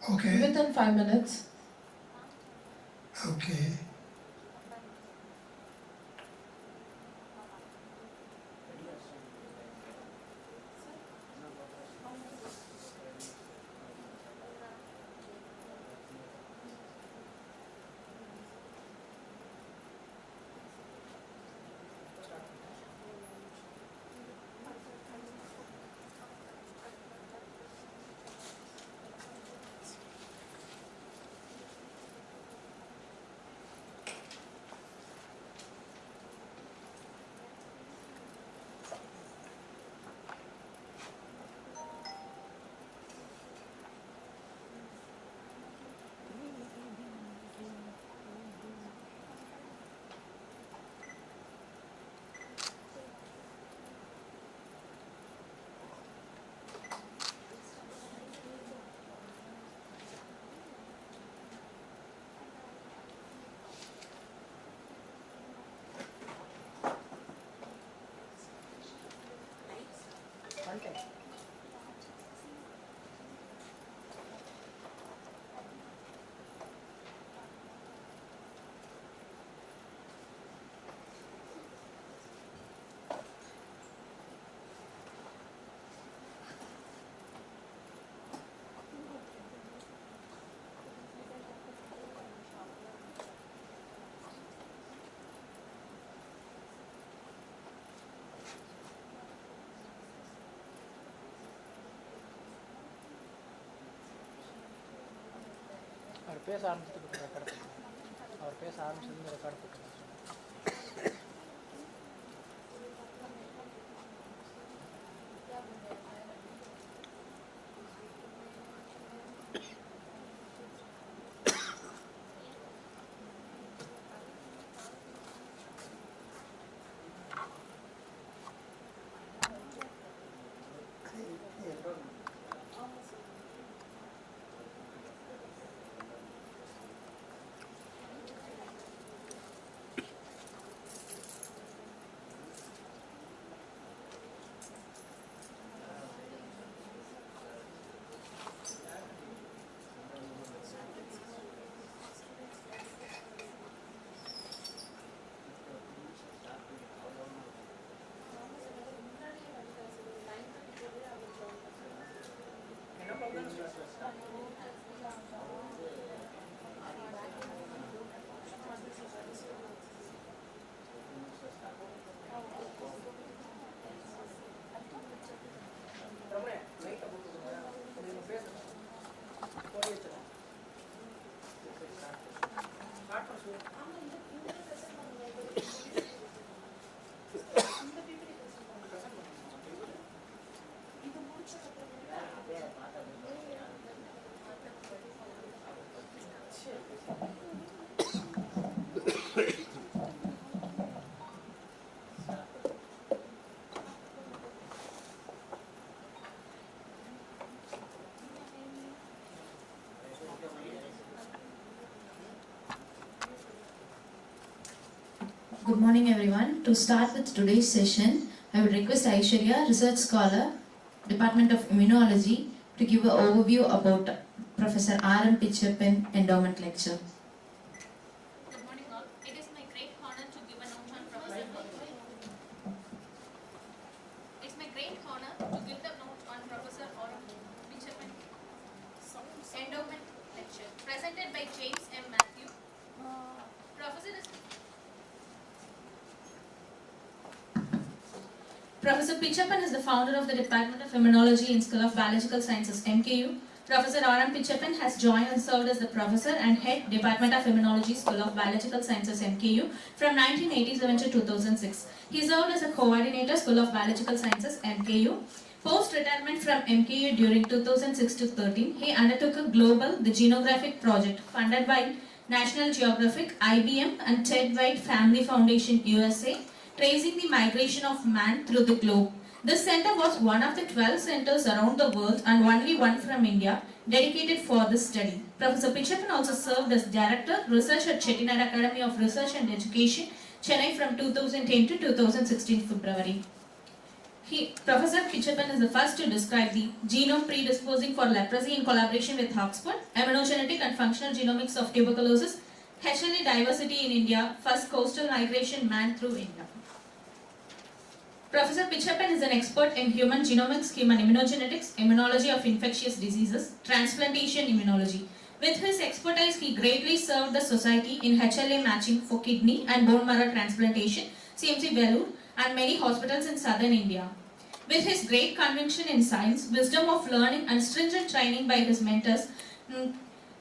Okay. Within 5 minutes. Okay. அவர் பேச ஆரம்பிச்சதுக்கு record பண்ணுங்க. அவர் பேச ஆரம்பிச்சதுன்னு ரெக்கார்ட் பண்ணுங்க. Good morning everyone. To start with today's session, I would request Aishwarya, Research Scholar, Department of Immunology, to give an overview about Professor R.M. Pichappan Endowment Lecture. Good morning all. It is my great honor to give a note on Professor. It's my great honor to give the note on Professor R.M. Pichappan Endowment Lecture, presented by James M. Matthew. Professor Pichappan is the founder of the Department of Immunology in School of Biological Sciences, MKU. Professor R.M. Pichappan has joined and served as the Professor and Head, Department of Immunology, School of Biological Sciences, MKU, from 1987 to 2006. He served as a Coordinator, School of Biological Sciences, MKU. Post-retirement from MKU during 2006 to 13, he undertook a global, the Genographic project, funded by National Geographic, IBM, and Ted White Family Foundation, USA, tracing the migration of man through the globe. This center was one of the 12 centers around the world and only one from India dedicated for this study. Professor Pichappan also served as Director, Research at Chettinad Academy of Research and Education, Chennai from 2010 to 2016 February. Professor Pichapan is the first to describe the genome predisposing for leprosy in collaboration with Oxford, immunogenetic and functional genomics of tuberculosis, HLA diversity in India, first coastal migration man through India. Professor Pichapan is an expert in human genomics, human immunogenetics, immunology of infectious diseases, transplantation immunology. With his expertise, he greatly served the society in HLA matching for kidney and bone marrow transplantation, CMC Vellore, and many hospitals in southern India. With his great conviction in science, wisdom of learning, and stringent training by his mentors,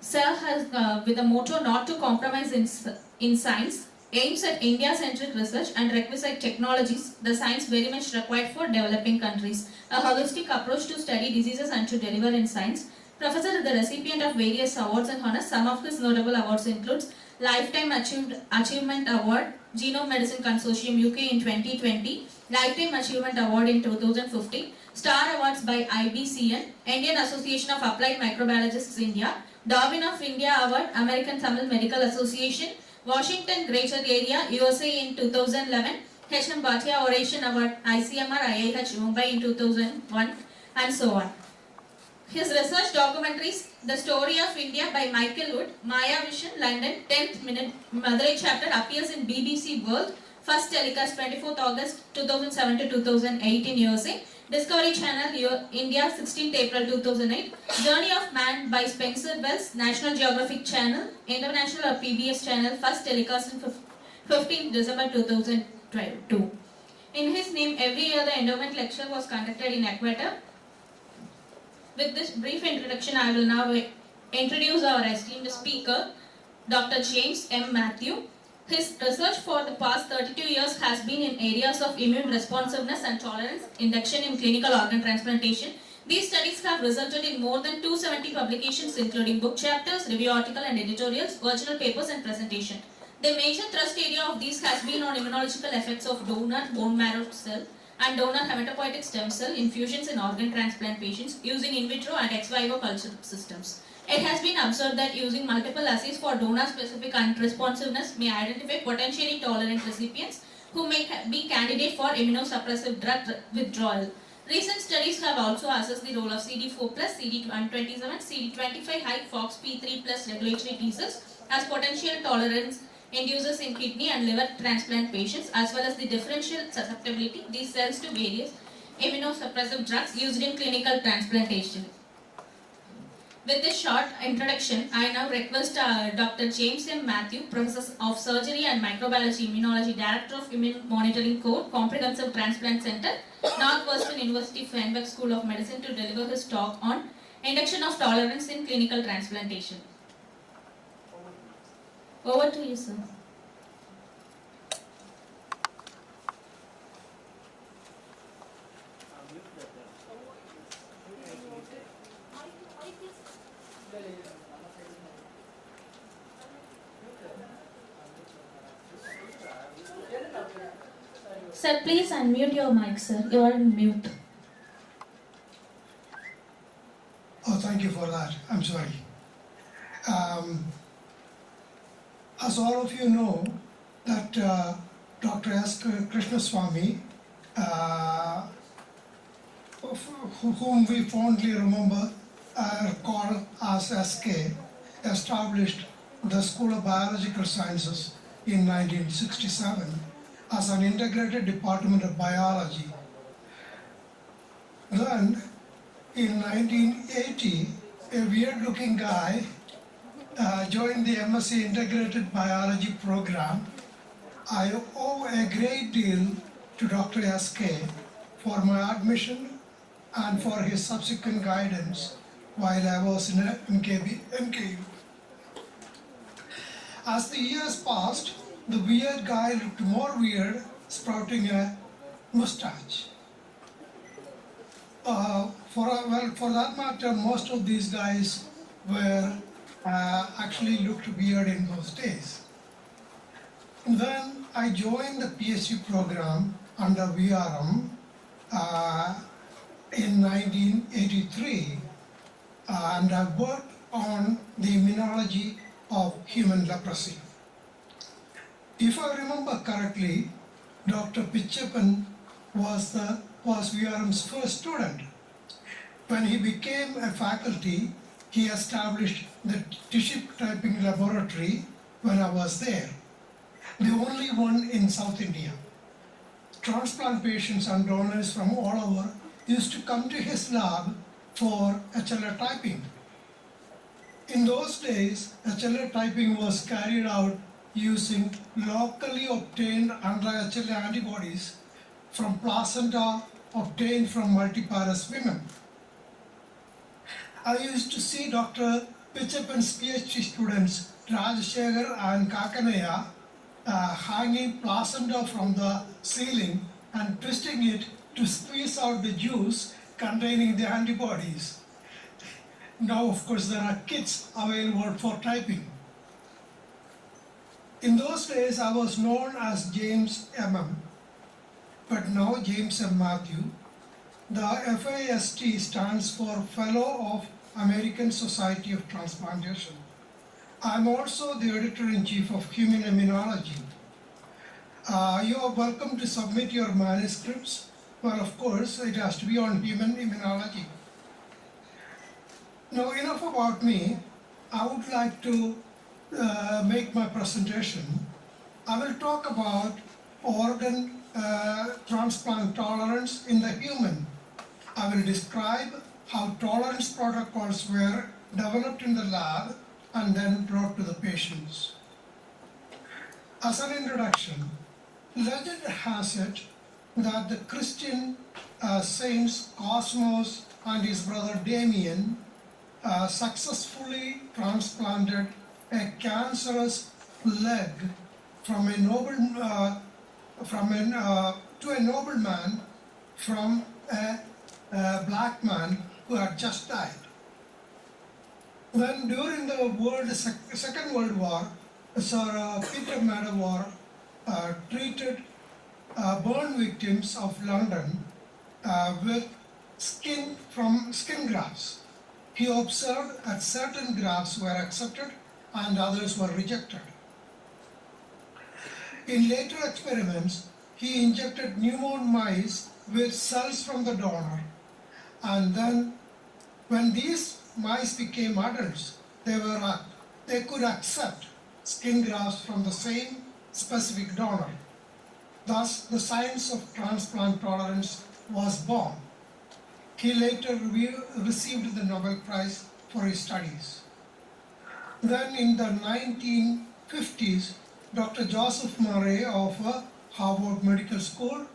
Sir has, with a motto not to compromise in science, aims at India-centric research and requisite technologies, the science very much required for developing countries, a holistic approach to study diseases and to deliver in science. Professor is the recipient of various awards and honors. Some of his notable awards include Lifetime Achievement Award, Genome Medicine Consortium UK in 2020, Lifetime Achievement Award in 2015, Star Awards by IBCN, Indian Association of Applied Microbiologists India, Darwin of India Award, American Tamil Medical Association, Washington Greater Area, USA in 2011, H.M. Bhatia Oration Award, ICMR IIH Mumbai in 2001, and so on. His research documentaries, The Story of India by Michael Wood, Maya Vision, London, 10th minute, Madurai chapter appears in BBC World, first telecast 24th August 2007 to 2008 in USA, Discovery Channel, India, 16th April 2008, Journey of Man by Spencer Wells, National Geographic Channel, International or PBS Channel, first telecast in 15th December 2002. In his name, every year the endowment lecture was conducted in Aqua-Terr. With this brief introduction, I will now introduce our esteemed speaker, Dr. James M. Matthew. His research for the past 32 years has been in areas of immune responsiveness and tolerance, induction in clinical organ transplantation. These studies have resulted in more than 270 publications including book chapters, review articles and editorials, original papers and presentation. The major thrust area of these has been on immunological effects of donor bone marrow cell and donor hematopoietic stem cell infusions in organ transplant patients using in vitro and ex vivo culture systems. It has been observed that using multiple assays for donor-specific unresponsiveness may identify potentially tolerant recipients who may be candidate for immunosuppressive drug withdrawal. Recent studies have also assessed the role of CD4+, CD127, CD25 high FOXP3+ regulatory T cells as potential tolerance inducers in kidney and liver transplant patients, as well as the differential susceptibility these cells to various immunosuppressive drugs used in clinical transplantation. With this short introduction, I now request Dr. James M. Matthew, Professor of Surgery and Microbiology Immunology, Director of Immune Monitoring Core, Comprehensive Transplant Center, Northwestern University Feinberg School of Medicine, to deliver his talk on induction of tolerance in clinical transplantation. Over to you, sir. Sir, please unmute your mic, sir. You are on mute. Oh, thank you for that. I'm sorry. As all of you know, that Dr. S. Krishnaswamy, whom we fondly remember, called as SK, established the School of Biological Sciences in 1967 as an integrated department of biology. Then, in 1980, a weird-looking guy joined the MSc Integrated Biology program. I owe a great deal to Dr. SK for my admission and for his subsequent guidance while I was in MKU. As the years passed, the weird guy looked more weird, sprouting a mustache. For that matter, most of these guys were actually looked weird in those days. And then I joined the PhD program under VRM in 1983, and I worked on the immunology of human leprosy. If I remember correctly, Dr. Pichapan was VRM's first student. When he became a faculty, he established the tissue typing laboratory when I was there, the only one in South India. Transplant patients and donors from all over used to come to his lab for HLA typing. In those days, HLA typing was carried out using locally obtained anti-HLA antibodies from placenta obtained from multiparous women. I used to see Dr. Pichappan's PhD students, Rajshekhar and Kakanaya, hanging placenta from the ceiling and twisting it to squeeze out the juice containing the antibodies. Now, of course, there are kits available for typing. In those days, I was known as James MM, but now James M. Matthew. The FAST stands for Fellow of American Society of Transplantation. I am also the Editor-in-Chief of Human Immunology. You are welcome to submit your manuscripts. Well, of course, it has to be on human immunology. Now, enough about me. I would like to make my presentation. I will talk about organ transplant tolerance in the human. I will describe how tolerance protocols were developed in the lab and then brought to the patients. As an introduction, legend has it that the Christian saints Cosmos and his brother Damien successfully transplanted a cancerous leg from a noble to a nobleman from a black man who had just died. Then during the Second World War, Sir Peter Madurai treated burn victims of London with skin grafts. He observed that certain grafts were accepted and others were rejected. In later experiments, he injected newborn mice with cells from the donor, and then when these mice became adults, they could accept skin grafts from the same specific donor. Thus, the science of transplant tolerance was born. He later received the Nobel Prize for his studies. Then in the 1950s, Dr. Joseph Murray of Harvard Medical School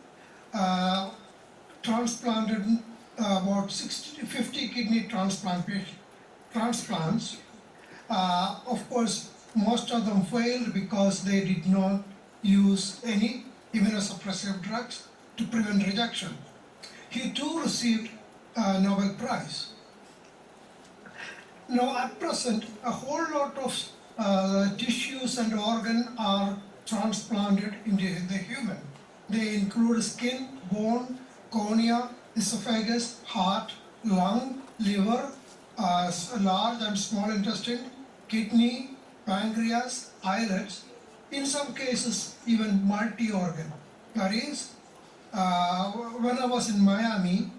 transplanted about 50 kidney transplants. Of course, most of them failed because they did not use any immunosuppressive drugs to prevent rejection. He too received a Nobel Prize. Now at present, a whole lot of tissues and organs are transplanted into the human. They include skin, bone, cornea, esophagus, heart, lung, liver, large and small intestine, kidney, pancreas, islets, in some cases even multi-organ. That is, when I was in Miami,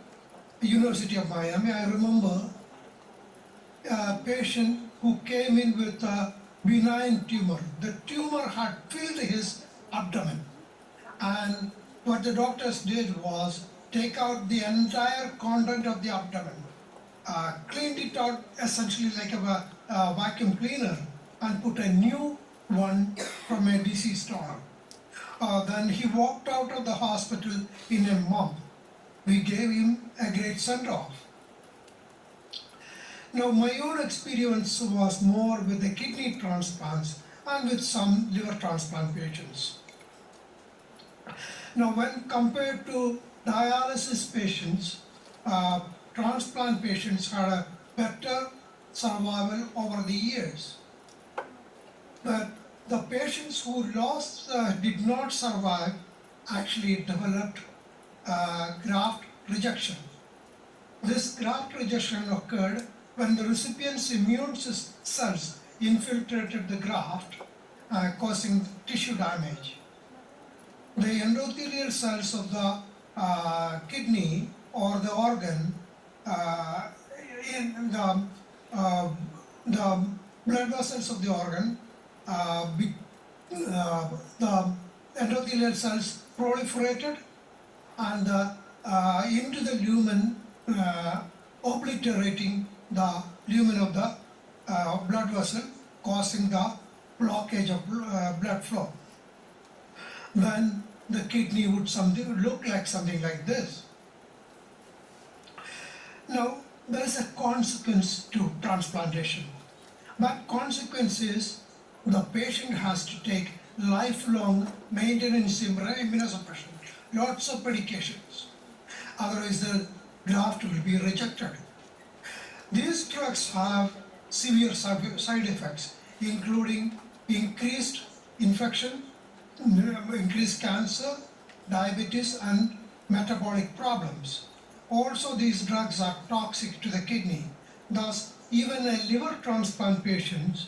University of Miami, I remember a patient who came in with a benign tumor. The tumor had filled his abdomen, and what the doctors did was take out the entire content of the abdomen, cleaned it out essentially like a vacuum cleaner, and put a new one from a deceased donor. Then he walked out of the hospital in a month. We gave him a great send-off. Now, my own experience was more with the kidney transplants and with some liver transplant patients. Now, when compared to dialysis patients, transplant patients had a better survival over the years. But the patients who did not survive actually developed graft rejection. This graft rejection occurred when the recipient's immune cells infiltrated the graft, causing tissue damage. The endothelial cells of the kidney or the organ in the blood vessels of the organ, the endothelial cells proliferated and into the lumen, obliterating the lumen of the blood vessel, causing the blockage of blood flow. Then the kidney would look like something like this. Now, there is a consequence to transplantation. That consequence is the patient has to take lifelong maintenance immunosuppression, lots of medications. Otherwise, the graft will be rejected. These drugs have severe side effects, including increased infection, increased cancer, diabetes, and metabolic problems. Also, these drugs are toxic to the kidney. Thus, even a liver transplant patient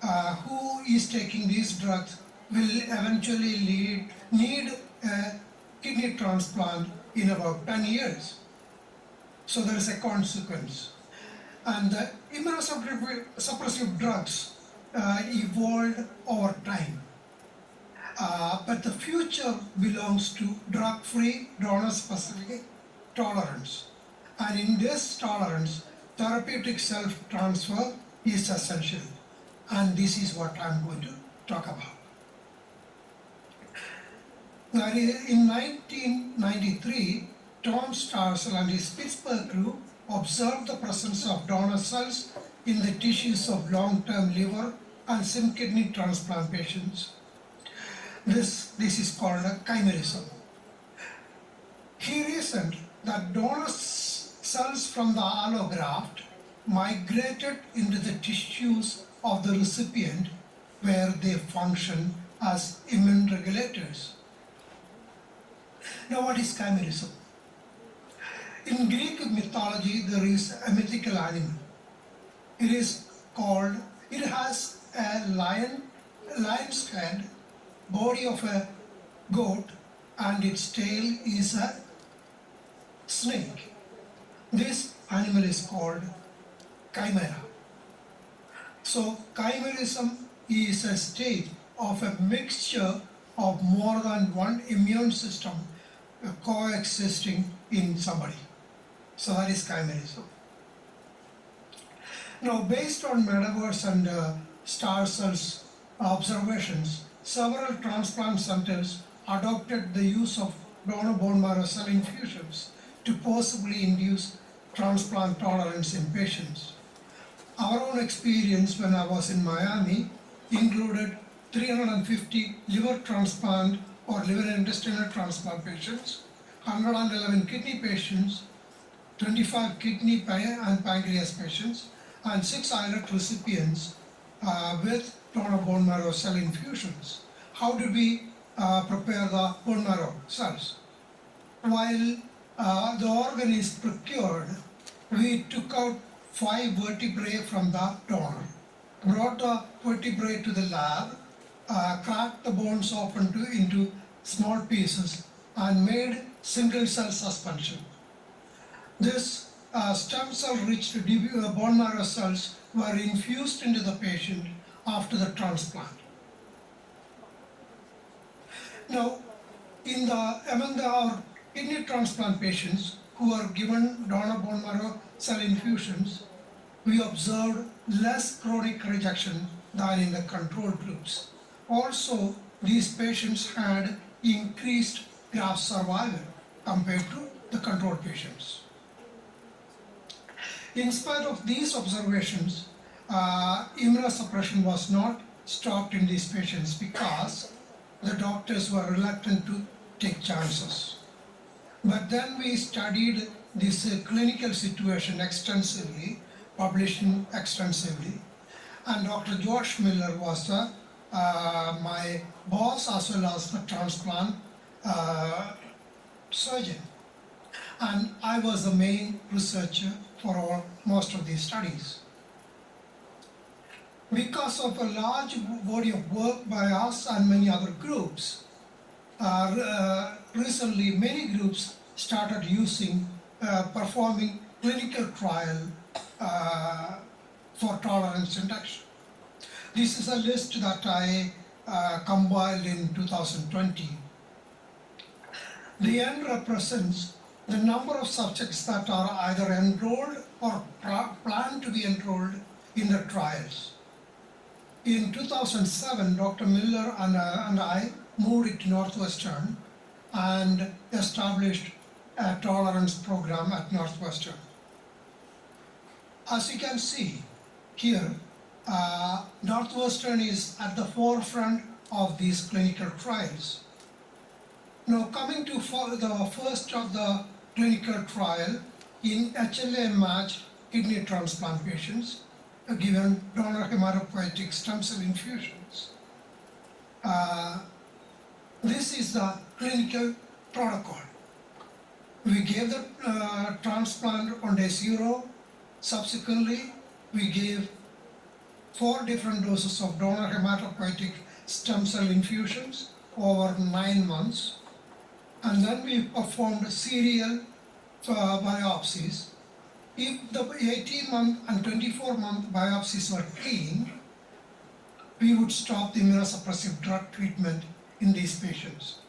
who is taking these drugs will eventually need a kidney transplant in about 10 years. So there is a consequence. And the immunosuppressive drugs evolved over time. But the future belongs to drug-free, donor-specific tolerance. And in this tolerance, therapeutic self-transfer is essential. And this is what I'm going to talk about. Now, in 1993, Tom Starzl and his Pittsburgh group observed the presence of donor cells in the tissues of long-term liver and some kidney transplant patients. This is called a chimerism. He reasoned that donor cells from the allograft migrated into the tissues of the recipient where they function as immune regulators. Now, what is chimerism? In Greek mythology, there is a mythical animal. It has a lion's head, body of a goat, and its tail is a snake. This animal is called chimera. So chimerism is a state of a mixture of more than one immune system coexisting in somebody. So that is chimerism. Now, based on Madurai and Starzl's observations, several transplant centers adopted the use of donor bone marrow cell infusions to possibly induce transplant tolerance in patients. Our own experience when I was in Miami included 350 liver transplant or liver intestinal transplant patients, 111 kidney patients, 25 kidney and pancreas patients, and 6 islet recipients with donor bone marrow cell infusions. How did we prepare the bone marrow cells? While the organ is procured, we took out 5 vertebrae from the donor, brought the vertebrae to the lab, cracked the bones open into small pieces, and made single cell suspension. This stem cell rich bone marrow cells were infused into the patient after the transplant. Now, among our kidney transplant patients who are given donor bone marrow cell infusions, we observed less chronic rejection than in the control groups. Also, these patients had increased graft survival compared to the control patients. In spite of these observations, immunosuppression was not stopped in these patients because the doctors were reluctant to take chances. But then we studied this clinical situation extensively, publishing extensively, and Dr. Josh Miller was my boss as well as the transplant surgeon. And I was the main researcher for most of these studies. Because of a large body of work by us and many other groups, recently many groups started performing clinical trial for tolerance induction. This is a list that I compiled in 2020. The N represents the number of subjects that are either enrolled or planned to be enrolled in the trials. In 2007, Dr. Miller and I moved it to Northwestern and established a tolerance program at Northwestern. As you can see here, Northwestern is at the forefront of these clinical trials. Now coming to the first of the clinical trial in HLA-matched kidney transplant patients given donor hematopoietic stem cell infusions. This is the clinical protocol. We gave the transplant on day 0. Subsequently, we gave 4 different doses of donor hematopoietic stem cell infusions over 9 months. And then we performed serial biopsies. If the 18-month and 24-month biopsies were clean, we would stop the immunosuppressive drug treatment in these patients.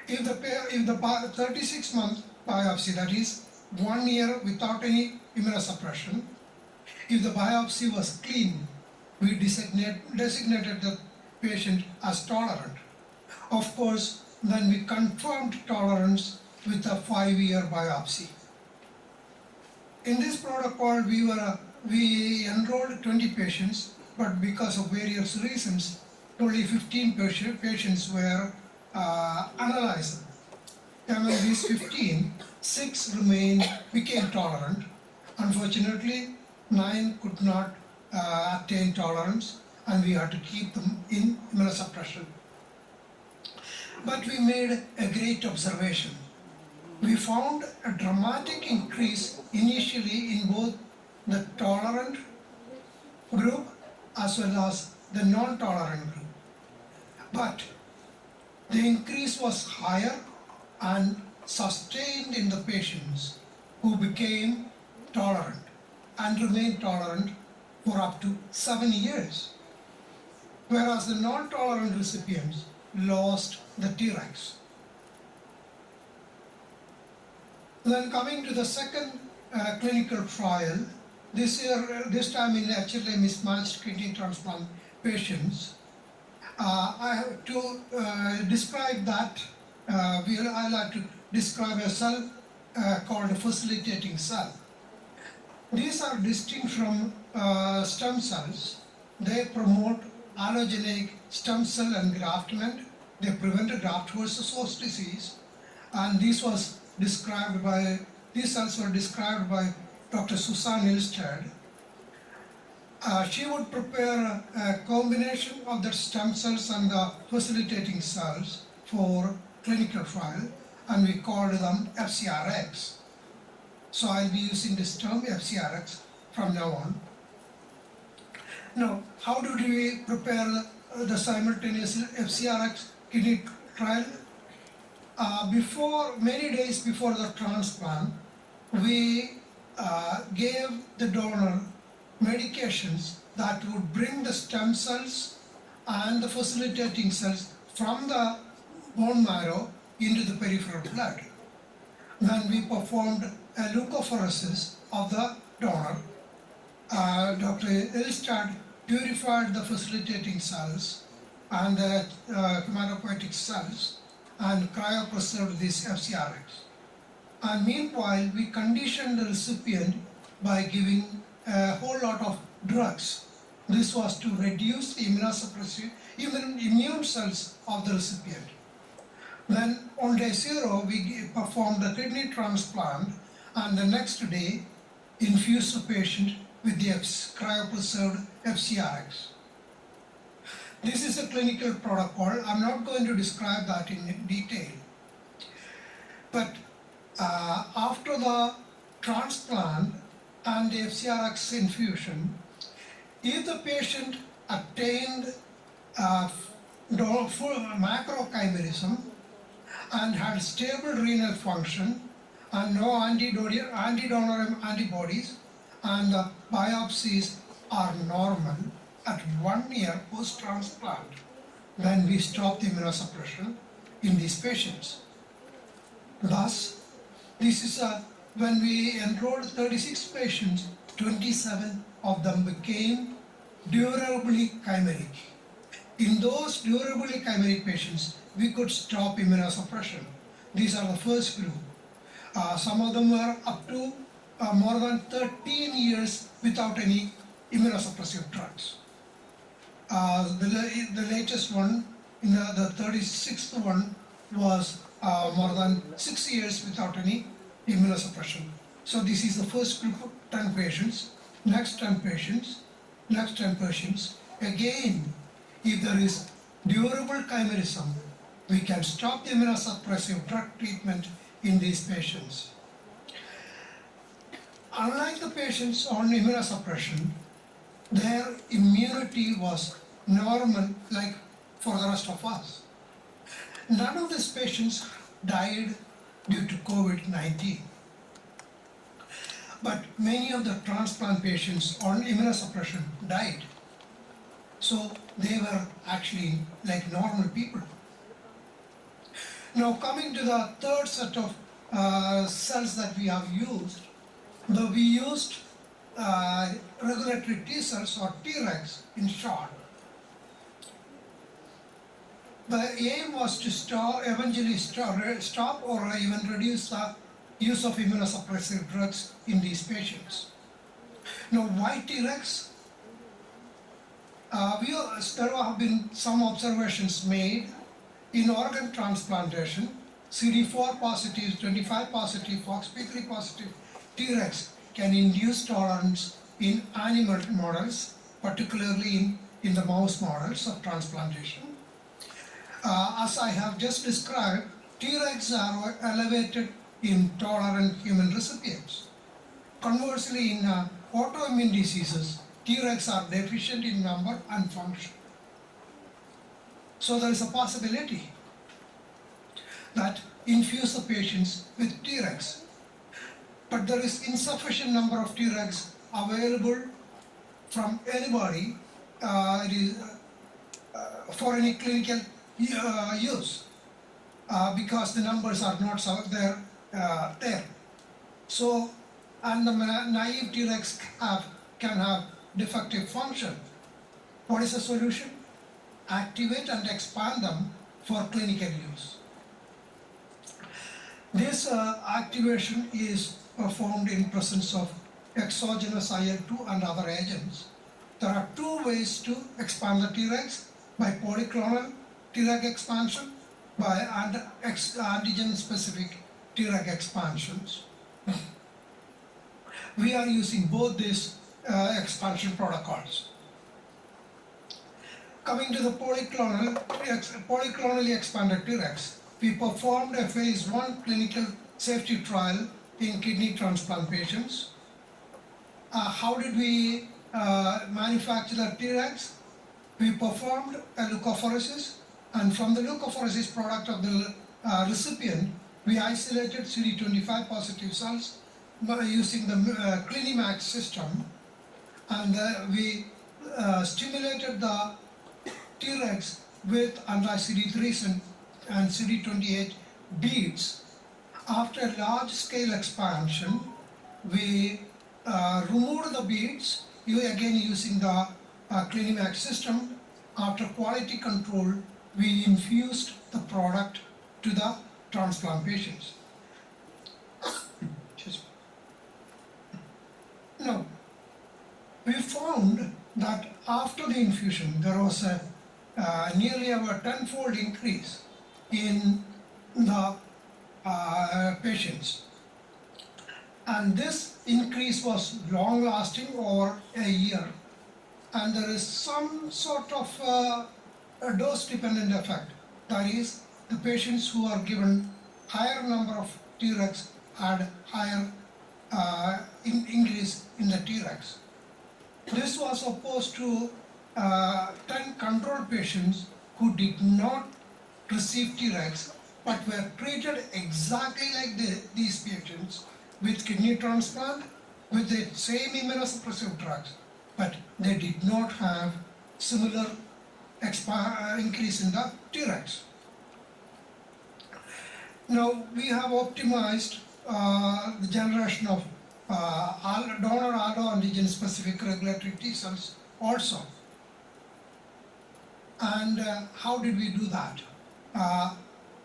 If the 36-month biopsy, that is 1 year without any immunosuppression, if the biopsy was clean, we designated the patient as tolerant. Of course, then we confirmed tolerance with a 5-year biopsy. In this protocol, we enrolled 20 patients, but because of various reasons, only 15 patients were analyzed. Among these 15, 6 became tolerant. Unfortunately, 9 could not attain tolerance, and we had to keep them in immunosuppression. But we made a great observation. We found a dramatic increase initially in both the tolerant group as well as the non-tolerant group. But the increase was higher and sustained in the patients who became tolerant and remained tolerant for up to 7 years, whereas the non-tolerant recipients lost the Tregs. Then coming to the second clinical trial, this time in HLA mismatched kidney transplant patients. To describe that, I like to describe a cell called a facilitating cell. These are distinct from stem cells. They promote allogeneic stem cell engraftment. They prevent graft versus host disease, and these cells were described by Dr. Susan Ilstead. She would prepare a combination of the stem cells and the facilitating cells for clinical trial, and we called them FCRX. So I'll be using this term FCRX from now on. Now, how did we prepare the simultaneous FCRX kidney trial? Many days before the transplant, we gave the donor medications that would bring the stem cells and the facilitating cells from the bone marrow into the peripheral blood. Then we performed a leukapheresis of the donor. Dr. Ilstead purified the facilitating cells and the hematopoietic cells and cryopreserved this FCRX. And meanwhile, we conditioned the recipient by giving a whole lot of drugs. This was to reduce the immunosuppressive immune cells of the recipient. Then on day 0, we performed a kidney transplant, and the next day infused the patient with the cryopreserved FCRX. This is a clinical protocol. I'm not going to describe that in detail. But after the transplant and the FCRX infusion, if the patient attained full macrochimerism and had stable renal function and no anti-donor antibodies, and the biopsies are normal at 1 year post-transplant when we stop the immunosuppression in these patients. Thus, this is when we enrolled 36 patients, 27 of them became durably chimeric. In those durably chimeric patients, we could stop immunosuppression. These are the first group. Some of them were up to more than 13 years without any immunosuppressive drugs. The latest one, the 36th one, was more than 6 years without any immunosuppression. So this is the first group of 10 patients, next 10 patients, next 10 patients. Again, if there is durable chimerism, we can stop the immunosuppressive drug treatment in these patients. Unlike the patients on immunosuppression, their immunity was normal like for the rest of us. None of these patients died due to COVID-19. But many of the transplant patients on immunosuppression died. So they were actually like normal people. Now coming to the third set of cells that we have used, we used regulatory T cells or Tregs in short. The aim was to eventually stop or even reduce the use of immunosuppressive drugs in these patients. Now, why Tregs? There have been some observations made in organ transplantation. CD4 positive, 25 positive, FOXP3 positive Tregs can induce tolerance in animal models, particularly in the mouse models of transplantation. As I have just described, Tregs are elevated in tolerant human recipients. Conversely, in autoimmune diseases, Tregs are deficient in number and function. So there is a possibility that infuse the patients with Tregs. But there is insufficient number of Tregs available from anybody for any clinical use because the numbers are not there. So, and the naive Tregs can have defective function. What is the solution? Activate and expand them for clinical use. This activation is performed in presence of exogenous IL-2 and other agents. There are two ways to expand the Tregs: by polyclonal Treg expansion, by antigen-specific Treg expansions. We are using both these expansion protocols. Coming to the polyclonally expanded Tregs, we performed a phase 1 clinical safety trial in kidney transplant patients. How did we manufacture the Tregs? We performed a leukapheresis, and from the leukapheresis product of the recipient, we isolated CD25 positive cells by using the Clinimax system, and we stimulated the Tregs with anti-CD3s and CD28 beads. After large-scale expansion, we removed the beads, again using the Clinimax system. After quality control, we infused the product to the transplant patients. Now, we found that after the infusion, there was a nearly a 10-fold increase in the patients. And this increase was long-lasting, over a year. And there is some sort of a dose-dependent effect. That is, the patients who are given higher number of Tregs had higher increase in the Tregs. This was opposed to 10 control patients who did not receive Tregs but were treated exactly like these patients with kidney transplant with the same immunosuppressive drugs, but they did not have similar increase in the Tregs. Now we have optimized the generation of donor autoantigen specific regulatory T cells also. And how did we do that?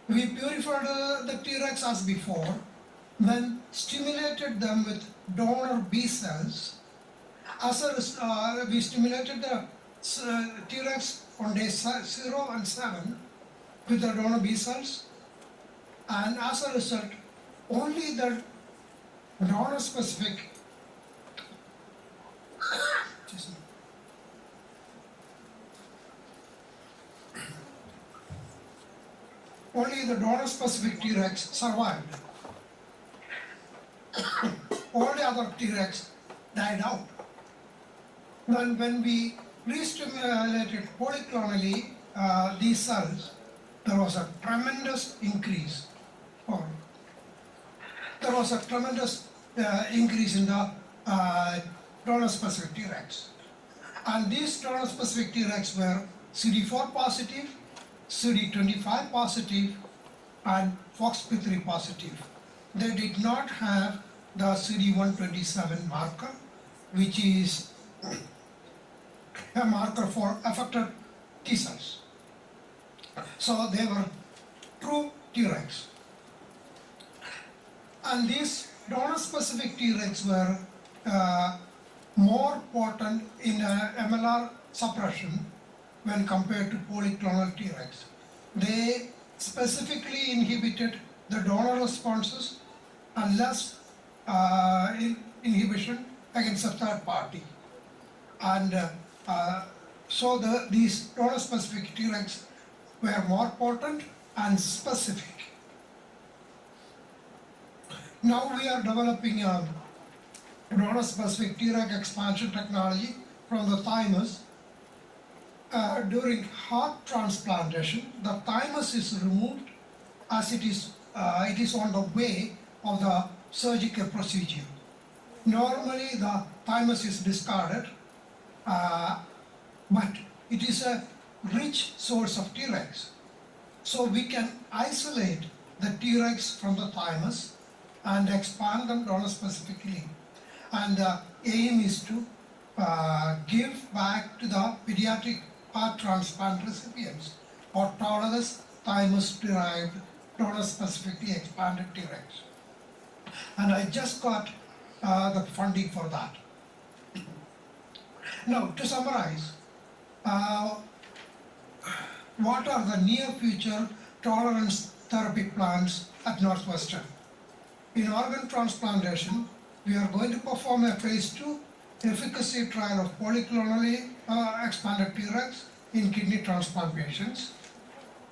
We purified the Tregs as before, then stimulated them with donor B cells. We stimulated the Tregs on day 0 and 7 with the donor B cells, and as a result, only the donor-specific Tregs survived. All the other Tregs died out. Then when we re-stimulated polyclonally these cells, there was a tremendous increase. There was a tremendous increase in the donor-specific Tregs. And these donor-specific Tregs were CD4 positive, CD25 positive, and FOXP3 positive. They did not have the CD127 marker, which is a marker for affected T cells. So they were true Tregs. And these donor-specific Tregs were more potent in MLR suppression when compared to polyclonal Tregs. They specifically inhibited the donor responses and less inhibition against a third party. And so these donor-specific Tregs were more potent and specific. Now we are developing a donor-specific Treg expansion technology from the thymus. During heart transplantation, the thymus is removed as it is on the way of the surgical procedure. Normally the thymus is discarded, but it is a rich source of Tregs. So we can isolate the Tregs from the thymus and expand them donor-specifically. And the aim is to give back to the pediatric heart transplant recipients autologous thymus-derived donor-specifically expanded Tregs. And I just got the funding for that. Now, to summarize, what are the near future tolerance therapy plans at Northwestern? In organ transplantation, we are going to perform a phase 2 efficacy trial of polyclonally expanded Tregs in kidney transplant patients.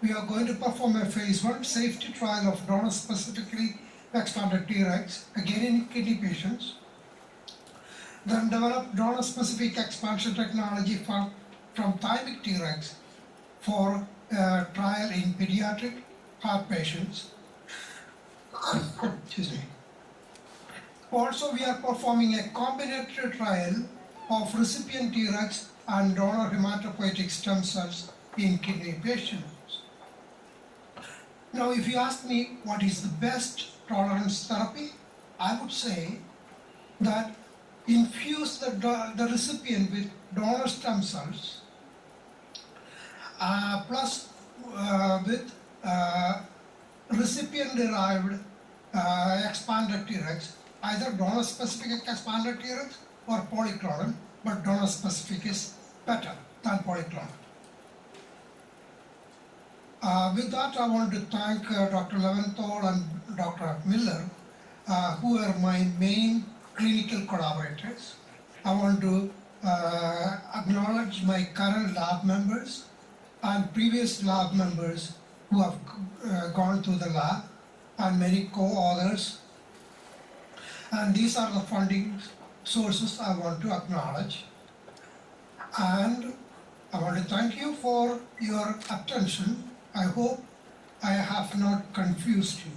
We are going to perform a phase 1 safety trial of donor-specifically expanded Tregs, again in kidney patients. Then develop donor-specific expansion technology from thymic Tregs for trial in pediatric heart patients. Excuse me. Also, we are performing a combinatory trial of recipient Tregs and donor hematopoietic stem cells in kidney patients. Now, if you ask me what is the best tolerance therapy, I would say that infuse the recipient with donor stem cells plus with recipient-derived expanded Tregs, either donor-specific expanded Tregs or polyclonal, but donor-specific is better than polyclonal. With that, I want to thank Dr. Leventhal and Dr. Miller, who are my main clinical collaborators. I want to acknowledge my current lab members and previous lab members who have gone through the lab, and many co-authors. And these are the funding sources I want to acknowledge. And I want to thank you for your attention. I hope I have not confused you.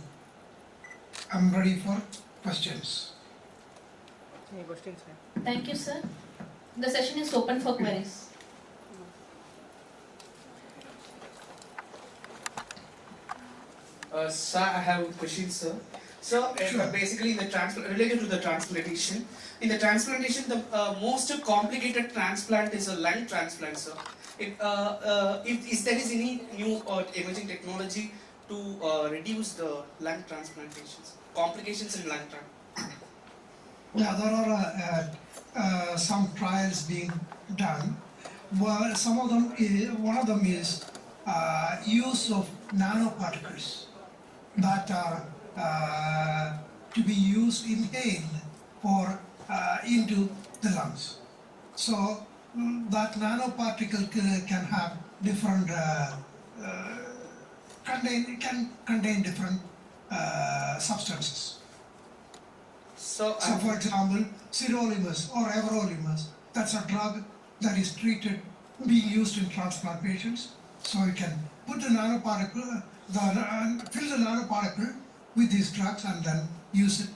I'm ready for questions. Any questions? Thank you, sir. The session is open for queries. Sir, I have a question, sir. So, Sure. basically, related to the transplantation, in the transplantation, the most complicated transplant is a lung transplant, sir. If there is any new or emerging technology to reduce the lung transplantations, complications in lung transplant. Yeah, there are some trials being done. Well, some of them, one of them is use of nanoparticles that are to be used inhaled or into the lungs. So that nanoparticle can have different can contain different substances. So, So, for example, sirolimus or everolimus, that's a drug that is treated, being used in transplant patients. So you can put the nanoparticle, fill the nanoparticle with these drugs and then use it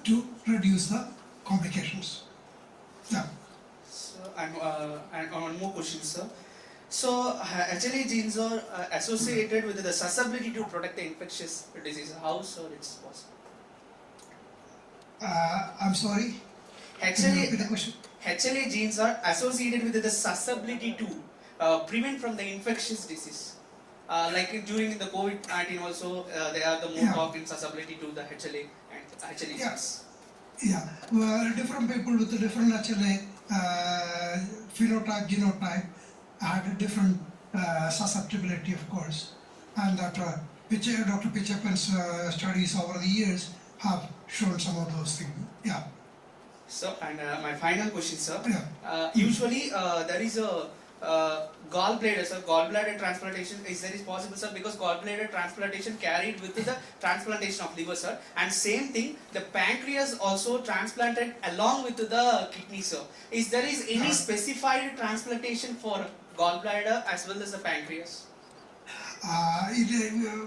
to reduce the complications. Yeah. So, and one more question, sir. So, HLA genes are associated with the susceptibility to protect the infectious disease. How, sir, it's possible? I'm sorry. Can you repeat the question? HLA genes are associated with the susceptibility to prevent from the infectious disease. Like during the COVID-19 also, they are the more talk in susceptibility to the HLA and HLA genes. Yeah, well, different people with a different HLA phenotype, genotype had a different susceptibility, of course. And Dr. Pichappan's studies over the years have shown some of those things. Yeah. So, and my final question, sir. Yeah. Usually, there is a gallbladder, sir. Gallbladder transplantation is possible, sir, because gallbladder transplantation carried with the transplantation of liver, sir. And same thing, the pancreas also transplanted along with the kidney, sir. Is there any specified transplantation for gallbladder as well as the pancreas?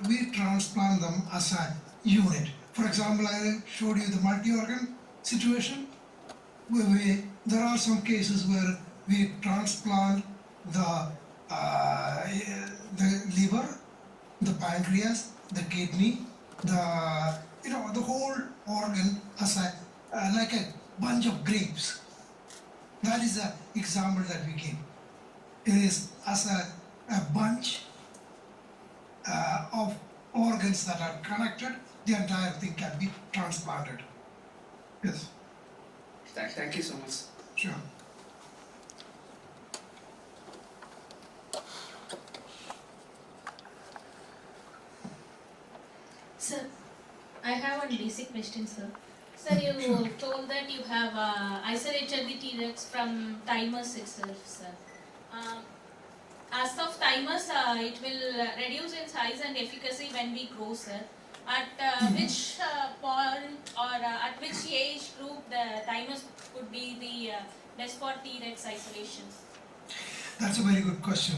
We transplant them as a unit. For example, I showed you the multi-organ situation. There are some cases where we transplant the liver, the pancreas, the kidney, the whole organ as like a bunch of grapes. That is the example that we give. It is as a bunch of organs that are connected, the entire thing can be transplanted. Yes. Thank you so much. Sure. Sir, I have one basic question, sir. Sir, you told that you have isolated the T-Rex from thymus itself, sir. As of thymus, it will reduce in size and efficacy when we grow, sir. At which point or at which age group the thymus could be the best for T-Rex isolation? That's a very good question.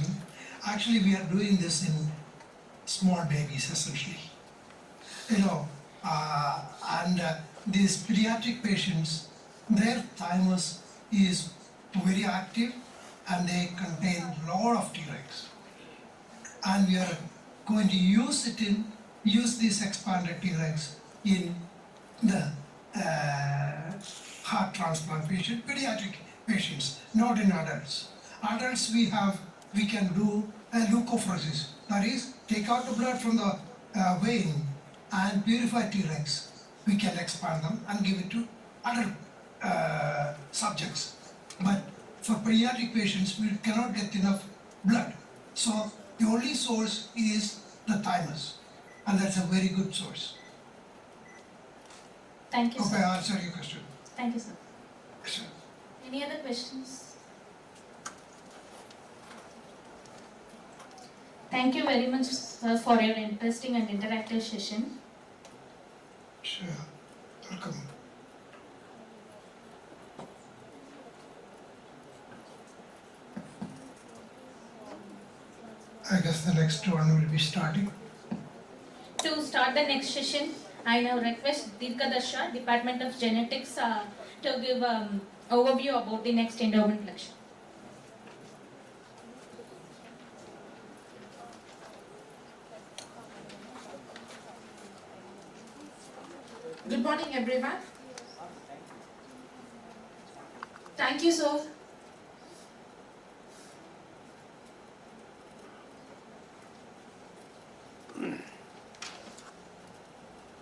Actually, we are doing this in small babies, essentially. And these pediatric patients, their thymus is very active and they contain a lot of T-Rex. And we are going to use these expanded T-Rex in the heart transplant patient, pediatric patients, not in adults. Adults we can do a leukapheresis, that is, take out the blood from the vein and purify T-Rex. We can expand them and give it to other subjects. But for pediatric patients, we cannot get enough blood. So the only source is the thymus, and that's a very good source. Thank you, Hope sir. I answered your question. Thank you, sir. Yes, sir. Any other questions? Thank you very much, sir, for your interesting and interactive session. Sure. Welcome. I guess the next one will be starting. To start the next session, I now request Dirkadarsha, Department of Genetics, to give overview about the next endowment lecture. Good morning, everyone. Thank you, sir.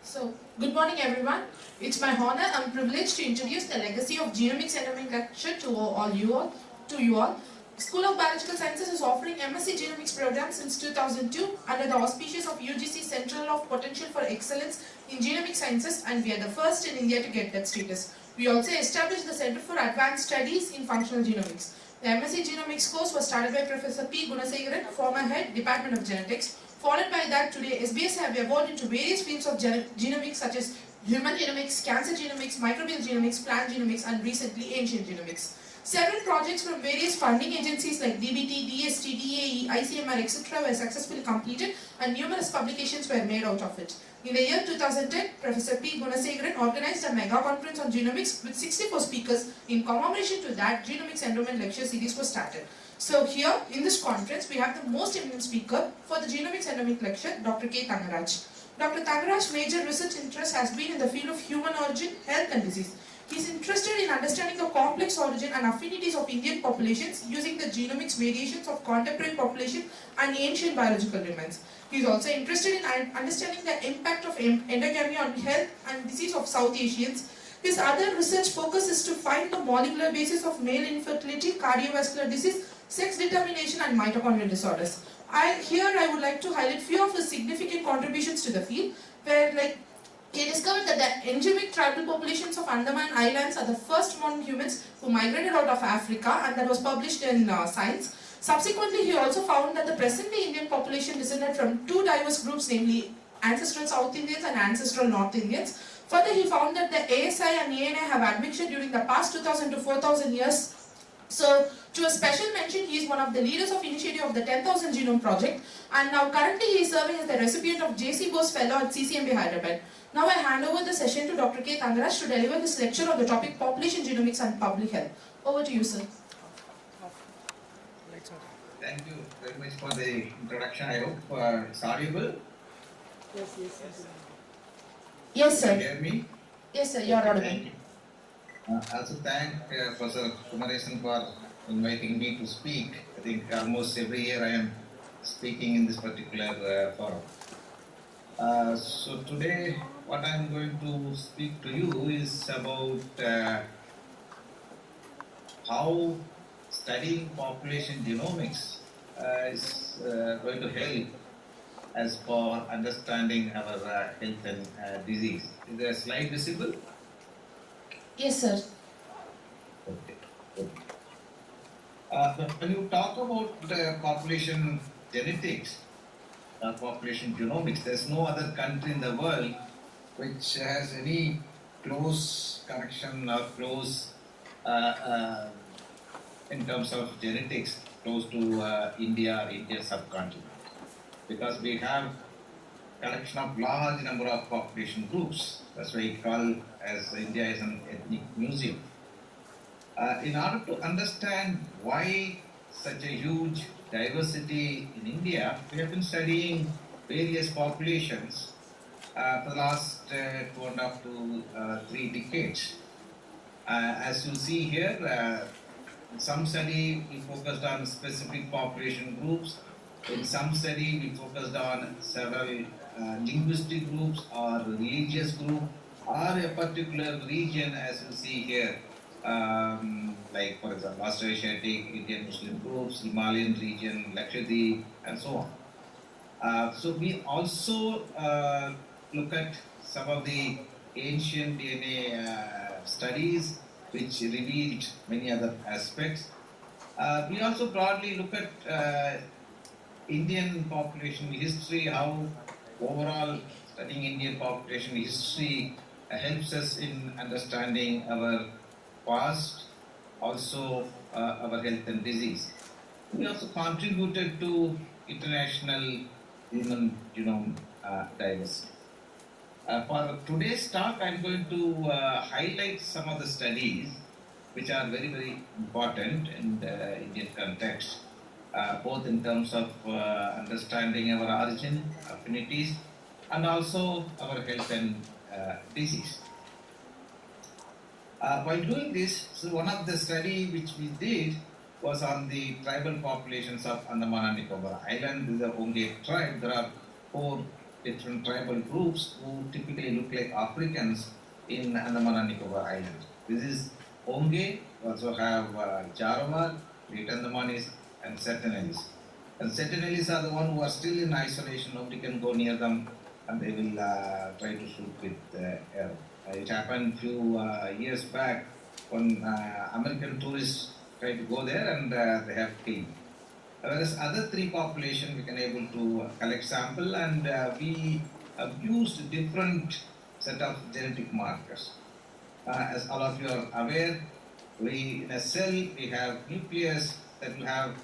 So, good morning, everyone. It's my honor and privilege to introduce the legacy of Genomics Endowment Lecture to you all. School of Biological Sciences is offering MSc Genomics program since 2002 under the auspices of UGC Central of Potential for Excellence in Genomic Sciences, and we are the first in India to get that status. We also established the Center for Advanced Studies in Functional Genomics. The MSc Genomics course was started by Professor P. Gunasegaran, former head, Department of Genetics. Followed by that, today SBS have evolved into various fields of genomics such as human genomics, cancer genomics, microbial genomics, plant genomics, and recently ancient genomics. Several projects from various funding agencies like DBT, DST, DAE, ICMR, etc. were successfully completed and numerous publications were made out of it. In the year 2010, Professor P. Gunasegaran organized a mega conference on genomics with 64 speakers. In commemoration to that, Genomics Endowment Lecture Series was started. So here, in this conference, we have the most eminent speaker for the Genomics Endowment Lecture, Dr. K. Kamaraj. Dr. Kamaraj's major research interest has been in the field of human origin, health and disease. He is interested in understanding the complex origin and affinities of Indian populations using the genomics variations of contemporary population and ancient biological remains. He is also interested in understanding the impact of endogamy on health and disease of South Asians. His other research focus is to find the molecular basis of male infertility, cardiovascular disease, sex determination and mitochondrial disorders. I would like to highlight few of his significant contributions to the field, where he discovered that the endemic tribal populations of Andaman Islands are the first modern humans who migrated out of Africa, and that was published in Science. Subsequently, he also found that the present-day Indian population descended from two diverse groups, namely ancestral South Indians and ancestral North Indians. Further, he found that the ASI and ANI have admixture during the past 2000 to 4000 years. So, to a special mention, he is one of the leaders of initiative of the 10,000 Genome Project, and now currently he is serving as the recipient of J.C. Bose Fellow at CCMB Hyderabad. Now I hand over the session to Dr. K. Kamaraj to deliver his lecture on the topic Population Genomics and Public Health. Over to you, sir. Thank you very much for the introduction. I hope it's audible. Yes. Yes, sir. Can you hear me? Yes, sir. You are audible. Thank you. I also thank Professor Kumarasan for inviting me to speak. I think almost every year I am speaking in this particular forum. So today what I am going to speak to you is about how studying population genomics is going to help as for understanding our health and disease. Is there a slide visible? Yes, sir. Okay. When you talk about population genetics, population genomics, there's no other country in the world which has any close connection or close in terms of genetics close to India or Indian subcontinent, because we have collection of large number of population groups. That's why we call as India is an ethnic museum. In order to understand why such a huge diversity in India, we have been studying various populations for the last 2.5 to 3 decades. As you see here, in some study we focused on specific population groups. In some study we focused on several linguistic groups or religious group or a particular region, as you see here, like for example Austroasiatic, Indian Muslim groups, Himalayan region, Lakshadweep and so on. So we also look at some of the ancient DNA studies which revealed many other aspects. We also broadly look at Indian population history, how overall studying Indian population history helps us in understanding our past, also our health and disease. We also contributed to international human genome diversity. For today's talk, I'm going to highlight some of the studies which are very, very important in the Indian context, both in terms of understanding our origin, affinities, and also our health and disease. While doing this, so one of the study which we did was on the tribal populations of Andaman and Nicobar Island. This is the Onge tribe. There are 4 different tribal groups who typically look like Africans in Andaman and Nicobar Island. This is Onge. We also have Jarawa, Great Andamanis, and Sentinels. And Sentinels are the ones who are still in isolation. Nobody can go near them, and they will try to shoot with arrow. It happened few years back when American tourists tried to go there, and they have killed. Whereas other 3 populations we can able to collect sample, and we have used different set of genetic markers. As all of you are aware, in a cell we have nucleus that will have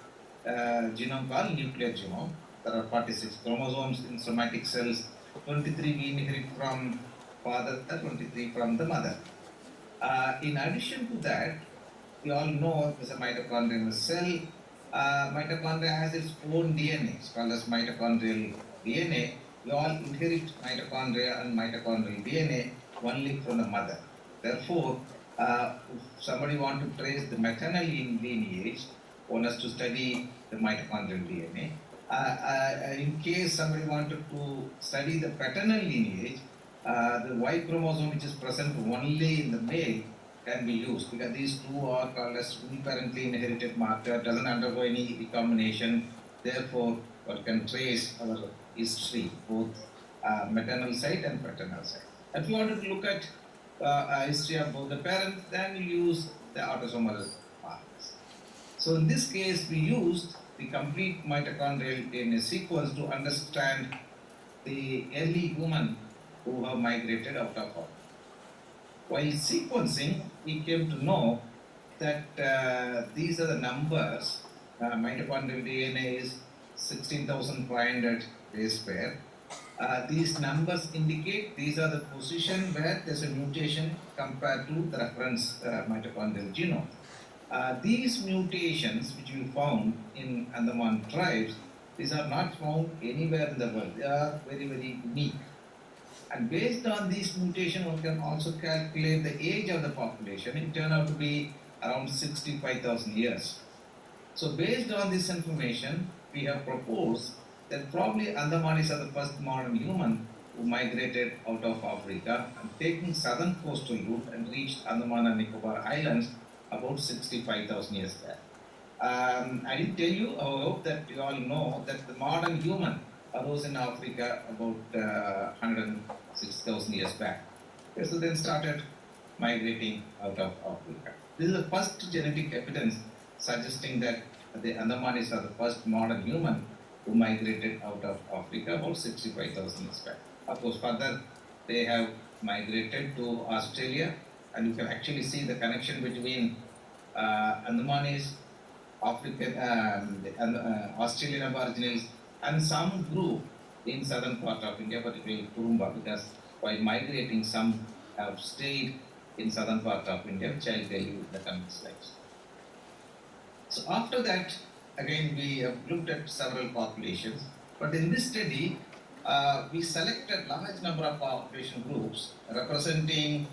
genome called nuclear genome. There are 46 chromosomes in somatic cells. 23 we inherit from father, 23 from the mother. In addition to that, we all know there's a mitochondria in the cell. Mitochondria has its own DNA. It's called as mitochondrial DNA. We all inherit mitochondria and mitochondrial DNA only from the mother. Therefore, if somebody wants to trace the maternal lineage, one has to study the mitochondrial DNA. In case somebody wanted to study the paternal lineage, the Y chromosome, which is present only in the male, can be used, because these 2 are called as uniparentally inherited marker, doesn't undergo any recombination. Therefore, one can trace our history, both maternal side and paternal side. If you wanted to look at history of both the parents, then you use the autosomal markers. So in this case, we used the complete mitochondrial DNA sequence to understand the early human who have migrated out of Africa. While sequencing, we came to know that these are the numbers. Mitochondrial DNA is 16,500 base pair. These numbers indicate these are the position where there's a mutation compared to the reference mitochondrial genome. These mutations which we found in Andaman tribes, these are not found anywhere in the world. They are very, very unique. And based on these mutations, one can also calculate the age of the population. It turned out to be around 65,000 years. So based on this information, we have proposed that probably Andamanis are the first modern human who migrated out of Africa and taking southern coastal route and reached Andaman and Nicobar Islands about 65,000 years back. I didn't tell you, I hope that you all know that the modern human arose in Africa about 106,000 years back. Okay, so then started migrating out of Africa. This is the first genetic evidence suggesting that the Andamanis are the first modern human who migrated out of Africa about 65,000 years back. Of course, further they have migrated to Australia, and you can actually see the connection between Andamanis, African, Australian Aborigines, and some group in southern part of India, particularly Kurumba, because while migrating, some have stayed in southern part of India, which I'll tell you in the coming slides. So after that, again, we have looked at several populations, but in this study, we selected large number of population groups representing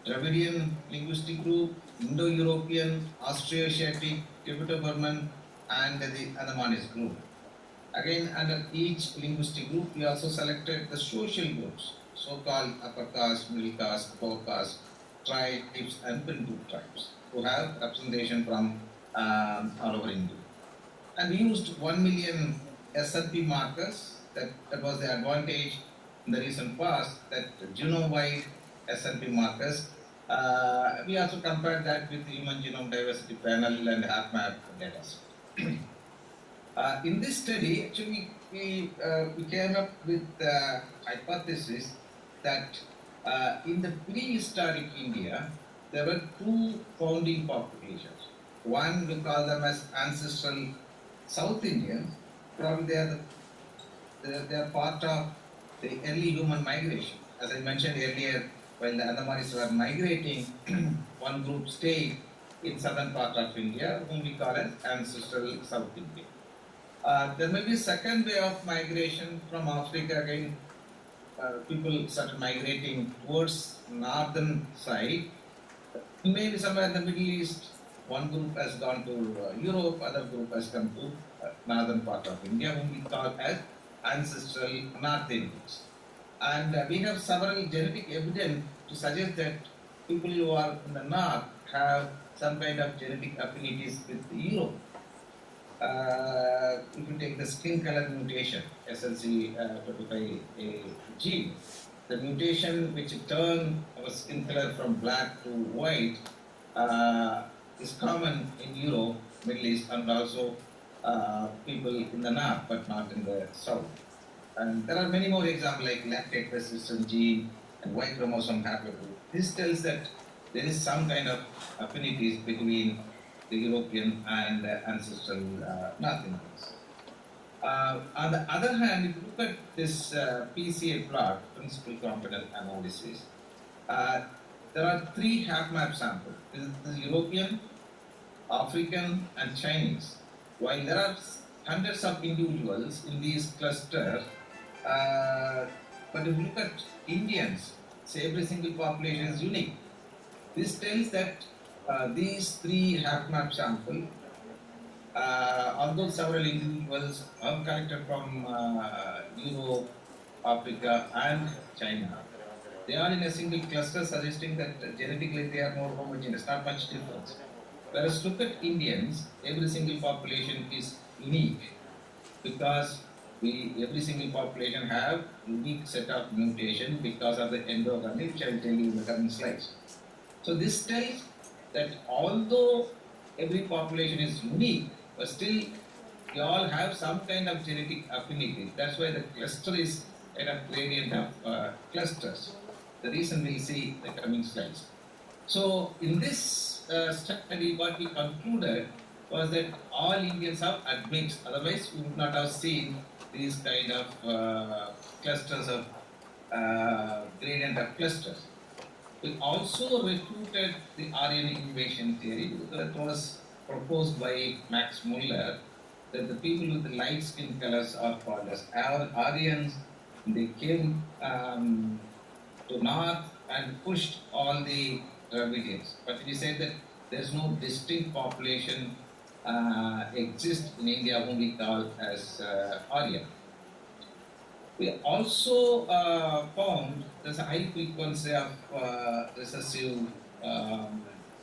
Dravidian linguistic group, Indo-European, Austroasiatic, Tibeto-Burman, and the Andamanese group. Again, under each linguistic group, we also selected the social groups, so-called upper caste, middle caste, lower caste, tribes, and Pintu tribes, who have representation from all over India. And we used 1 million SNP markers. That was the advantage in the recent past, that genome-wide SNP markers. We also compared that with the Human Genome Diversity Panel and HapMap data set. In this study, actually, we came up with the hypothesis that in the prehistoric India, there were 2 founding populations. One, we call them as ancestral South Indians, probably they are part of the early human migration. As I mentioned earlier, while the Andamanis were migrating, one group stayed in southern part of India, whom we call as ancestral South India. There may be a second way of migration from Africa. Again, people started migrating towards northern side. Maybe somewhere in the Middle East, one group has gone to Europe, other group has come to northern part of India, whom we call as ancestral North Indians. And we have several genetic evidence to suggest that people who are in the north have some kind of genetic affinities with Europe. If you take the skin color mutation, SLC25A gene, the mutation which turns our skin color from black to white is common in Europe, Middle East, and also people in the north, but not in the south. And there are many more examples like lactate persistent gene and Y chromosome haplogroup. This tells that there is some kind of affinities between the European and ancestral North Indians. On the other hand, if you look at this PCA plot, principal component analysis, there are 3 half map samples. This is European, African, and Chinese. While there are hundreds of individuals in these clusters, but if you look at Indians, say every single population is unique. This tells that these 3 half map samples, although several individuals are collected from Europe, Africa, and China, they are in a single cluster, suggesting that genetically they are more homogeneous, not much difference. Whereas look at Indians, every single population is unique because every single population have unique set of mutation because of the endogamy, which I will tell you in the coming slides. So this tells that although every population is unique, but still they all have some kind of genetic affinity. That's why the cluster is a gradient of clusters. The reason we'll see in the coming slides. So in this study, what we concluded was that all Indians have admixed. Otherwise, we would not have seen these kind of clusters of gradient of clusters. We also refuted the Aryan invasion theory that was proposed by Max Muller, that the people with the light skin colors are called as Aryans. They came to north and pushed all the Dravidians. But we said that there's no distinct population exists in India whom we call as Aryan. We also found there's a high frequency of recessive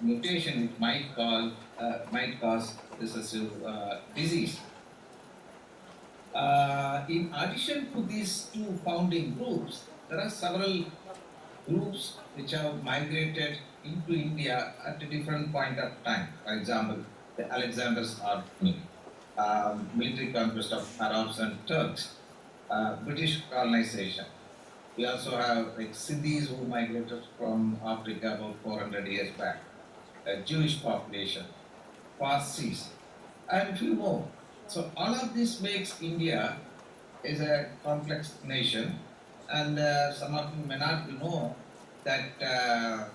mutation which might cause recessive disease. In addition to these 2 founding groups, there are several groups which have migrated into India at a different point of time. For example, the Alexander's army, military conquest of Arabs and Turks, British colonization. We also have like Sindhis who migrated from Africa about 400 years back, a Jewish population, Parsis, and few more. So all of this makes India is a complex nation, and some of you may not know that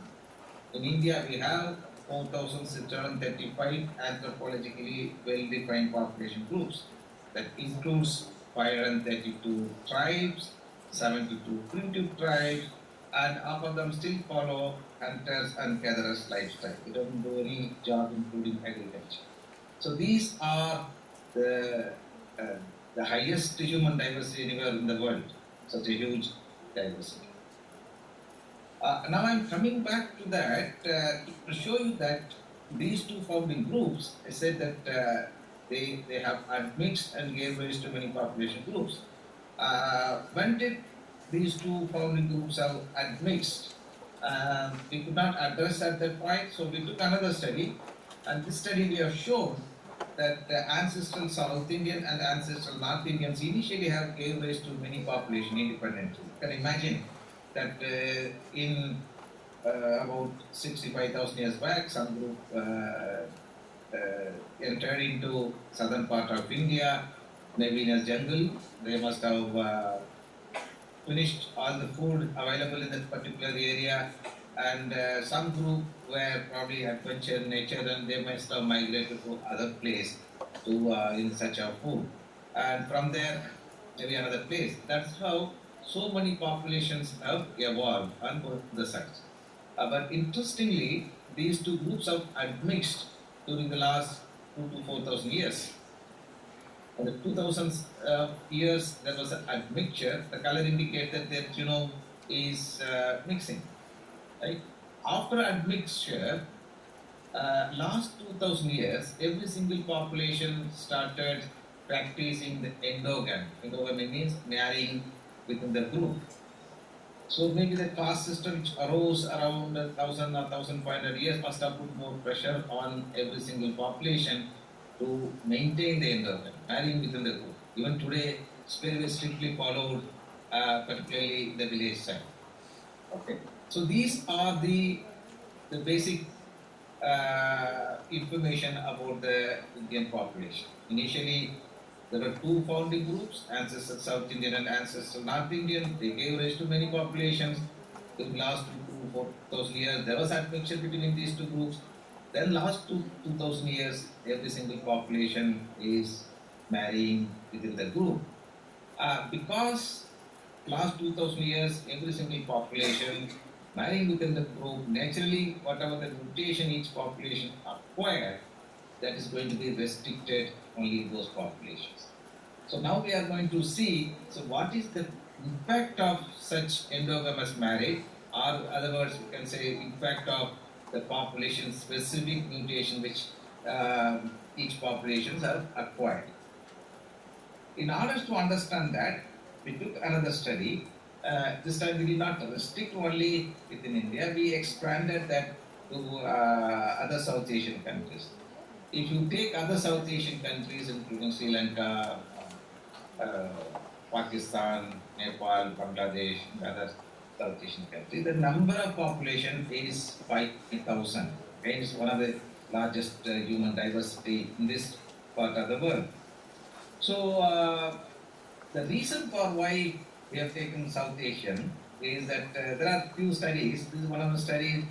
in India we have 4,635 anthropologically well-defined population groups. That includes 532 tribes, 72 primitive tribes, and half of them still follow hunters and gatherers lifestyle. They don't do any job including agriculture. So these are the highest human diversity anywhere in the world, such a huge diversity. Now I'm coming back to that to show you that these 2 founding groups, I said that they have admixed and gave rise to many population groups. When did these 2 founding groups have admixed? We could not address at that point, so we took another study, and this study we have shown that the ancestral South Indian and ancestral North Indians initially have gave rise to many population independently. You can imagine that in about 65,000 years back, some group entered into southern part of India, maybe in a jungle. They must have finished all the food available in that particular area, and some group were probably adventure in nature, and they must have migrated to other place to in search of food, and from there maybe another place. That's how so many populations have evolved on both the sides. But interestingly, these two groups have admixed during the last 2 to 4,000 years. In the 2000 years, there was an admixture. The color indicates that their genome is mixing. Right? After admixture, last 2000 years, every single population started practicing the endogamy. Endogamy means marrying within the group. So maybe the caste system which arose around 1000 or 1500 years must have put more pressure on every single population to maintain the endogamy, marrying within the group. Even today, it's very strictly followed, particularly in the village side. Okay. So these are the basic information about the Indian population. Initially, there were two founding groups, ancestral South Indian and ancestral North Indian. They gave rise to many populations. In the last 2 to 4,000 years, there was admixture between these two groups. Then last 2,000 years, every single population is marrying within the group. Because last 2,000 years, every single population marrying within the group, naturally, whatever the mutation each population acquired, that is going to be restricted only in those populations. So now we are going to see, so what is the impact of such endogamous marriage, or in other words, we can say impact of the population specific mutation which each populations have acquired. In order to understand that, we took another study. This time we did not restrict only within India, we expanded that to other South Asian countries. If you take other South Asian countries, including Sri Lanka, Pakistan, Nepal, Bangladesh, and other South Asian countries, the number of population is 5,000. Okay, it's one of the largest human diversity in this part of the world. So the reason for why we have taken South Asian is that there are few studies. This is one of the studies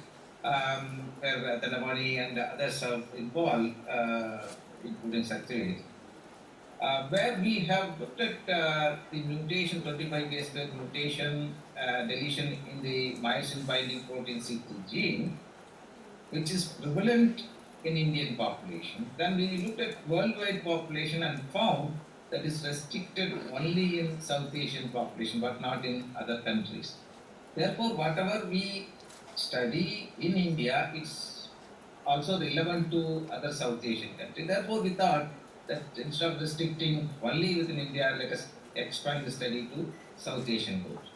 where Tanamani and others have involved, including Satyajit, where we have looked at the mutation, 25 base pair mutation, deletion in the myosin binding protein C2 gene, which is prevalent in Indian population. Then we looked at worldwide population and found that is restricted only in South Asian population, but not in other countries. Therefore, whatever we study in India, it's also relevant to other South Asian countries. Therefore, we thought that instead of restricting only within India, let us expand the study to South Asian groups.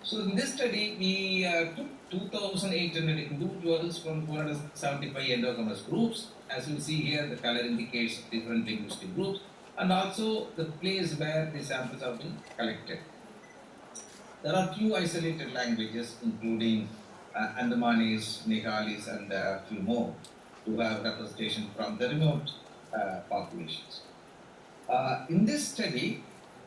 So in this study, we took 2,800 individuals from 275 endogamous groups. As you see here, the color indicates different linguistic groups, and also the place where the samples have been collected. There are few isolated languages, including Andamanese, Nepalese, and a few more, who have representation from the remote populations. In this study,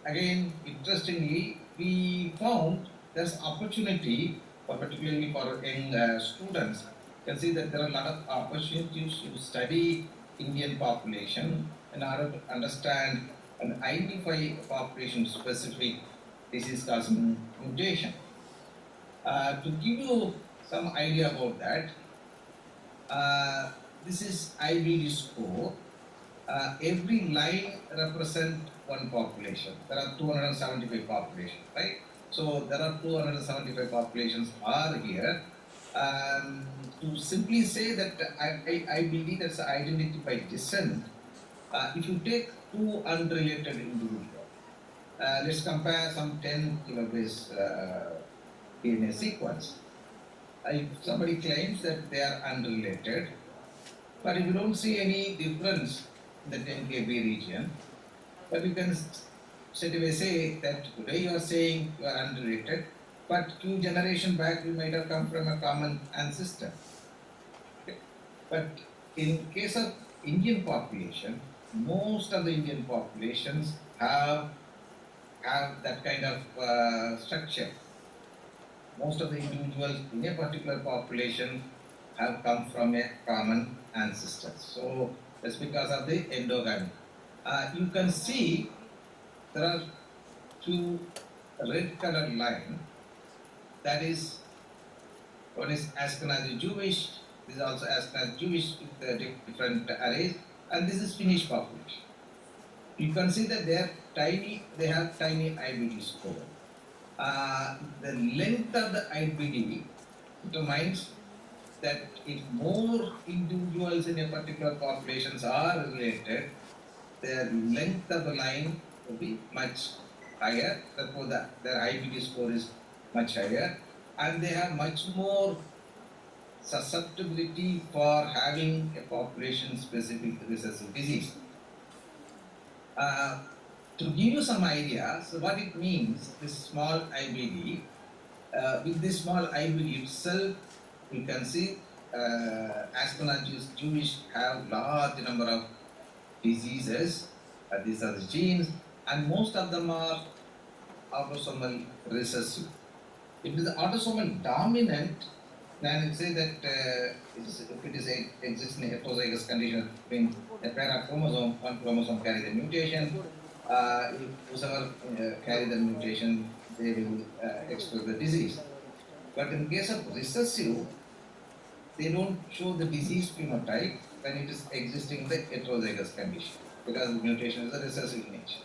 again, interestingly, we found there's opportunity, particularly for young students. You can see that there are a lot of opportunities to study Indian population in order to understand and identify population-specific disease-causing mutation. To give you some idea about that, this is IBD score. Every line represents one population. There are 275 populations, right? So there are 275 populations are here. To simply say that IBD, that's identity by descent. If you take two unrelated individuals, let's compare some 10 kilobase DNA sequence. If somebody claims that they are unrelated, but if you don't see any difference in the 10 kb region, but you can straight away say that today you are saying you are unrelated, but few generation back you might have come from a common ancestor. Okay. But in case of Indian population, most of the Indian populations have that kind of structure. Most of the individuals in a particular population have come from a common ancestor. So that's because of the endogamy. You can see there are two red colored lines. That is, one is Ashkenazi Jewish, this is also Ashkenazi Jewish with different arrays, and this is Finnish population. You can see that they have tiny IBD score. The length of the IBD determines that if more individuals in a particular populations are related, their length of the line will be much higher, therefore their IBD score is much higher, and they have much more susceptibility for having a population-specific recessive disease. To give you some idea, so what it means, this small IBD, with this small IBD itself, you can see Ashkenazi Jewish have large number of diseases, these are the genes, and most of them are autosomal recessive. If it is autosomal dominant, then it says that if it is existing heterozygous condition, means a pair of chromosome, one chromosome carry the mutation, whoever carry the mutation, they will express the disease. But in case of recessive, they don't show the disease phenotype when it is existing in the heterozygous condition, because the mutation is a recessive nature.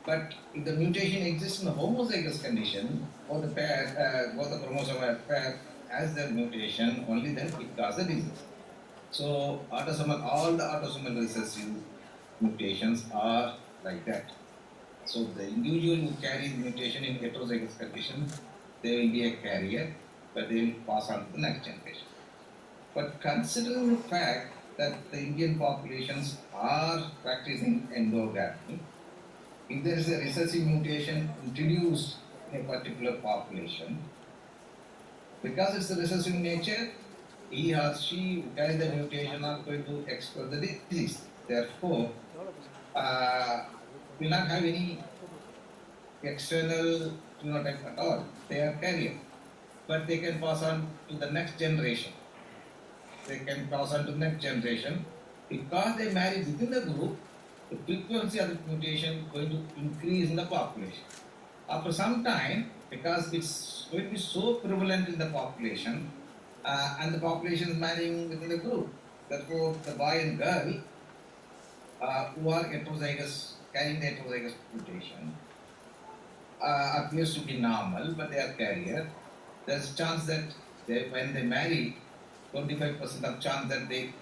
But if the mutation exists in the homozygous condition, or the pair, both the chromosome pair has the mutation, only then it causes the disease. So autosomal, all the autosomal recessive mutations are like that. So the individual who carries the mutation in heterozygous condition, they will be a carrier, but they will pass on to the next generation. But considering the fact that the Indian populations are practicing endogamy, if there is a recessive mutation introduced in a particular population, because it's a recessive nature, he or she who carries the mutation are going to express the disease. Therefore, will not have any external phenotype at all. They are carrier, but they can pass on to the next generation. They can pass on to the next generation. Because they marry within the group, the frequency of the mutation is going to increase in the population. After some time, because it's going to be so prevalent in the population, and the population is marrying within the group, therefore the boy and girl who are heterozygous, carrying the heterozygous mutation, appears to be normal, but they are carrier. There's a chance that when they marry, 25% of chance that they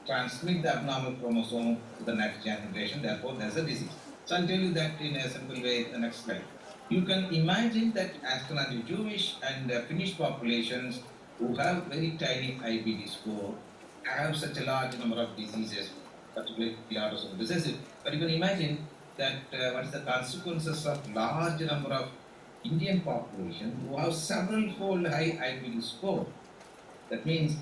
transmit the abnormal chromosome to the next generation, therefore there's a disease. So I'll tell you that in a simple way in the next slide. You can imagine that Ashkenazi Jewish and Finnish populations who have very tiny IBD score have such a large number of diseases, particularly autosomal recessive. But you can imagine that what is the consequences of large number of Indian population who have several-fold high IBD score. That means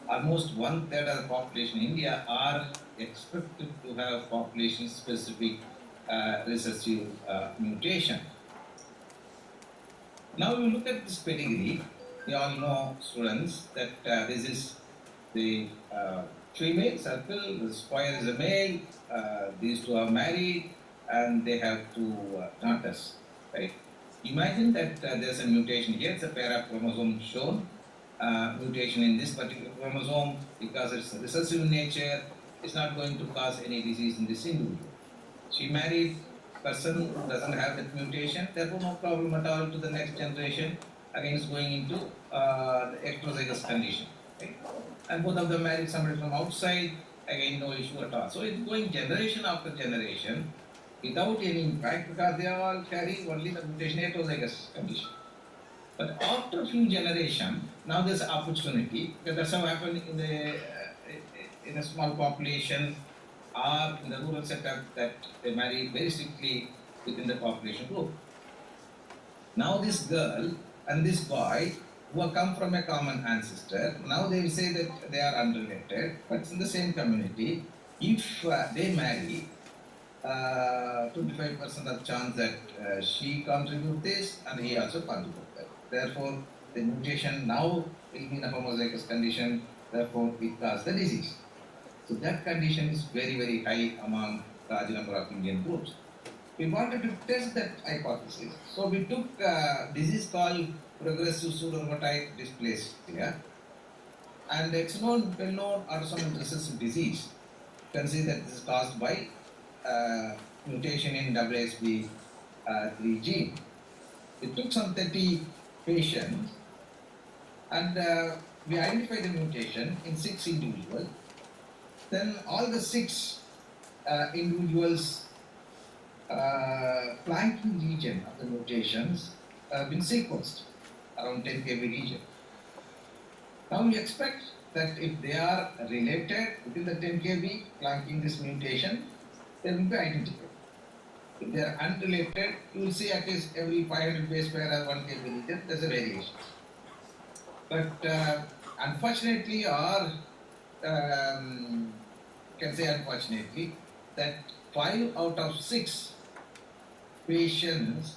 almost 1/3 of the population in India are expected to have population-specific recessive mutation. Now we look at this pedigree. You all know, students, that this is the female circle, the square is a male, these two are married, and they have two daughters, right? Imagine that there's a mutation here, it's a pair of chromosomes shown, mutation in this particular chromosome, because it's recessive in nature, it's not going to cause any disease in this individual. She married person who doesn't have that mutation, therefore no problem at all to the next generation, again is going into the heterozygous condition. Okay? And both of them married somebody from outside, again no issue at all. So it's going generation after generation without any impact, because they are all carrying only the mutation heterozygous condition. But after a few generations, now there's an opportunity, because that's how happened in a small population or in the rural setup, that they marry very strictly within the population group. Now this girl and this boy who have come from a common ancestor, now they will say that they are unrelated, but it's in the same community. if they marry, 25% of chance that she contribute this and he also contribute that. Therefore, the mutation now will be in a homozygous condition, therefore it causes the disease. So that condition is very, very high among large number of Indian groups. We wanted to test that hypothesis. So we took a disease called progressive pseudo-rheumatoid dysplasia, and it's known, well-known autosomal recessive disease. You can see that this is caused by mutation in WSB3 gene. We took some 30 patients and we identified the mutation in 6 individuals. Then all the 6 individuals flanking region of the mutations have been sequenced around 10 kb region. Now we expect that if they are related within the 10 kb flanking this mutation, they will be identical. If they are unrelated, you will see at least every 500 base pair has 1 kb region, there's a variation. But unfortunately, or can say unfortunately, that 5 out of 6 patients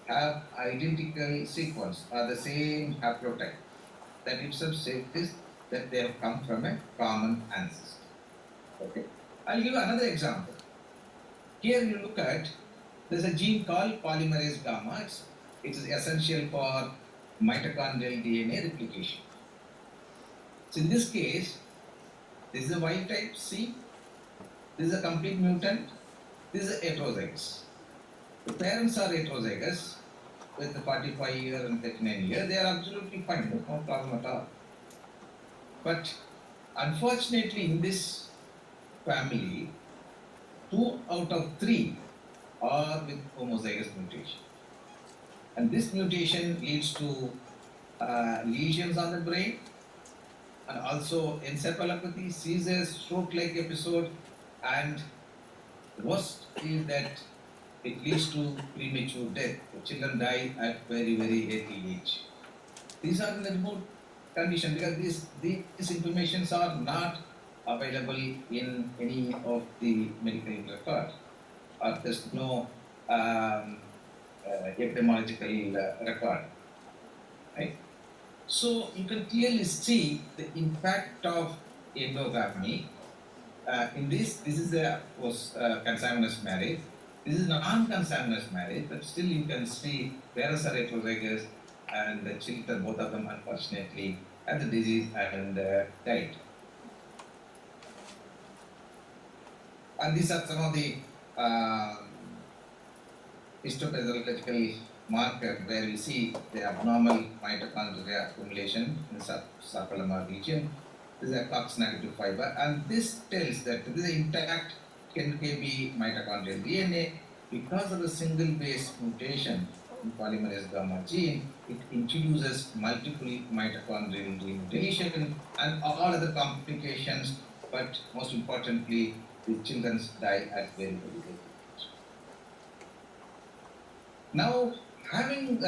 have identical sequence or the same haplotype. That itself says that they have come from a common ancestor. Okay. I'll give another example. Here you look at, there's a gene called polymerase gamma. It is essential for mitochondrial DNA replication. So in this case, this is a wild type C, this is a complete mutant, this is a heterozygous. The parents are heterozygous with the 45 year and 39 year, they are absolutely fine, no problem at all. But unfortunately in this family, 2 out of 3 are with homozygous mutation. And this mutation leads to lesions on the brain and also encephalopathy, seizures, stroke-like episode, and worst is that it leads to premature death. The children die at very, very early age. These are in the remote condition because these informations are not available in any of the medical records, or there's no epidemiological record, right? So you can clearly see the impact of endogamy. In this is a consanguineous marriage. This is non-consanguineous marriage, but still you can see parents are heterozygous and the children, both of them unfortunately, had the disease and died. And these are some of the histopathological markers where we see the abnormal mitochondria accumulation in the sarcolemma region. This is a COX-negative fiber, and this tells that this is intact 10 kb mitochondrial DNA. Because of a single base mutation in polymerase gamma gene, it introduces multiple mitochondrial gene deletion and all other complications, but most importantly, the children die at very, very early age. Now, having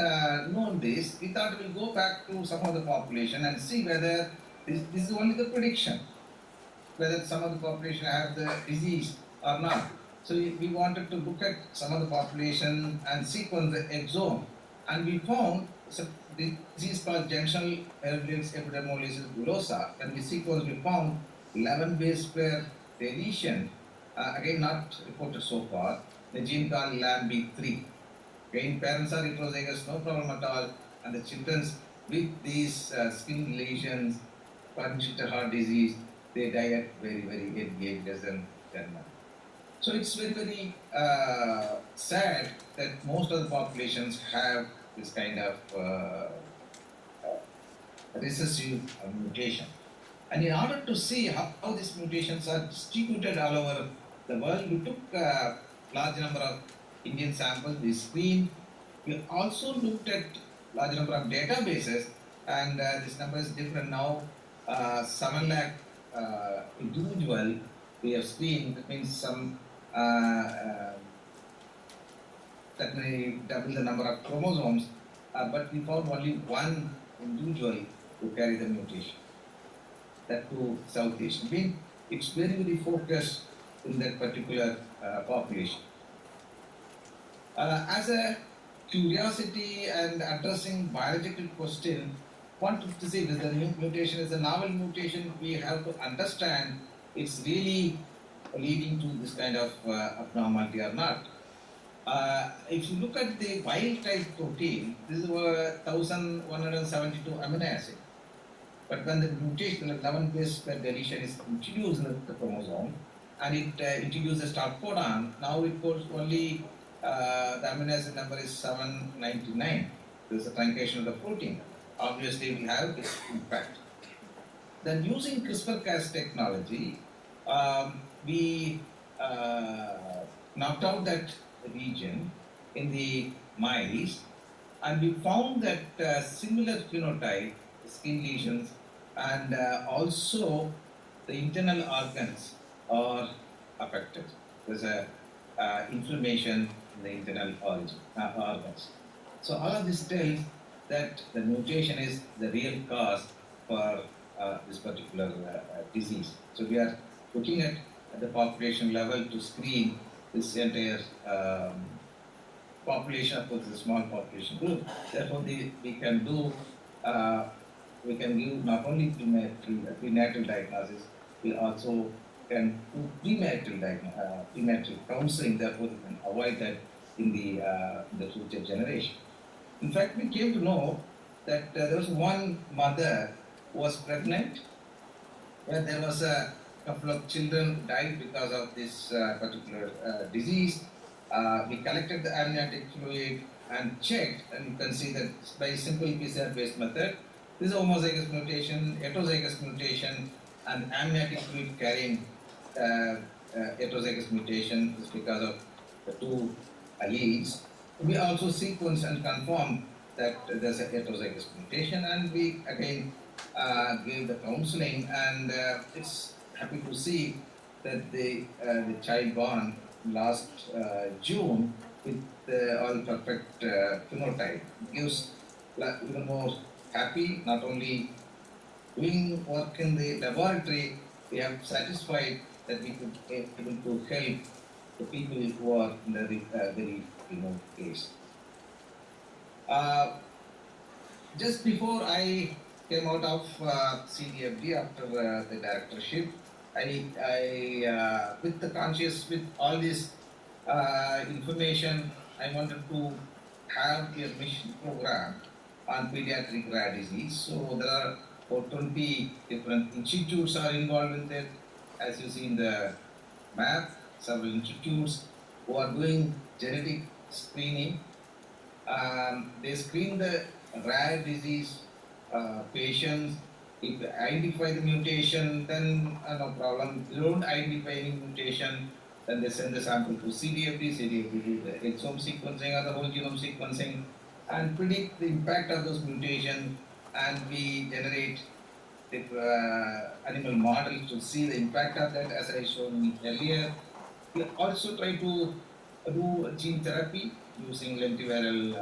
known this, we thought we'll go back to some of the population and see whether this is only the prediction, whether some of the population have the disease or not. So we wanted to look at some of the population and sequence the exome, and we found the disease called junctional herpes epidermolysis bullosa. When we sequenced, we found 11 base pair deletion, again not reported so far, the gene called LAMB3. Again, parents are heterozygous, no problem at all, and the children with these skin lesions, congenital heart disease, they die at very, very early age, less than 10 months. So it's very, very sad that most of the populations have this kind of recessive mutation. And in order to see how these mutations are distributed all over the world, we took a large number of Indian samples, we screened. We also looked at large number of databases, and this number is different now. 7 lakh individual we have screened, that means some that may double the number of chromosomes, but we found only 1 individual who carry the mutation. That to South Asian. It's very, very focused in that particular population. As a curiosity and addressing biological question, want to say with the new mutation is a novel mutation, we have to understand it's really leading to this kind of abnormality or not. If you look at the wild type protein, this is 1172 amino acid. But when the mutation, the 11 base pair deletion is introduced in the chromosome, and it introduces start codon, now it goes only, the amino acid number is 799. This is a truncation of the protein. Obviously, it will have its impact. Then using CRISPR-Cas technology, we knocked out that region in the mice, and we found that similar phenotype, skin lesions, and also the internal organs are affected. There's a inflammation in the internal organs. So all of this tells that the mutation is the real cause for this particular disease. So we are looking at the population level to screen this entire population. Of course, a small population group. Therefore, we can give not only prenatal diagnosis, we also can do prenatal counseling. Therefore, we can avoid that in the future generation. In fact, we came to know that there was one mother who was pregnant, where there was a couple of children died because of this particular disease. We collected the amniotic fluid and checked, and you can see that by simple PCR-based method, this is homozygous mutation, heterozygous mutation, and amniotic fluid carrying heterozygous mutation is because of the two alleles. We also sequenced and confirmed that there's a heterozygous mutation, and we again gave the counseling, and it's happy to see that the child born last June with all perfect phenotype gives even more happy. Not only doing work in the laboratory, we have satisfied that we could be able to help the people who are in the very remote case. Just before I came out of CDFD after the directorship, I with the conscious, with all this information, I wanted to have a mission program on pediatric rare disease. So there are about 20 different institutes are involved with it. As you see in the map, several institutes who are doing genetic screening. They screen the rare disease patients. If they identify the mutation, then no problem. If they don't identify any mutation, then they send the sample to CDFD. CDFD do the exome sequencing or the whole genome sequencing and predict the impact of those mutations, and we generate the animal models to see the impact of that, as I showed earlier. We also try to do gene therapy using lentiviral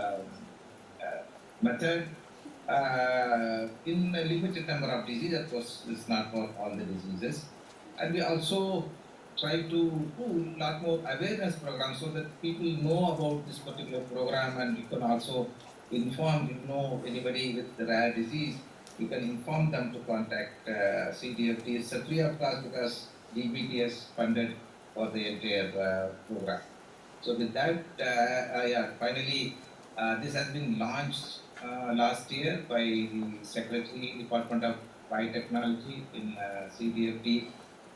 method in a limited number of diseases. Of course, it's not for all the diseases. And we also try to do a lot more awareness programs so that people know about this particular program, and we can also inform, if you know anybody with the rare disease, you can inform them to contact CDFD. It's free of cost because DBT has funded for the entire program. So with that, finally, this has been launched last year by the Secretary, Department of Biotechnology in CDFD,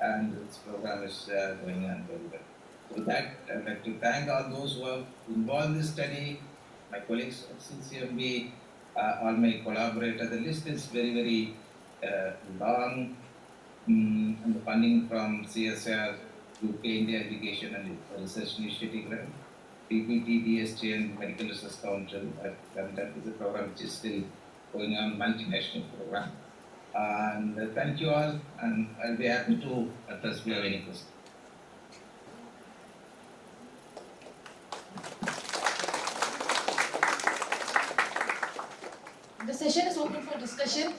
and this program is going on very well. So with that, I'd like to thank all those who have involved in this study, my colleagues at CCMB, all my collaborators. The list is very, very long, and the funding from CSR, UK India Education and Research Initiative Grant, PPT, DST, and Medical Research Council. That is a program which is still going on, multinational program. And thank you all, and I'll be happy to address if you have any questions. The session is open for discussion.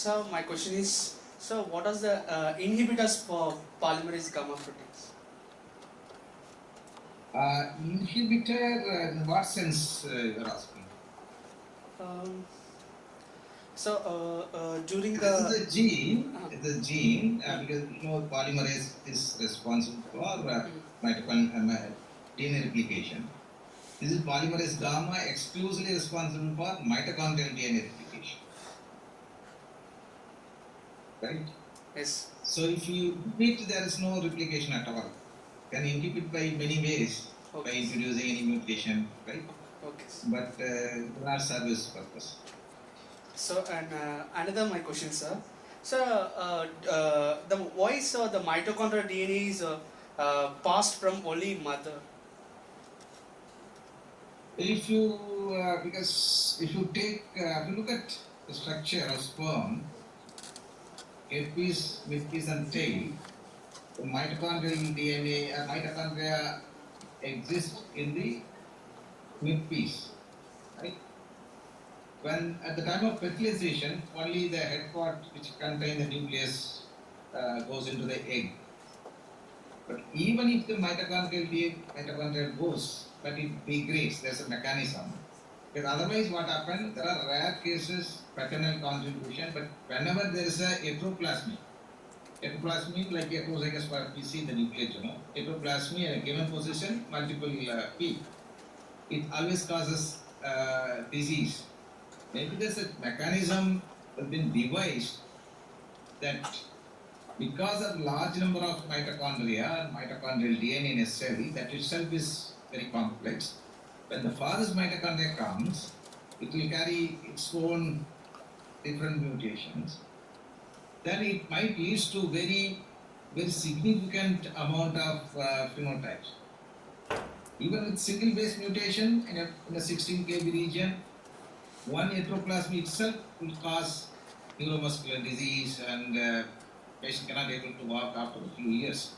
So my question is, so what are the inhibitors for polymerase gamma proteins? Inhibitor, in what sense you are asking? During This is the a gene, because you know polymerase is responsible for mitochondrial DNA replication. This is polymerase gamma exclusively responsible for mitochondrial DNA replication. Right? yes. So if you inhibit, there is no replication at all. Can inhibit by many ways, by introducing any mutation, right? Okay. But not service purpose. So and another my question, sir. So the voice or the mitochondrial DNA is passed from only mother. If you because if you take if you look at the structure of sperm, apiece, midpiece, and tail, the mitochondrial DNA, mitochondria exist in the midpiece, right? When at the time of fertilization, only the head part which contains the nucleus goes into the egg. But even if the mitochondrial goes, but it degrades, there's a mechanism. Because otherwise what happens, there are rare cases, paternal contribution, but whenever there is a heteroplasmy like heterozygous what we see in the nuclear genome, heteroplasmy in a given position, multiple peak, it always causes disease. Maybe there's a mechanism has been devised that because of large number of mitochondria and mitochondrial DNA in a cell, that itself is very complex. When the father's mitochondria comes, it will carry its own different mutations. Then it might lead to very significant amount of phenotypes. Even with single base mutation in a 16 kb region, one heteroplasmy itself will cause neuromuscular disease and patient cannot able to walk after a few years.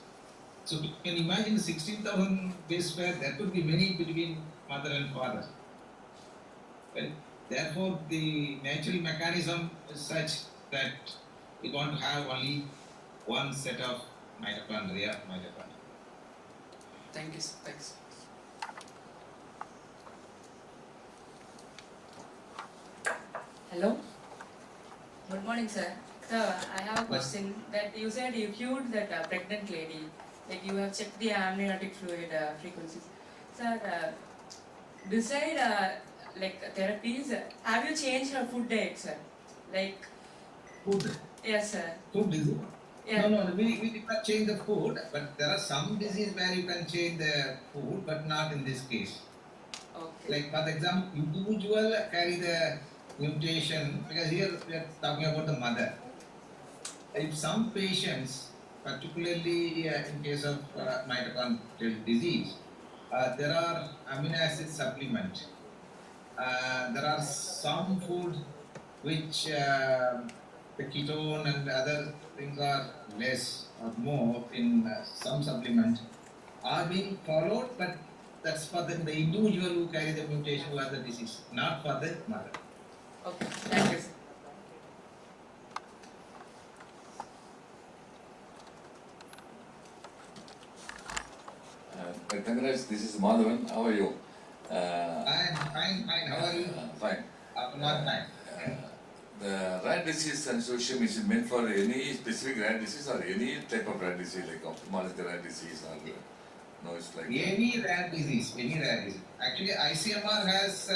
So you can imagine 16,000 base pair, there could be many between mother and father. Well, therefore, the natural mechanism is such that we want to have only one set of mitochondria. Thank you, sir. Thanks. Hello. Good morning, sir. Sir, I have a question that you said you cured that pregnant lady. Like you have checked the amniotic fluid frequencies. Sir, beside like therapies, have you changed her food diet, sir? Like Food? yes, sir. Food disease? Yeah. No, we did not change the food, but there are some diseases where you can change the food, but not in this case. Okay. Like for example, individual carry the mutation, because here we are talking about the mother. In some patients, particularly in case of mitochondrial disease, there are amino acid supplement. There are some food which the ketone and other things are less or more in some supplement are being followed, but that's for the individual who carry the mutation who has the disease, not for the mother. Okay. Thank you, sir. Kamaraj, this is Madhavan. How are you? I am fine. How are you? Fine. Not fine. The rare disease consortium is meant for any specific rare disease or any type of rare disease, like ophthalmology rare disease or no, it's like Any rare disease. Actually, ICMR has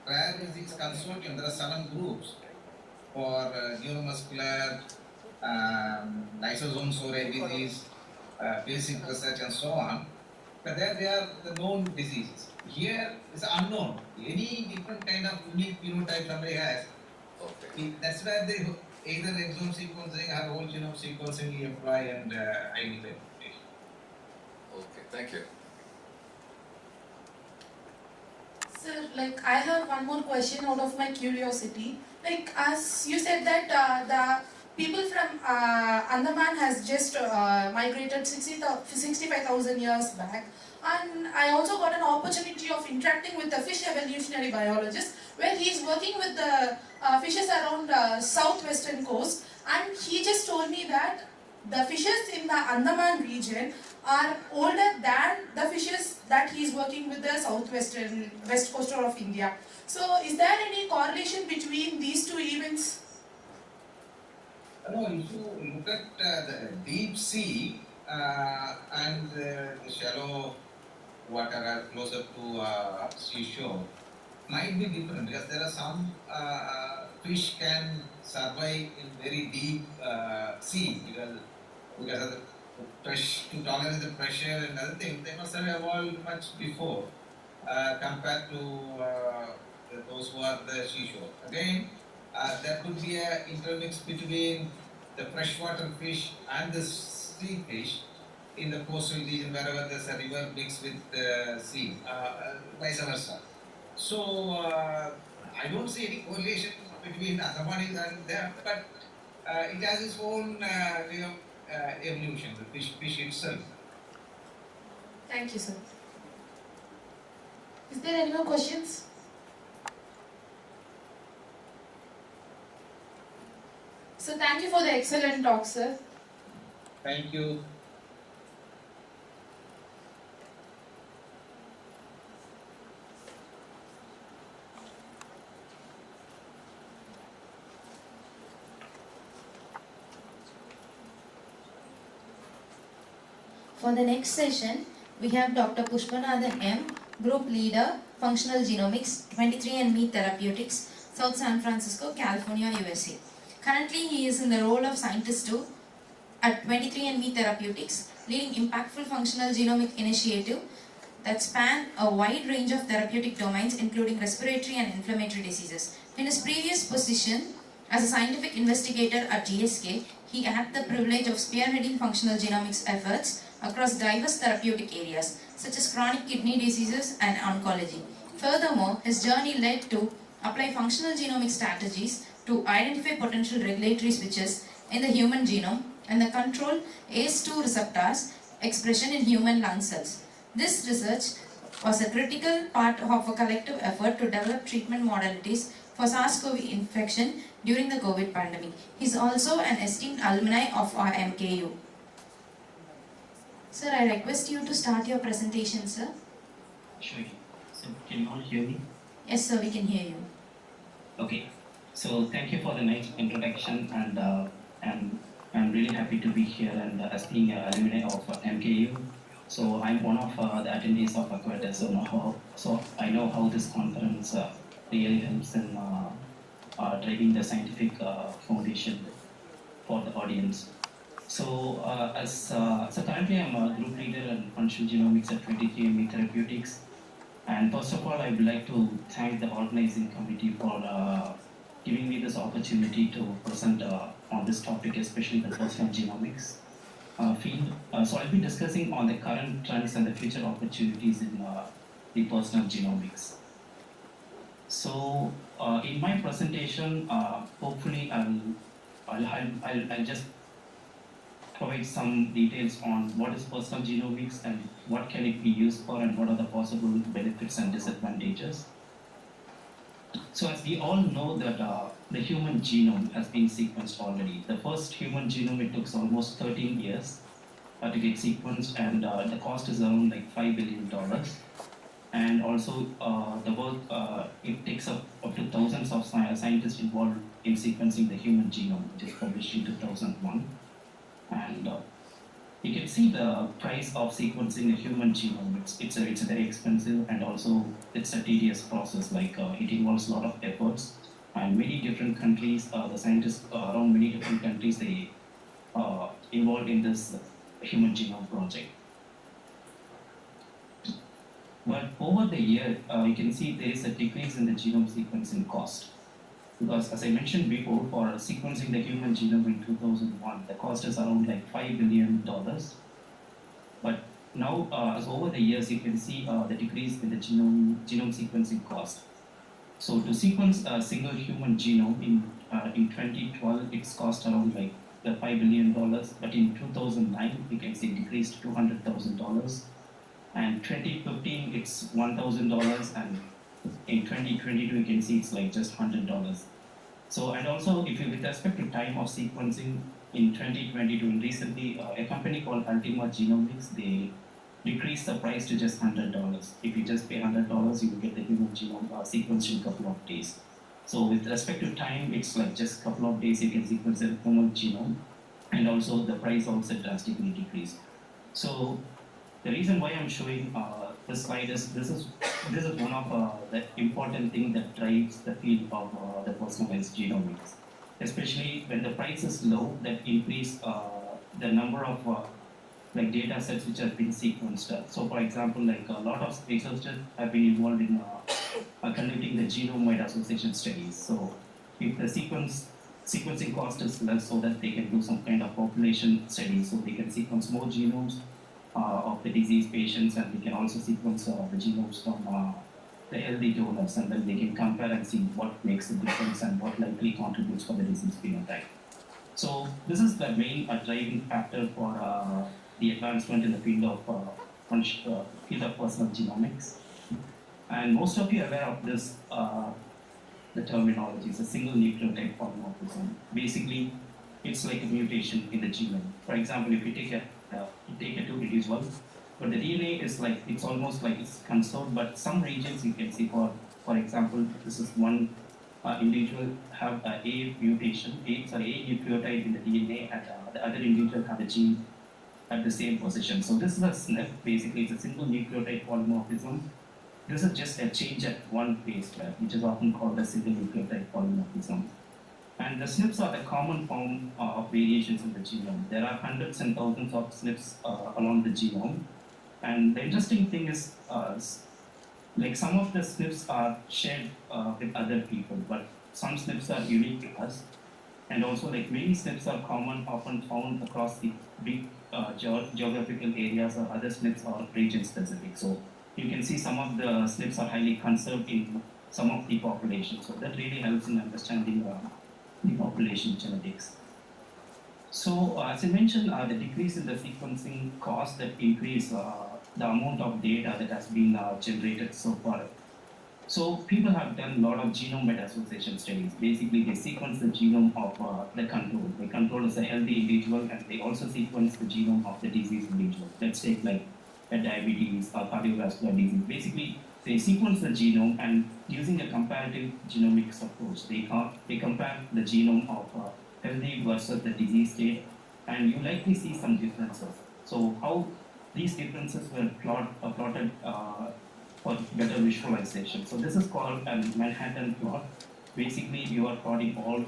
rare disease consortium. There are 7 groups for neuromuscular, lysosome storage disease, basic research, and so on. But there they are the known diseases. Here is unknown. Any different kind of unique phenotype somebody has. okay. That's where they either exome sequencing or whole genome sequencing we apply and identify. Okay, thank you. Sir, like I have one more question out of my curiosity. Like as you said that people from Andaman has just migrated 65,000 years back. And I also got an opportunity of interacting with the fish evolutionary biologist, where he is working with the fishes around southwestern coast, and he just told me that the fishes in the Andaman region are older than the fishes that he is working with the west coastal of India. So is there any correlation between these two events? No, if you look at the deep sea and the shallow water closer to seashore, might be different, because there are some fish can survive in very deep sea because of the pressure, to tolerate the pressure and other things. They must have evolved much before compared to those who are the seashore. Again, there could be an intermix between the freshwater fish and the sea fish in the coastal region, wherever there's a river mixed with the sea, vice versa. So I don't see any correlation between Andamanis and them, but it has its own evolution, the fish itself. Thank you, sir. Is there any more questions? So thank you for the excellent talk, sir. Thank you. For the next session, we have Dr. Pushpanathan M., Group Leader, Functional Genomics, 23andMe Therapeutics, South San Francisco, California, USA. Currently, he is in the role of Scientist 2 at 23andMe Therapeutics, leading impactful functional genomic initiative that span a wide range of therapeutic domains, including respiratory and inflammatory diseases. In his previous position as a scientific investigator at GSK, he had the privilege of spearheading functional genomics efforts across diverse therapeutic areas, such as chronic kidney diseases and oncology. Furthermore, his journey led to apply functional genomic strategies to identify potential regulatory switches in the human genome and the control ACE2 receptors expression in human lung cells. This research was a critical part of a collective effort to develop treatment modalities for SARS-CoV infection during the COVID pandemic. He is also an esteemed alumni of our MKU. Sir, I request you to start your presentation, sir. Sure. So, can you all hear me? Yes, sir, we can hear you. Okay. So, thank you for the nice introduction, and I'm really happy to be here and as being an alumni of MKU. So, I'm one of the attendees of Aqua-Terr, so I know how this conference really helps in driving the scientific foundation for the audience. So, so currently I'm a group leader in functional genomics at 23andMe Therapeutics. And first of all, I would like to thank the organizing committee for giving me this opportunity to present on this topic, especially the personal genomics field. So I'll be discussing on the current trends and the future opportunities in the personal genomics. So in my presentation, hopefully I'll just provide some details on what is personal genomics and what can it be used for and what are the possible benefits and disadvantages. So as we all know that the human genome has been sequenced already. The first human genome, it took almost 13 years to get sequenced, and the cost is around like $5 billion. And also the work, it takes up to thousands of scientists involved in sequencing the human genome, which is published in 2001. And you can see the price of sequencing a human genome. It's a very expensive, and also it's a tedious process. Like it involves a lot of efforts, and many different countries, the scientists around many different countries, they involved in this human genome project. But over the year, you can see there is a decrease in the genome sequencing cost. Because as I mentioned before, for sequencing the human genome in 2001, the cost is around like $5 billion. But now, as over the years, you can see the decrease in the genome sequencing cost. So to sequence a single human genome in 2012, it's cost around like the $5 billion, but in 2009, you can see it decreased to $200,000. And 2015, it's $1,000, and in 2022, you can see it's like just $100. So, and also, if you with respect to time of sequencing in 2022, and recently, a company called Ultima Genomics, they decreased the price to just $100. If you just pay $100, you will get the human genome sequenced in a couple of days. So, with respect to time, it's like just a couple of days you can sequence a human genome, and also the price also drastically decreased. So, the reason why I'm showing this slide is this is one of the important things that drives the field of the personalized genomics. Especially when the price is low, that increase the number of like data sets which have been sequenced. So, for example, like a lot of researchers have been involved in conducting the genome-wide association studies. So, if the sequencing cost is less, so that they can do some kind of population studies, so they can sequence more genomes of the disease patients, and we can also sequence the genomes from the healthy donors, and then they can compare and see what makes the difference and what likely contributes for the disease phenotype. So this is the main driving factor for the advancement in the field of personal genomics. And most of you are aware of this, the terminology. It's a single nucleotide polymorphism. Basically, it's like a mutation in the genome. For example, if you take a two reduce one, but the DNA is like, it's almost like it's conserved, but some regions you can see, for example, this is one individual have a mutation, a nucleotide in the DNA, and the other individual have a gene at the same position. So this is a SNP, basically it's a single nucleotide polymorphism. This is just a change at one base pair, which is often called a single nucleotide polymorphism. And the SNPs are the common form of variations in the genome. There are hundreds and thousands of SNPs along the genome. And the interesting thing is, like some of the SNPs are shared with other people, but some SNPs are unique to us. And also, like many SNPs are common, often found across the big geographical areas, or other SNPs are region specific. So you can see some of the SNPs are highly conserved in some of the populations. So that really helps in understanding the population genetics. So as I mentioned, the decrease in the sequencing cost that increase the amount of data that has been generated so far. So people have done a lot of genome-wide association studies. Basically, they sequence the genome of the control. The control is a healthy individual, and they also sequence the genome of the disease individual. Let's take like a diabetes or cardiovascular disease. Basically, they sequence the genome, and using a comparative genomics approach, they compare the genome of healthy versus the disease state, and you likely see some differences. So how these differences were plotted for better visualization. So this is called a Manhattan plot. Basically, you are plotting all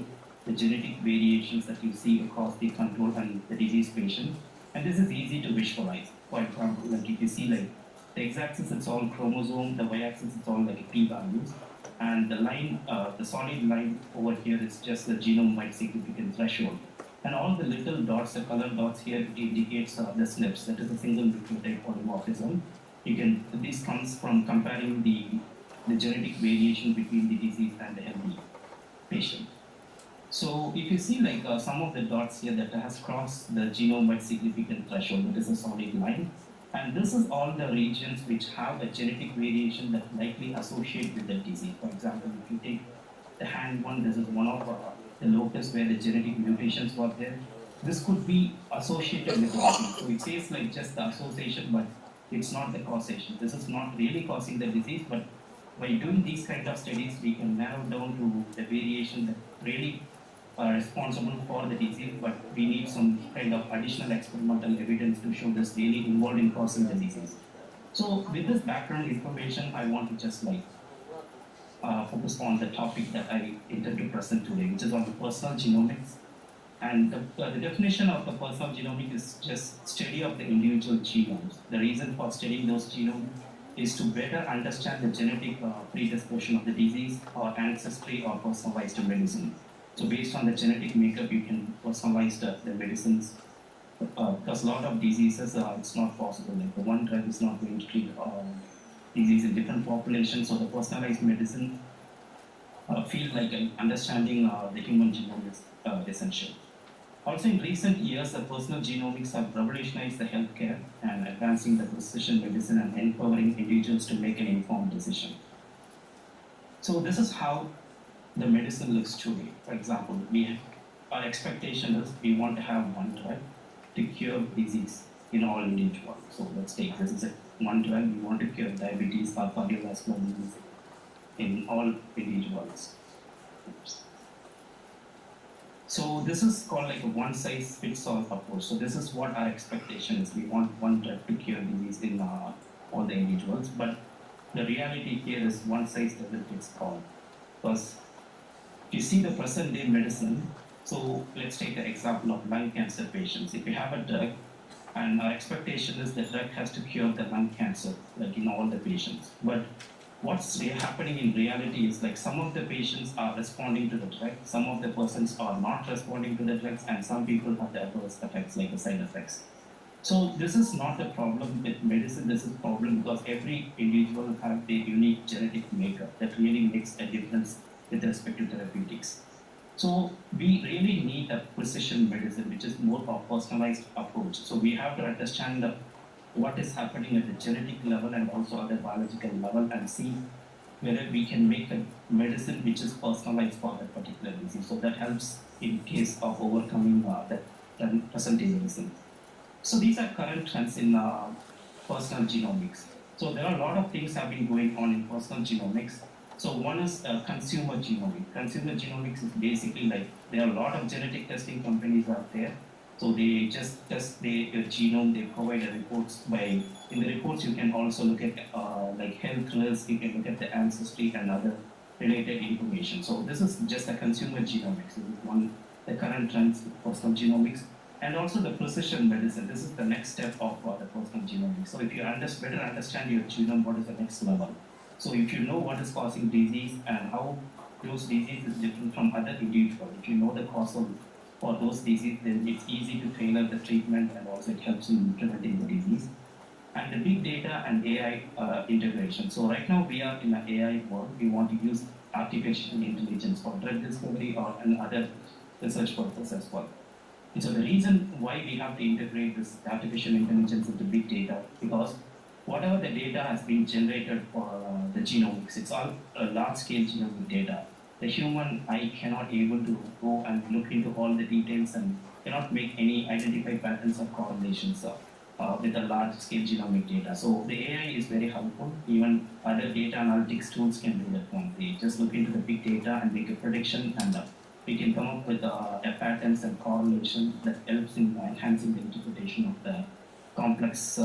the genetic variations that you see across the control and the disease patient, and this is easy to visualize. For example, like if you see like the x-axis, it's all chromosome, the y-axis, it's all like p-values, and the line, the solid line over here is just the genome-wide significant threshold. And all the little dots, the colored dots here, indicates the SNPs, that is a single nucleotide polymorphism. This comes from comparing the genetic variation between the disease and the healthy patient. So if you see like some of the dots here that has crossed the genome-wide significant threshold, that is a solid line. And this is all the regions which have a genetic variation that likely associate with the disease. For example, if you take the hand one, this is one of the locus where the genetic mutations were there. This could be associated with the disease. So it says like just the association, but it's not the causation. This is not really causing the disease, but by doing these kind of studies, we can narrow down to the variation that really are responsible for the disease, but we need some kind of additional experimental evidence to show this really involved in causing the disease. So with this background information, I want to just like focus on the topic that I intend to present today, which is on the personal genomics. And the definition of the personal genomic is just study of the individual genomes. The reason for studying those genomes is to better understand the genetic predisposition of the disease or ancestry or personalized medicine. So based on the genetic makeup, you can personalize the medicines. Because a lot of diseases, it's not possible. Like the one drug is not going to treat disease in different populations. So the personalized medicine feel like understanding the human genome is essential. Also, in recent years, the personal genomics have revolutionized the healthcare and advancing the precision medicine and empowering individuals to make an informed decision. So this is how the medicine looks today. For example, our expectation is we want to have one drug to cure disease in all individuals. So let's take this as one drug, we want to cure diabetes or cardiovascular disease in all individuals. So this is called like a one-size-fits-all approach. So this is what our expectation is. We want one drug to cure disease in all the individuals. But the reality here is one size doesn't fit all. Because if you see the present-day medicine, so let's take the example of lung cancer patients. If you have a drug, and our expectation is the drug has to cure the lung cancer, like in all the patients. But what's happening in reality is like some of the patients are responding to the drug, some of the persons are not responding to the drugs, and some people have the adverse effects like the side effects. So this is not a problem with medicine, this is a problem because every individual has their unique genetic makeup that really makes a difference with respect to therapeutics. So we really need a precision medicine, which is more of a personalized approach. So we have to understand what is happening at the genetic level and also at the biological level and see whether we can make a medicine which is personalized for that particular disease. So that helps in case of overcoming the present day medicine. So these are current trends in personal genomics. So there are a lot of things have been going on in personal genomics. So one is consumer genomics. Consumer genomics is basically like there are a lot of genetic testing companies out there. So they just test your genome, they provide the reports in the reports you can also look at like health risks, you can look at the ancestry and other related information. So this is just a consumer genomics. This is one, the current trends with personal genomics. And also the precision medicine. This is the next step of the personal genomics. So if you better understand your genome, what is the next level? So if you know what is causing disease and how those diseases is different from other individuals, if you know the causal for those diseases, then it's easy to tailor the treatment and also it helps in preventing the disease. And the big data and AI integration. So right now we are in an AI world. We want to use artificial intelligence for drug discovery or other research purposes as well. And so the reason why we have to integrate this artificial intelligence into big data, because whatever the data has been generated for the genomics, it's all large-scale genomic data. The human eye cannot able to go and look into all the details and cannot make any identify patterns or correlations with the large-scale genomic data. So the AI is very helpful. Even other data analytics tools can do that one. They just look into the big data and make a prediction, and we can come up with patterns and correlation that helps in enhancing the interpretation of the complex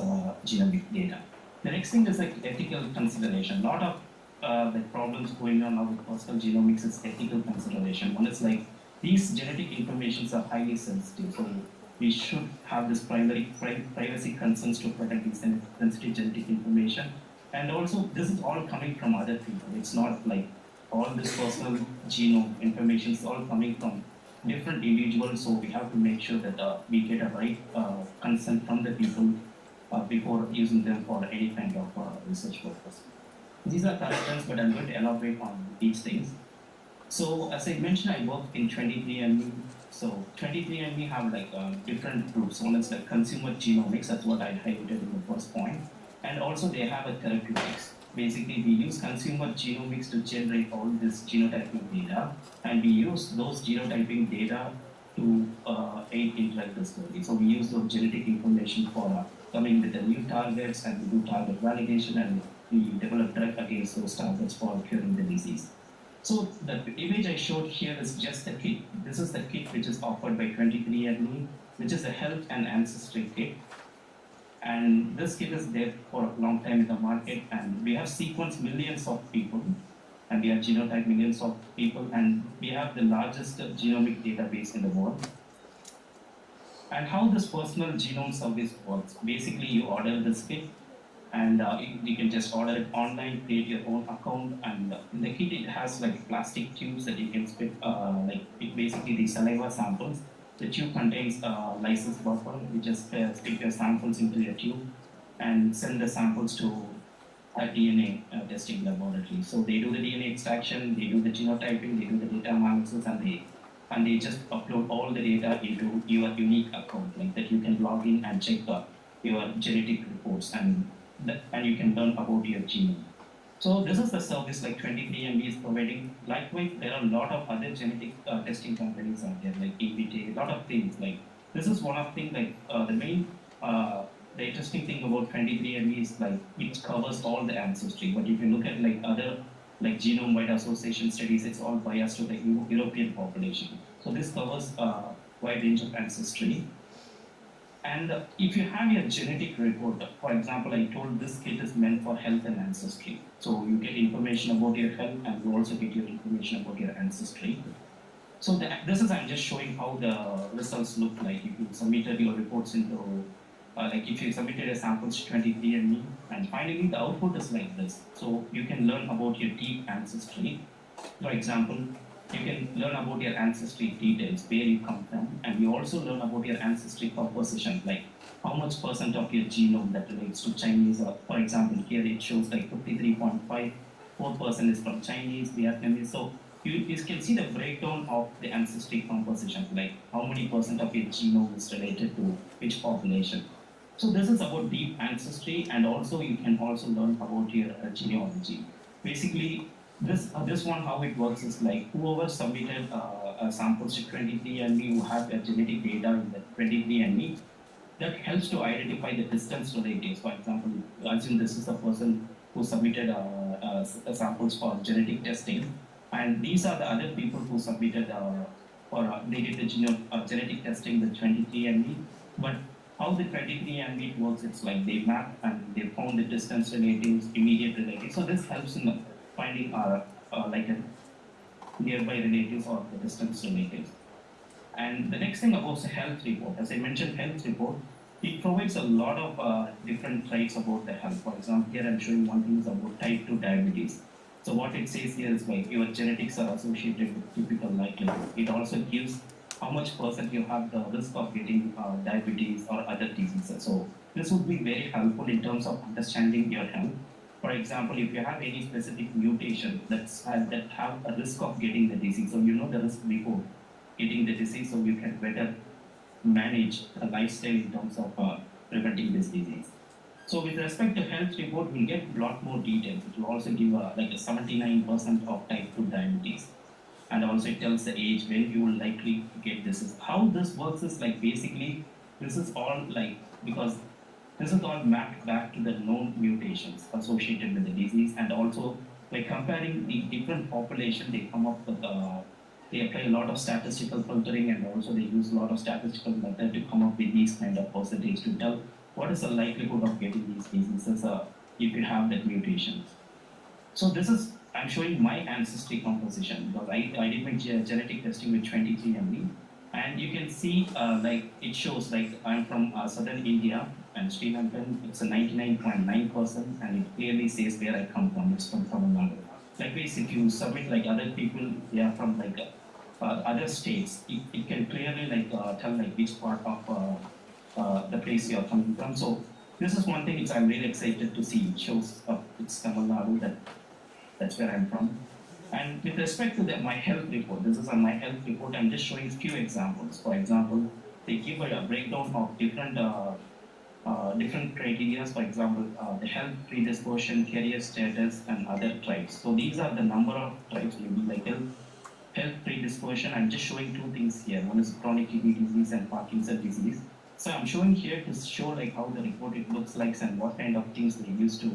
genomic data. The next thing is like ethical consideration. A lot of the problems going on now with personal genomics is ethical consideration. One is like these genetic informations are highly sensitive, so we should have this privacy concerns to protect these sensitive genetic information. And also, this is all coming from other people. It's not like all this personal genome information is all coming from different individuals, so we have to make sure that we get a right consent from the people before using them for any kind of research purpose. These are current trends, but I'm going to elaborate on these things. So as I mentioned, I work in 23andMe. So 23andMe have like different groups. One is like consumer genomics, that's what I highlighted in the first point. And also they have a therapeutics. Basically, we use consumer genomics to generate all this genotyping data, and we use those genotyping data to aid in drug discovery. So we use those genetic information for coming with the new targets, and we do target validation, and we develop drug against those targets for curing the disease. So the image I showed here is just the kit. This is the kit which is offered by 23andMe, which is a health and ancestry kit. And this kit is there for a long time in the market, and we have sequenced millions of people, and we have genotyped millions of people, and we have the largest genomic database in the world. And how this personal genome service works, basically you order this kit, and you can just order it online, create your own account, and in the kit it has like plastic tubes that you can spit, basically the saliva samples. The tube contains a lysis buffer. You just stick your samples into your tube and send the samples to DNA testing laboratory. So they do the DNA extraction, they do the genotyping, they do the data analysis, and they just upload all the data into your unique account, like that you can log in and check your genetic reports, and you can learn about your genome. So this is the service like 23andMe is providing. Likewise, there are a lot of other genetic testing companies out there, like ABT, a lot of things. Like this is one of things. Like the interesting thing about 23andMe is like it covers all the ancestry. But if you look at like other like genome-wide association studies, it's all biased to the European population. So this covers a wide range of ancestry. And if you have your genetic report, for example, I told this kit is meant for health and ancestry. So you get information about your health and you also get your information about your ancestry. So this is, I'm just showing how the results look like if you submitted your reports into, like if you submitted a samples to 23andMe, and finally the output is like this. So you can learn about your deep ancestry. For example, you can learn about your ancestry details, where you come from, and you also learn about your ancestry composition, like how much % of your genome that relates to Chinese. For example, here it shows like 53.54% is from Chinese, Vietnamese. So you can see the breakdown of the ancestry composition, like how many % of your genome is related to which population. So this is about deep ancestry, and also you can also learn about your genealogy. Basically, this one, how it works is like whoever submitted samples to 23andMe, who have genetic data in the 23andMe, that helps to identify the distance relatives. For example, assume this is a person who submitted samples for genetic testing, and these are the other people who submitted they did the genetic testing with 23andMe. But how the 23andMe works, it's like they map and they found the distance relatives, immediate relatives. So this helps in finding like a nearby relatives or the distance relatives. And the next thing about the health report, as I mentioned, health report, it provides a lot of different traits about the health. For example, here I'm showing one thing is about type 2 diabetes. So what it says here is like your genetics are associated with typical likelihood. It also gives how much % you have the risk of getting diabetes or other diseases. So this would be very helpful in terms of understanding your health. For example, if you have any specific mutation that have a risk of getting the disease, so you know the risk before getting the disease, so you can better manage a lifestyle in terms of preventing this disease. So with respect to health report, we'll get a lot more details. It will also give like a 79% of type 2 diabetes. And also it tells the age when you will likely get this. How this works is like basically, this is all like, because this is all mapped back to the known mutations associated with the disease, and also by comparing the different population, they come up with they apply a lot of statistical filtering, and also they use a lot of statistical method to come up with these kind of percentage to tell what is the likelihood of getting these diseases if you have that mutations. So this is, I'm showing my ancestry composition because I did my genetic testing with 23andMe, and you can see like it shows like I'm from southern India and Sri Lankan. It's a 99.9%, and it clearly says where I come from. It's from Tamil Nadu. Likewise, if you submit like other people, they are from like other states. It can clearly like tell like which part of the place you are coming from. So this is one thing which I'm really excited to see. It shows it's Tamil Nadu, that's where I'm from. And with respect to my health report, this is on my health report, I'm just showing a few examples. For example, they give a breakdown of different criteria. For example, the health predisposition, career status, and other traits. So these are the number of traits, maybe like health predisposition. I'm just showing two things here. One is chronic kidney disease and Parkinson's disease. So I'm showing here to show like how the report it looks like and what kind of things they use to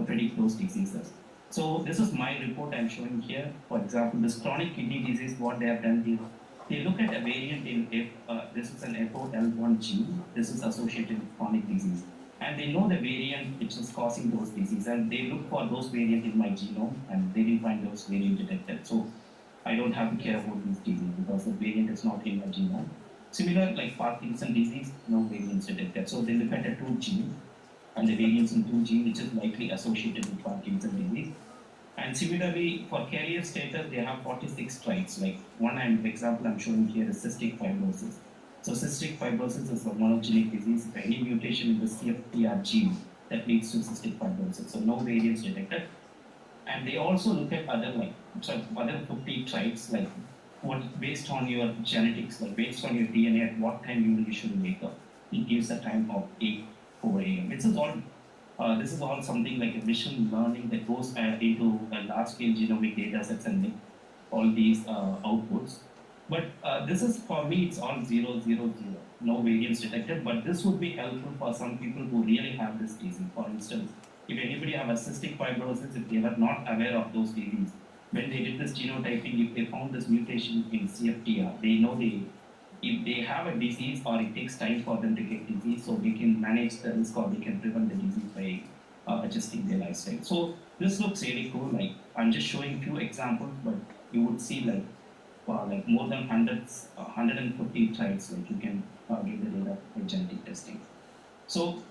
predict those diseases. So this is my report I'm showing here. For example, this chronic kidney disease, what they have done is they look at a variant in this is an FOL1 gene. This is associated with chronic disease. And they know the variant which is causing those diseases, and they look for those variants in my genome, and they didn't find those variants detected. So I don't have to care about this disease because the variant is not in my genome. Similar like Parkinson's disease, no variants detected. So they look at a 2 gene and the variants in 2 gene which is likely associated with Parkinson's disease. And similarly for carrier status, they have 46 traits. Like one example I'm showing here is cystic fibrosis. So cystic fibrosis is a monogenic disease. If any mutation in the CFTR gene that leads to cystic fibrosis. So no variants detected. And they also look at other other 50 traits, like what based on your genetics, like based on your DNA, at what time you will usually wake up. It gives a time of 4 a.m. This is all something like a machine learning that goes into a large-scale genomic data sets and make all these outputs. But this is, for me, it's all 0, 0, 0. No variants detected, but this would be helpful for some people who really have this disease. For instance, if anybody have a cystic fibrosis, if they were not aware of those disease, when they did this genotyping, if they found this mutation in CFTR, they know if they have a disease or it takes time for them to get disease, so they can manage the risk or they can prevent the disease by adjusting their lifestyle. So this looks really cool. Like, I'm just showing few examples, but you would see like more than 150 traits, like you can get the data for genetic testing. So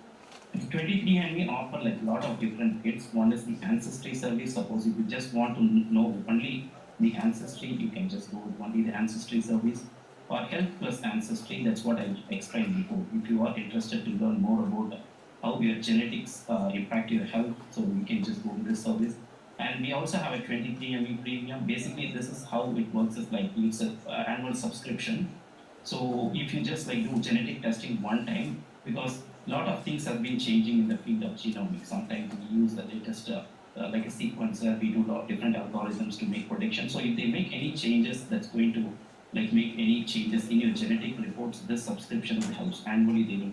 23andMe offer like a lot of different kits. One is the ancestry service. Suppose if you just want to know only the ancestry, you can just go with only the ancestry service. Or health plus ancestry, that's what I explained before. If you are interested to learn more about how your genetics impact your health, so you can just go to this service. And we also have a 23andMe premium. Basically, this is how it works. Is like it's an annual subscription. So if you just like do genetic testing one time, because a lot of things have been changing in the field of genomics. Sometimes we use the latest like a sequencer. We do a lot of different algorithms to make predictions. So if they make any changes, that's going to like make any changes in your genetic reports, this subscription helps. Annually they will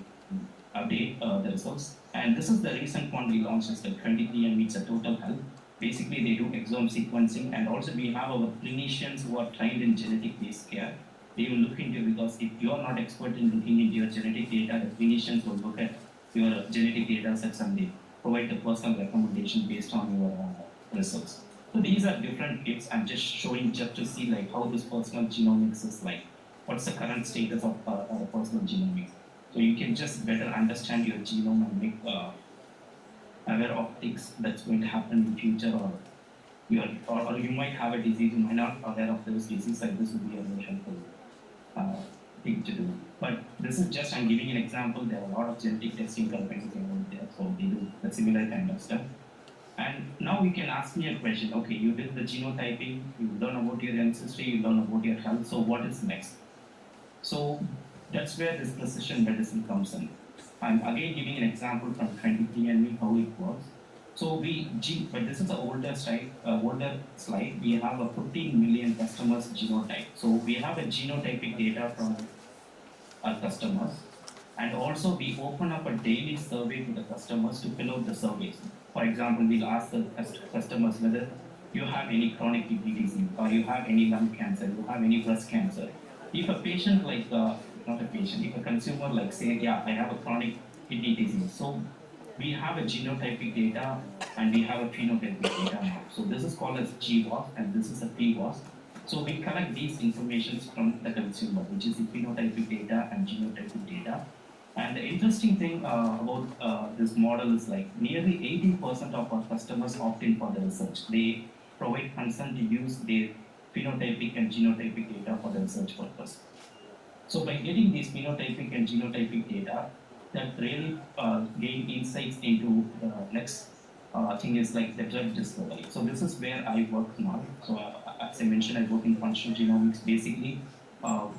update the results. And this is the recent one we launched, is the 23andMe. It's a total health. Basically they do exome sequencing, and also we have our clinicians who are trained in genetic based care. They will look into, because if you are not expert in looking into your genetic data, the clinicians will look at your genetic data sets and they provide the personal recommendation based on your results. So these are different kits. I'm just showing just to see like how this personal genomics is like. What's the current status of personal genomics? So you can just better understand your genome and make aware of things that's going to happen in the future, or you might have a disease, you might not aware of those diseases, like this would be a very helpful thing to do. But this is just, I'm giving an example. There are a lot of genetic testing companies out there, so they do the similar kind of stuff. And now you can ask me a question. Okay, you did the genotyping, you learn about your ancestry, you learn about your health, so what is next? So that's where this precision medicine comes in. I'm again giving an example from 23andMe, how it works. So but this is an older slide. We have a 15 million customers genotype. So we have a genotypic data from our customers. And also we open up a daily survey to the customers to fill out the surveys. For example, we'll ask the customers whether you have any chronic kidney disease, or you have any lung cancer, you have any breast cancer. If a patient like, not a patient, if a consumer like say, yeah, I have a chronic kidney disease. So we have a genotypic data and we have a phenotypic data now. So this is called as GWAS and this is a PWAS. So we collect these informations from the consumer, which is the phenotypic data and genotypic data. And the interesting thing about this model is like nearly 80% of our customers opt in for the research. They provide consent to use their phenotypic and genotypic data for the research purpose. So by getting these phenotypic and genotypic data, that really gain insights into the next thing is like the drug discovery. So this is where I work now. So as I mentioned, I work in functional genomics. Basically,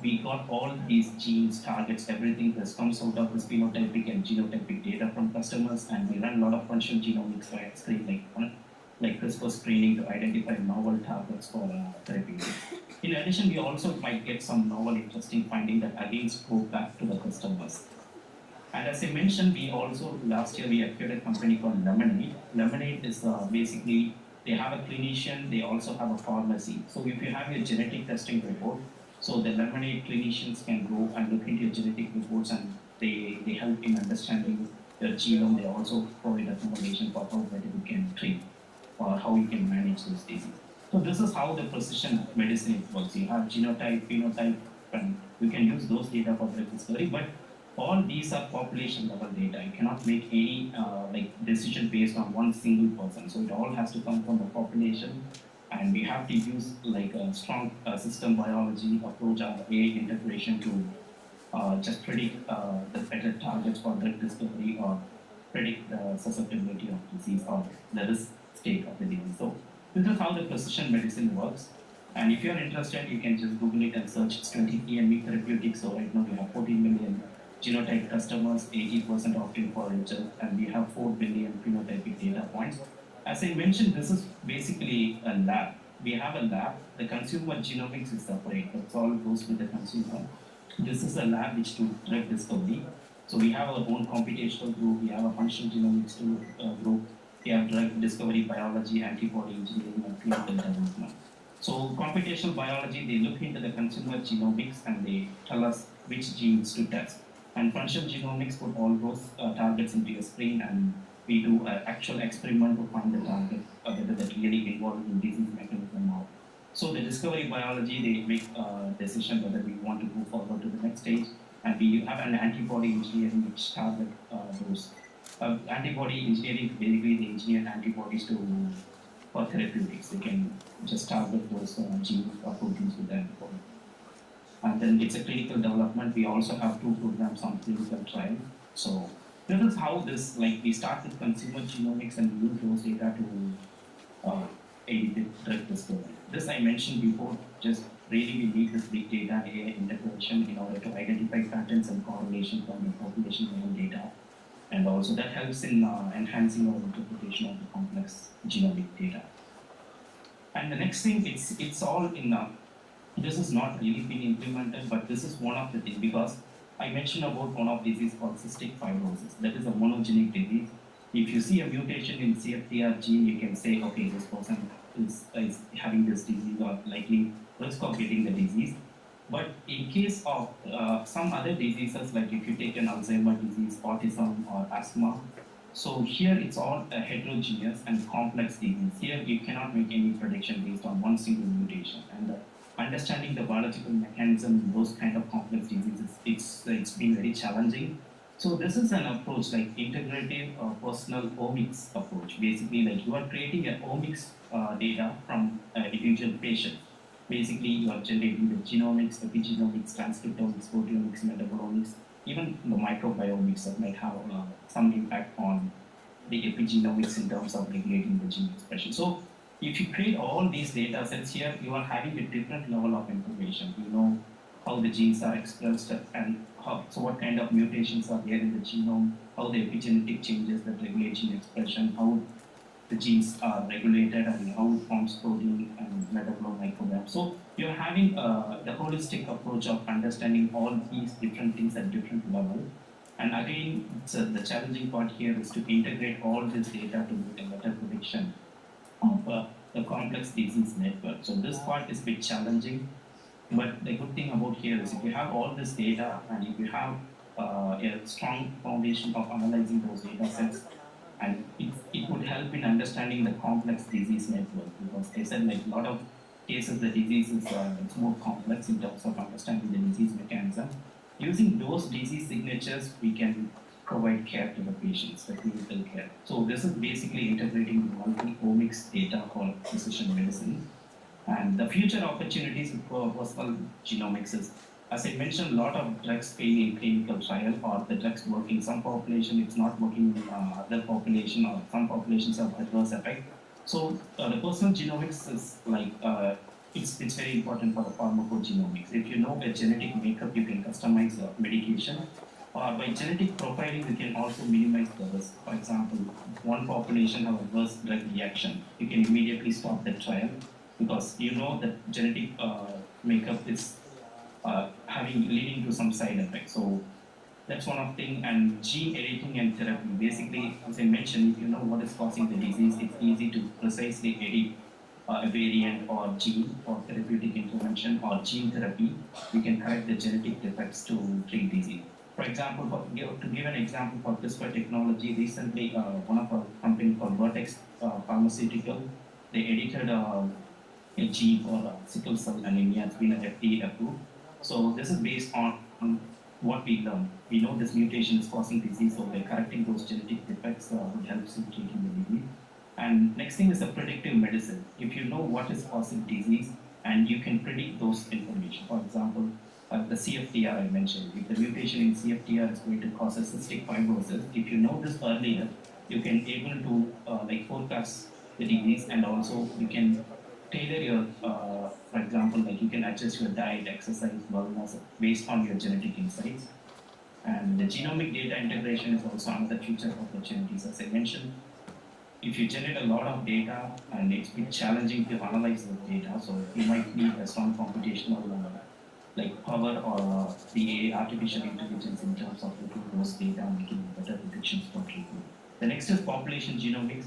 we got all these genes, targets, everything that comes out of this phenotypic and genotypic data from customers, and we run a lot of functional genomics by screen like CRISPR screening to identify novel targets for therapy. In addition, we also might get some novel, interesting finding that again go back to the customers. And as I mentioned, we also, last year, we acquired a company called Lemonade. Lemonade is basically, they have a clinician, they also have a pharmacy. So if you have your genetic testing report, so the Lemonade clinicians can go and look into your genetic reports and they help in understanding your genome. They also provide recommendation for how better you can treat or how you can manage those diseases. So this is how the precision medicine works. You have genotype, phenotype, and you can use those data for drug discovery, but all these are population level data. You cannot make any decision based on one single person. So it all has to come from the population, and we have to use like a strong system biology approach or AI integration to just predict the better targets for drug discovery or predict the susceptibility of disease or the risk state of the disease. So this is how the precision medicine works. And if you are interested, you can just Google it and search 23andMe Therapeutics. So right now we have 14 million genotype customers, 80% opting for it, and we have 4 billion phenotypic data points. As I mentioned, this is basically a lab. We have a lab. The consumer genomics is separate. That's all goes with the consumer. This is a lab which do drug discovery. So we have our own computational group. We have a functional genomics group. We have drug discovery, biology, antibody engineering, and clinical development. So computational biology, they look into the consumer genomics and they tell us which genes to test. And functional genomics put all those targets into a screen, and we do an actual experiment to find the target, whether that really involved in disease mechanism or. So the discovery biology, they make a decision whether we want to move forward to the next stage, and we have an antibody engineering which target those. Antibody engineering, basically they engineer antibodies for therapeutics. They can just target those genes or proteins with the antibody. And then it's a clinical development. We also have 2 programs on clinical trial. So this is how this, like we start with consumer genomics and use those data to aid with drug discovery. This I mentioned before, just really we need this big data AI integration in order to identify patterns and correlation from the population level data. And also that helps in enhancing our interpretation of the complex genomic data. And the next thing, it's all in, this is not really been implemented, but this is one of the things, because I mentioned about one of disease called cystic fibrosis. That is a monogenic disease. If you see a mutation in CFTR gene, you can say, okay, this person is having this disease or likely risk of getting the disease. But in case of some other diseases, like if you take an Alzheimer's disease, autism, or asthma, so here it's all a heterogeneous and complex disease. Here you cannot make any prediction based on one single mutation. And understanding the biological mechanism in those kind of complex diseases, it's been very challenging. So this is an approach like integrative personal omics approach. Basically, like you are creating an omics data from individual patient. Basically, you are generating the genomics, epigenomics, transcriptomics, proteomics, metabolomics, even the microbiomics that might have some impact on the epigenomics in terms of regulating the gene expression. So if you create all these data sets here, you are having a different level of information. You know how the genes are expressed and so what kind of mutations are there in the genome, how the epigenetic changes that regulate gene expression, how the genes are regulated and how it forms protein and metabolome microbiome. So you're having the holistic approach of understanding all these different things at different levels. And again, the challenging part here is to integrate all this data to make a better prediction of the complex disease network. So this part is a bit challenging, but the good thing about here is if you have all this data and if you have a strong foundation of analyzing those data sets, and it would help in understanding the complex disease network, because I said like a lot of cases the disease is it's more complex in terms of understanding the disease mechanism. Using those disease signatures, we can provide care to the patients, the clinical care. So this is basically integrating the multi-omics data for precision medicine. And the future opportunities for personal genomics is, as I mentioned, a lot of drugs fail in clinical trial, or the drugs work in some population, it's not working in other population, or some populations have adverse effect. So the personal genomics is like, it's very important for the pharmacogenomics. If you know the genetic makeup, you can customize the medication. Or by genetic profiling, you can also minimize the risk. For example, one population have adverse drug reaction, you can immediately stop the trial because you know that genetic makeup is leading to some side effects. So that's one of the things. And gene editing and therapy. Basically, as I mentioned, if you know what is causing the disease, it's easy to precisely edit a variant or gene for therapeutic intervention or gene therapy. We can correct the genetic defects to treat disease. For example, to give an example for CRISPR technology, recently one of our company called Vertex Pharmaceutical, they edited a gene for sickle cell anemia. It's been FDA approved. So this is based on what we learned. We know this mutation is causing disease, so by correcting those genetic defects would help in treating the disease. And next thing is the predictive medicine. If you know what is causing disease and you can predict those information. For example, the CFTR I mentioned. If the mutation in CFTR is going to cause a cystic fibrosis, if you know this earlier, you can able to like forecast the disease, and also you can tailor your, for example, like you can adjust your diet, exercise, wellness based on your genetic insights. And the genomic data integration is also another future opportunities. As I mentioned, if you generate a lot of data and it's bit challenging to analyze the data, so you might need a strong computational like power or the artificial intelligence in terms of looking at those data and making better predictions for treatment. The next is population genomics.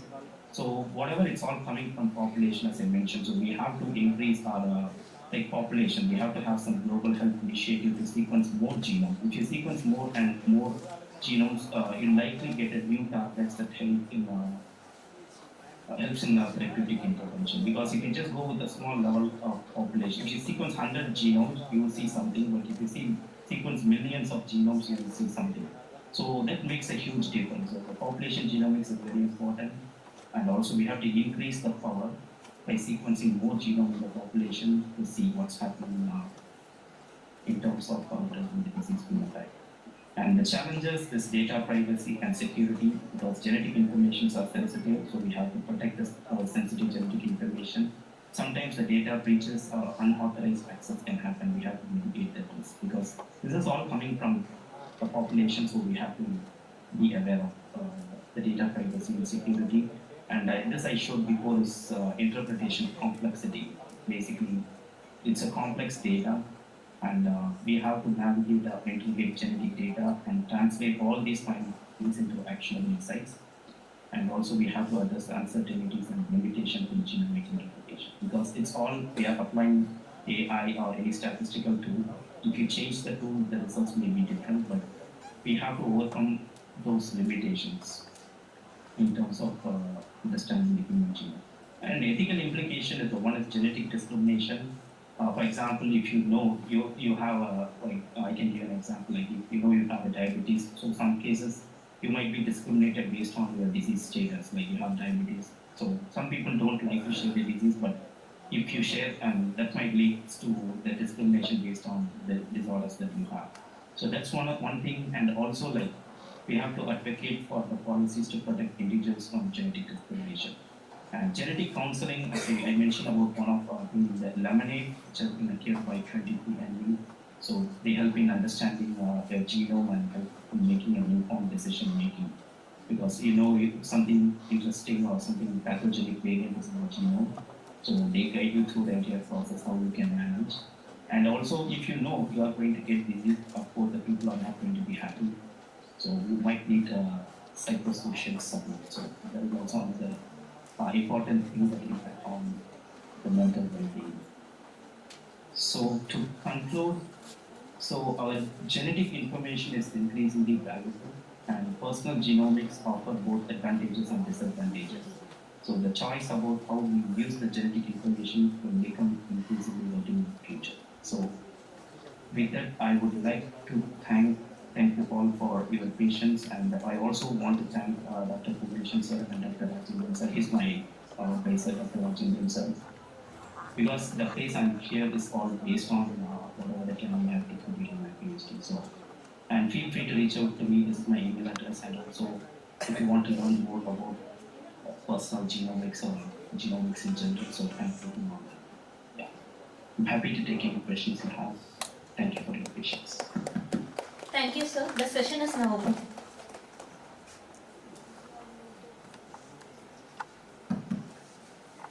So whatever it's all coming from population, as I mentioned, so we have to increase our like population. We have to have some global health initiative to sequence more genomes. If you sequence more and more genomes, you'll likely get a new targets that help in helps in therapeutic intervention. Because if you just go with a small level of population, if you sequence 100 genomes, you will see something, but if you sequence millions of genomes, you will see something. So that makes a huge difference. So the population genomics is very important, and also we have to increase the power by sequencing more genome in the population to see what's happening in terms of present disease phenotype. And the challenges is data privacy and security, because genetic informations are sensitive, so we have to protect this sensitive genetic information. Sometimes the data breaches or unauthorized access can happen. We have to mitigate that risk, because this is all coming from the population, so we have to be aware of the data privacy and security. And this I showed before is interpretation complexity. Basically, it's a complex data, and we have to navigate integrate genetic data and translate all these findings into actionable insights. And also we have to address the uncertainties and limitations in genomic interpretation, because it's all we are applying AI or any statistical tool. If you change the tool, the results may be different, but we have to overcome those limitations in terms of understanding the human genome. And ethical implication is the one is genetic discrimination. For example, if you know you have a, like I can give an example, like if you know you have a diabetes, so some cases you might be discriminated based on your disease status, like you have diabetes. So some people don't like to share the disease, but if you share, and that might lead to the discrimination based on the disorders that you have. So that's one thing, and also like we have to advocate for the policies to protect individuals from genetic discrimination. And genetic counseling, as I mentioned about one of the Lemonade, which has been acquired by 23andMe. So they help in understanding their genome and help in making an informed decision making. Because you know if something interesting or something pathogenic variant is in the genome, so they guide you through the entire process how you can manage. And also, if you know you are going to get disease, of course the people are not going to be happy. So you might need psychosocial support. So that is also another important thing that impact on the mental well-being. So to conclude, so our genetic information is increasingly valuable, and personal genomics offer both advantages and disadvantages. So the choice about how we use the genetic information will become increasingly vital in the future. So with that, I would like to thank you all for your patience, and I also want to thank Dr. Puglishan sir and Dr. Rajendran sir. He's my advisor, Dr. Rajendran sir, because the place I'm here is all based on whatever the training I have taken during my PhD. So, and feel free to reach out to me. This is my email address, and also if you want to learn more about personal genomics or genomics in general, so I'm looking on that. Yeah, I'm happy to take any questions you have. Thank you for your patience. Thank you, sir. The session is now open.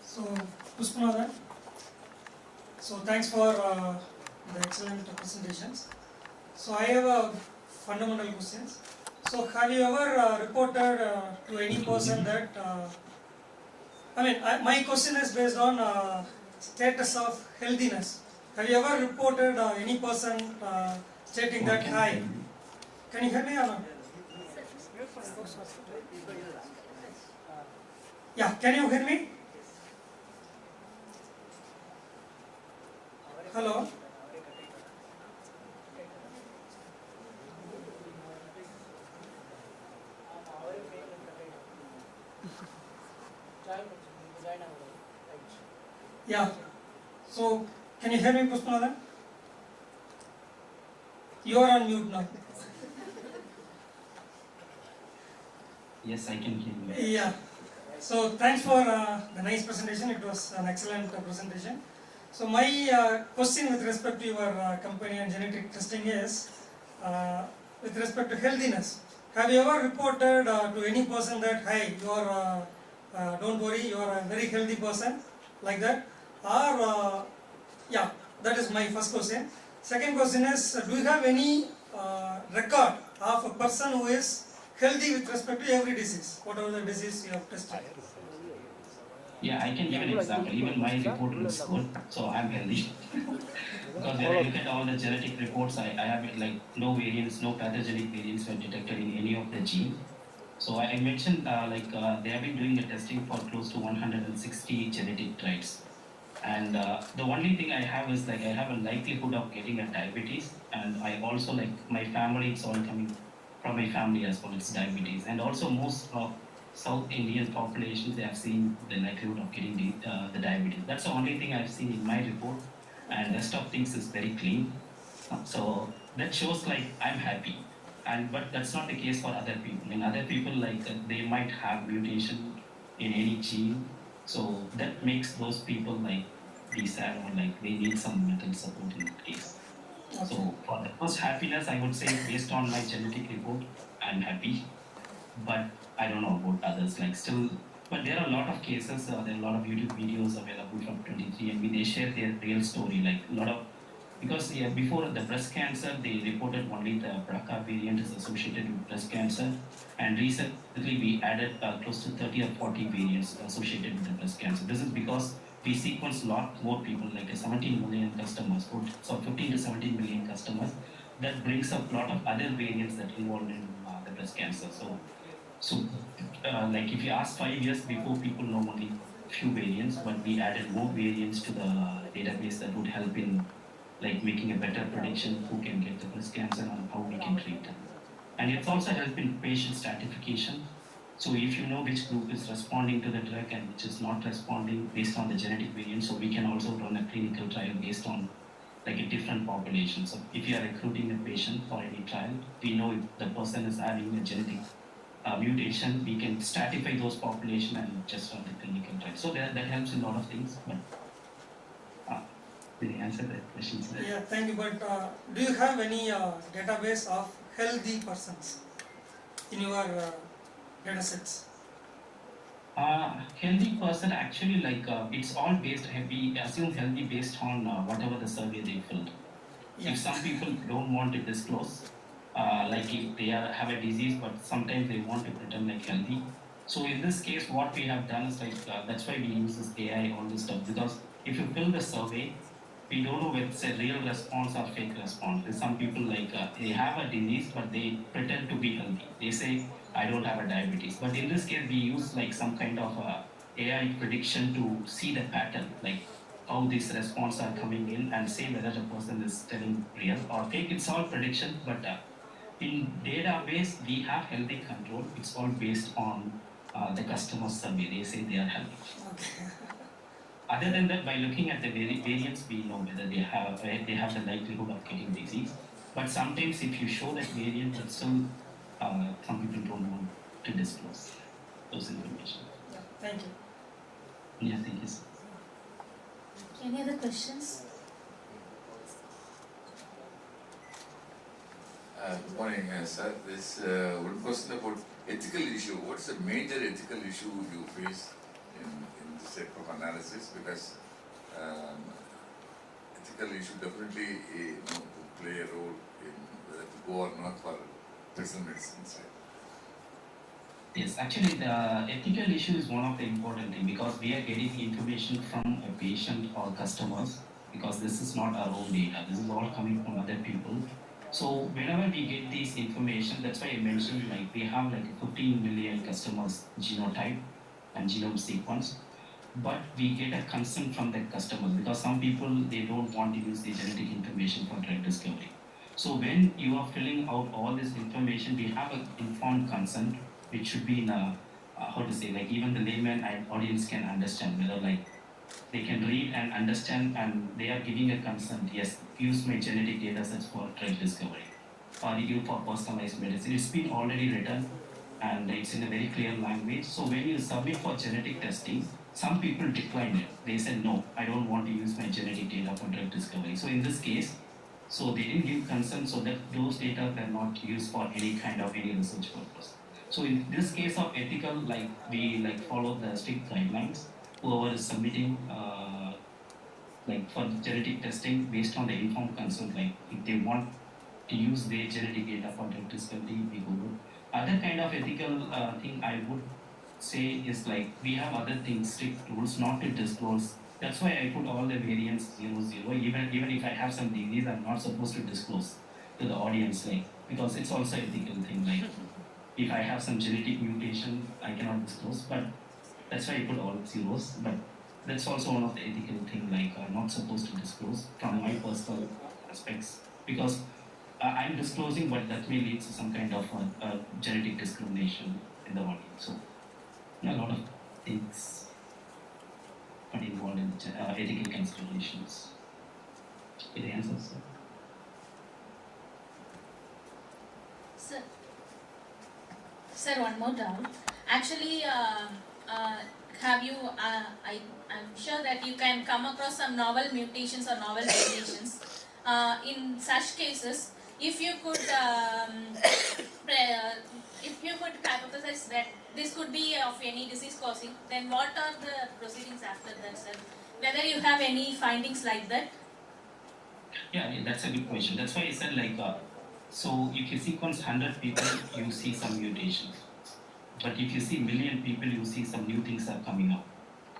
So, Pushpanathan, so thanks for the excellent presentations. So, I have a fundamental questions. So, have you ever reported to any person that, my question is based on status of healthiness. Have you ever reported any person stating that, hi, can you hear me or not? Yeah, can you hear me? Hello? Yeah. So, can you hear me, Pushpanathan? You are on mute now. Yes, I can hear you. Yeah. So thanks for the nice presentation. It was an excellent presentation. So my question with respect to your company and genetic testing is with respect to healthiness. Have you ever reported to any person that, hey, you are, don't worry, you are a very healthy person, like that? Or, yeah, that is my first question. Second question is, do you have any record of a person who is healthy with respect to every disease, whatever the disease you have tested? Yeah, I can give an example. Even my report looks good, so I'm healthy. Because when I look at all the genetic reports, I have like no variants, no pathogenic variants were detected in any of the genes. So I mentioned they have been doing the testing for close to 160 genetic traits. And the only thing I have is like I have a likelihood of getting a diabetes, and I also like my family, it's all coming from my family as well, it's diabetes. And also most of South Indian populations, they have seen the likelihood of getting the diabetes. That's the only thing I've seen in my report, and rest of things is very clean. So that shows like I'm happy. But that's not the case for other people. In other people, like they might have mutation in any gene, so that makes those people like be sad or like they need some mental support in that case. Okay. So for the first happiness, I would say based on my genetic report, I'm happy. But I don't know about others. Like still, but there are a lot of cases. There are a lot of YouTube videos available from 23andMe. They share their real story. Like a lot of because before the breast cancer, they reported only the BRCA variant is associated with breast cancer, and recently we added close to 30 or 40 variants associated with the breast cancer. This is because we sequence a lot more people, like 17 million customers, so 15 to 17 million customers. That brings up a lot of other variants that involved in the breast cancer. So like if you ask 5 years before, people know only few variants, but we added more variants to the database that would help in like making a better prediction who can get the breast cancer and how we can treat them. And it's also helped in patient stratification. So if you know which group is responding to the drug and which is not responding based on the genetic variant, so we can also run a clinical trial based on like a different population. So if you are recruiting a patient for any trial, we know if the person is having a genetic mutation, we can stratify those population and just run the clinical trial. So that helps in a lot of things. But did I answer that question? Yeah, thank you. But do you have any database of healthy persons in your data sets? Healthy person, actually, like it's all based, we assume healthy based on whatever the survey they filled. Yeah. If some people don't want to disclose, like if they have a disease, but sometimes they want to pretend like healthy. So in this case, what we have done is like, that's why we use this AI, all this stuff, because if you fill the survey, we don't know whether it's a real response or fake response. There's some people like, they have a disease, but they pretend to be healthy. They say, I don't have a diabetes. But in this case, we use like some kind of AI prediction to see the pattern, like how these responses are coming in and say whether the person is telling real or fake. It's all prediction, but in database, we have healthy control. It's all based on the customer survey. They say they are healthy. Okay. Other than that, by looking at the variants, we know whether they have the likelihood of getting disease. But sometimes, if you show that variant, but still, some people don't want to disclose those information. Yeah, thank you. Yeah, thank you, sir. Any other questions? Good morning, sir. This one question about ethical issue. What's the major ethical issue you face in this type of analysis? Because ethical issue definitely play a role in whether to go or not for personal medicines. Right? Yes, actually the ethical issue is one of the important things because we are getting information from a patient or customers because this is not our own data. This is all coming from other people. So whenever we get this information, that's why I mentioned like we have like 15 million customers genotype and genome sequence. But we get a consent from the customers because some people, they don't want to use the genetic information for drug discovery. So when you are filling out all this information, we have an informed consent, which should be in a, how to say, like even the layman and audience can understand whether like they can read and understand and they are giving a consent, yes, use my genetic data sets for drug discovery. for review for personalized medicine. It's been already written and it's in a very clear language. So when you submit for genetic testing, some people decline it. They said, no, I don't want to use my genetic data for drug discovery. So in this case, so they didn't give consent so that those data were not used for any kind of any research purpose. So in this case of ethical, like we follow the strict guidelines. Whoever is submitting like for genetic testing based on the informed consent, like if they want to use their genetic data for drug discovery, we go with. Other kind of ethical thing I would say is like we have other things, strict rules not to disclose. That's why I put all the variants 00. Even if I have some disease, I'm not supposed to disclose to the audience, like because it's also ethical thing. Like if I have some genetic mutation, I cannot disclose. But that's why I put all zeros. But that's also one of the ethical thing. Like I'm not supposed to disclose from my personal aspects because I'm disclosing, but that may lead to some kind of genetic discrimination in the audience. So a lot of things are involved in ethical considerations. It answers. Sir, one more doubt. Actually, have you? I'm sure that you can come across some novel mutations or novel variations. In such cases, if you could hypothesize that this could be of any disease causing, then what are the proceedings after that, sir? Whether you have any findings like that? Yeah, that's a good question. That's why I said like, so if you sequence 100 people, you see some mutations. But if you see million people, you see some new things are coming up.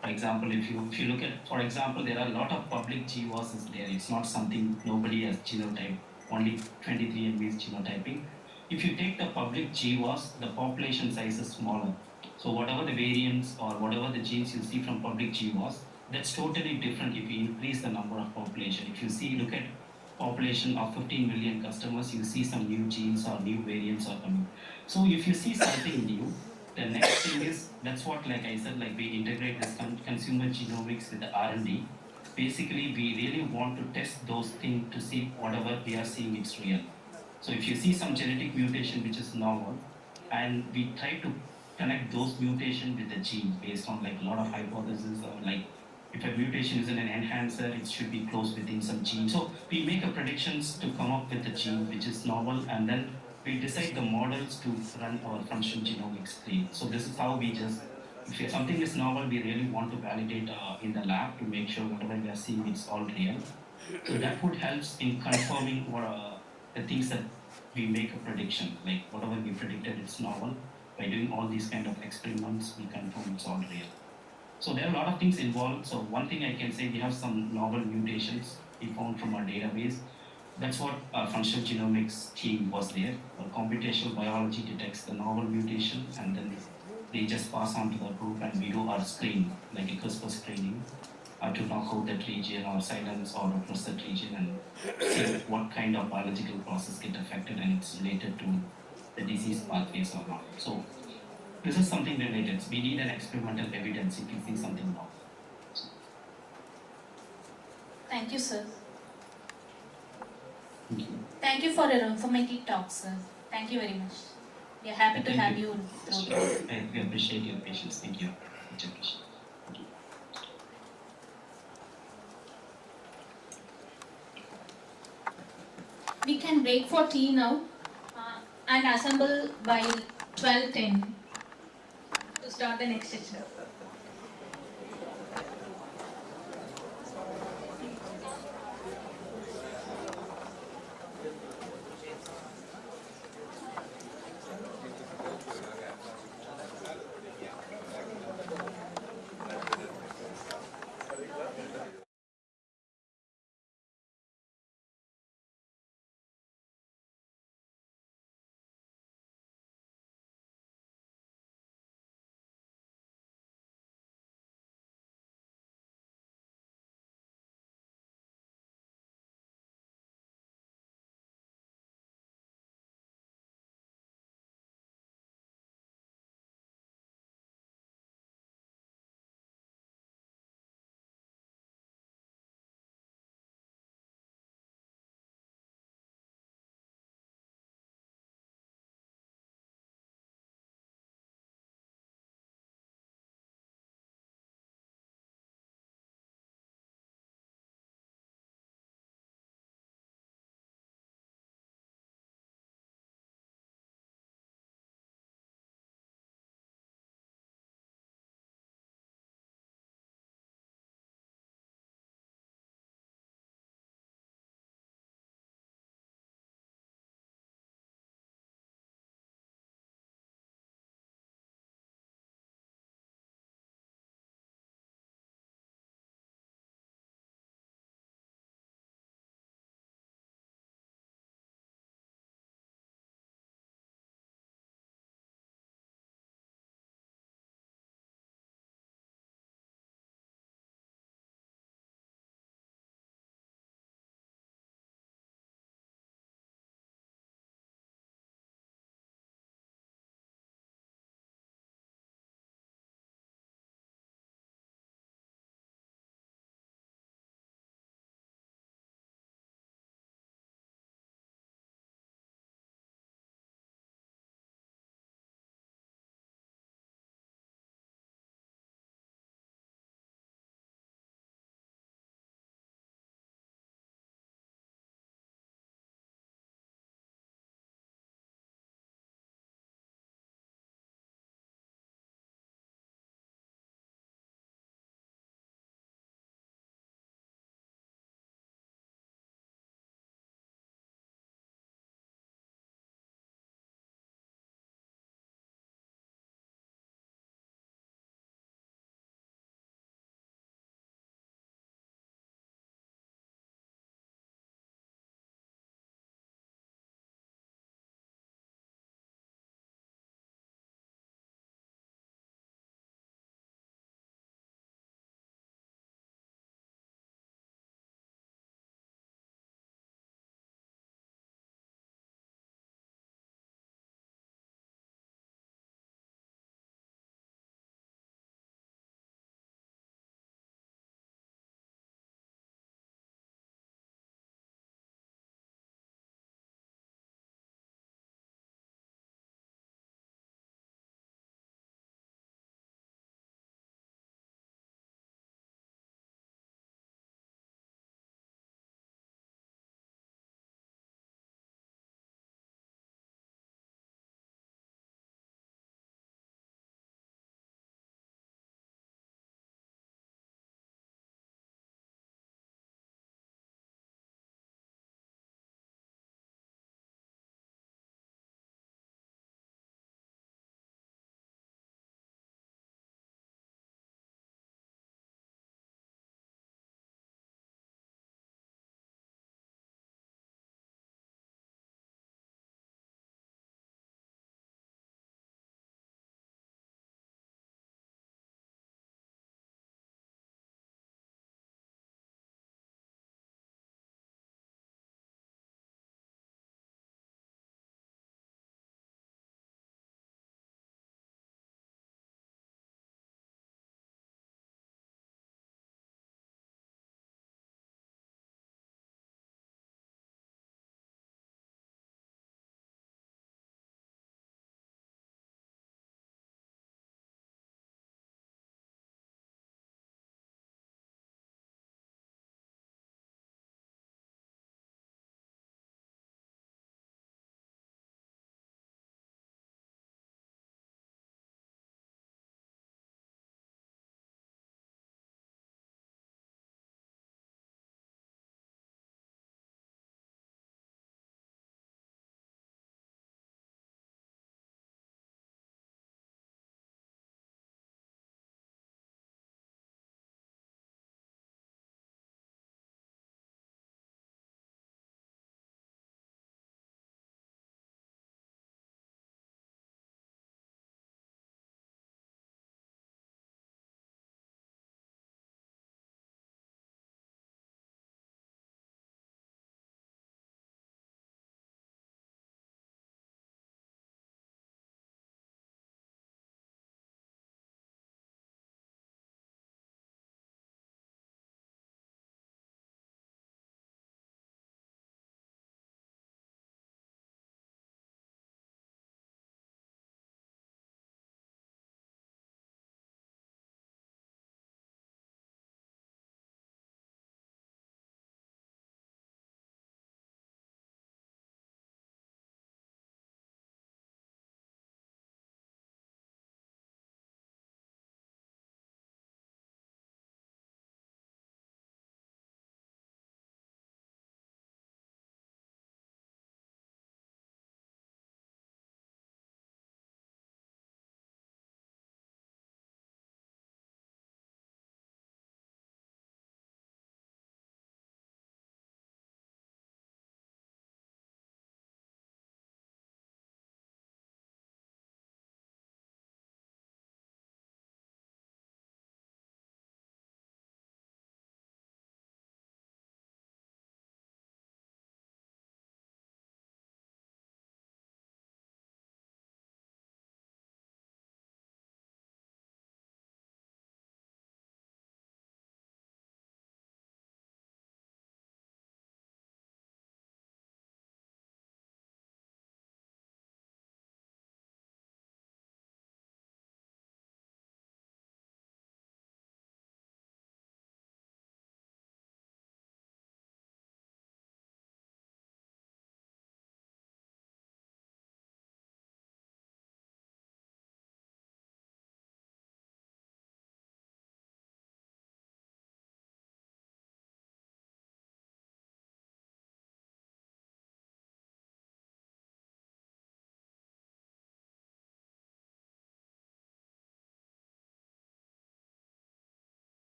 For example, if you look at, for example, there are a lot of public GWAS is there. It's not something nobody has genotyped. Only 23andMe is genotyping. If you take the public GWAS, the population size is smaller. So whatever the variants or whatever the genes you see from public GWAS, that's totally different if you increase the number of population. If you see, look at population of 15 million customers, you see some new genes or new variants are coming. So if you see something new, the next thing is, that's what, like I said, like we integrate this consumer genomics with the R&D. Basically, we really want to test those things to see whatever we are seeing it's real. So if you see some genetic mutation which is novel, and we try to connect those mutation with the gene based on like a lot of hypotheses or like if a mutation is in an enhancer, it should be close within some gene. So we make a predictions to come up with the gene which is novel, and then we decide the models to run our functional genomics screen. So this is how we just, if something is novel, we really want to validate in the lab to make sure whatever we are seeing it's all real. So that would help in confirming what the things that we make a prediction, like whatever we predicted it's novel. By doing all these kind of experiments, we confirm it's all real. So there are a lot of things involved. So one thing I can say, we have some novel mutations we found from our database. That's what our functional genomics team was there. Our computational biology detects the novel mutation, and then they just pass on to the group, and we do our screen, like a CRISPR screening, to knock out that region or silence or repress that region and see what kind of biological process get affected and it's related to the disease pathways or not. So this is something related. We need an experimental evidence if you see something wrong. Thank you, sir. Thank you. Thank you for your informative talk, sir. Thank you very much. We are happy to have you through. We appreciate your patience. Thank you. Much appreciated. We can break for tea now and assemble by 12:10 to start the next session.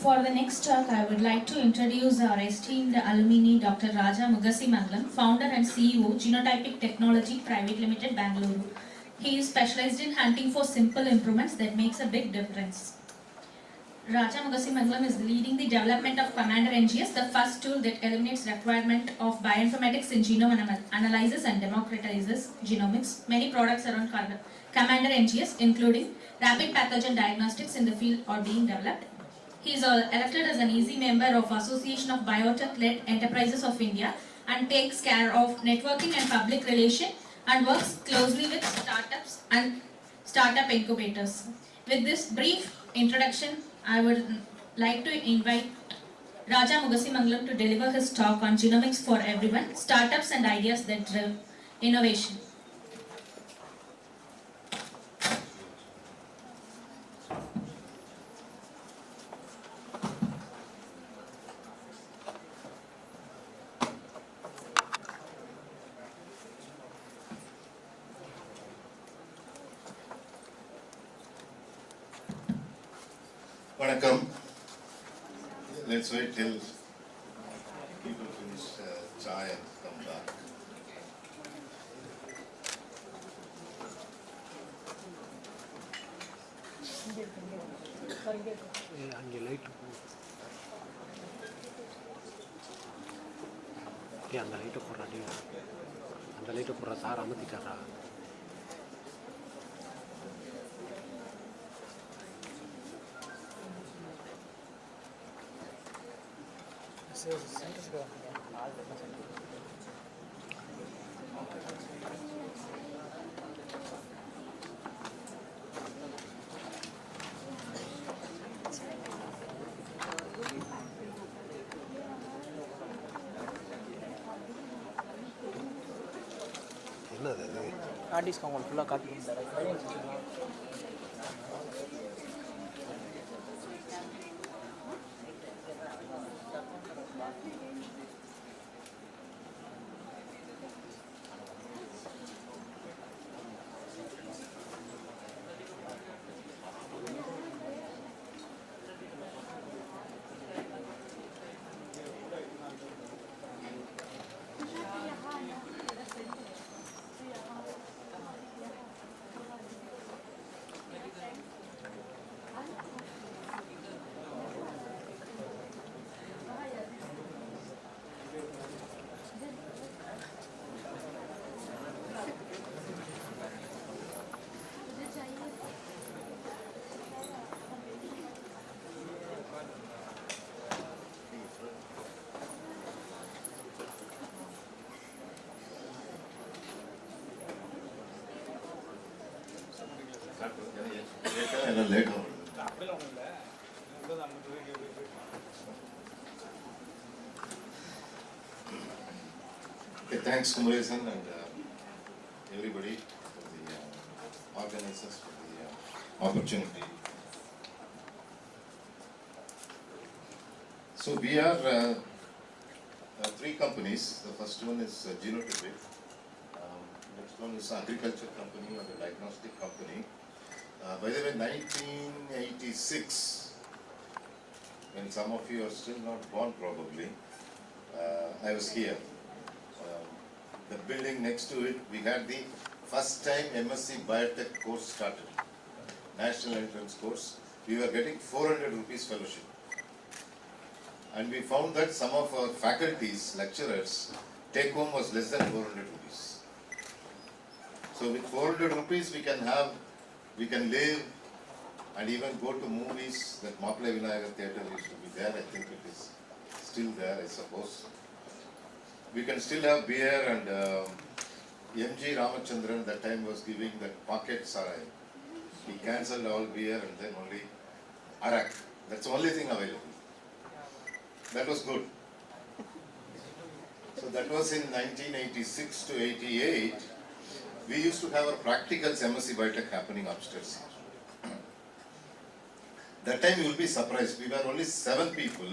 For the next talk, I would like to introduce our esteemed alumni, Dr. Raja Mugasimangalam, founder and CEO, Genotypic Technology Private Limited, Bangalore. He is specialized in hunting for simple improvements that makes a big difference. Raja Mugasimangalam is leading the development of Commander NGS, the first tool that eliminates requirement of bioinformatics in genome analysis and democratizes genomics. Many products around Commander NGS, including rapid pathogen diagnostics in the field, are being developed. He is elected as an easy member of Association of Biotech-led Enterprises of India and takes care of networking and public relation and works closely with startups and startup incubators. With this brief introduction, I would like to invite Raja Mugasimangalam to deliver his talk on genomics for everyone, startups and ideas that drive innovation. Vanakkam. Let's wait till people finish chai and come back. அங்கே light அந்த லைட்டை போடுறாடி அந்த லைட்டை போடுற sir அமர்த்திட்டாரா என்னது அது ஆர்டிஸ்க்கு அவங்க ஃபுல்லாக காட்டி கொடுத்தாரு. Okay, thanks Kumaresan and everybody for the organizers for the opportunity. So we are three companies. The first one is Genome. Next one is agriculture company or the diagnostic company. By the way, 1986, when some of you are still not born probably, I was here. The building next to it, we had the first time MSc Biotech course started, national entrance course. We were getting 400 rupees fellowship. And we found that some of our faculties, lecturers, take home was less than 400 rupees. So with 400 rupees we can live and even go to movies. That Maple Vinayagar Theatre used to be there, I think it is still there, I suppose. We can still have beer and M.G. Ramachandran that time was giving that pocket sarai. He cancelled all beer and then only arak. That's the only thing available. That was good. So that was in 1986 to 88. We used to have our practicals MSc Biotech happening upstairs. That time you will be surprised. We were only 7 people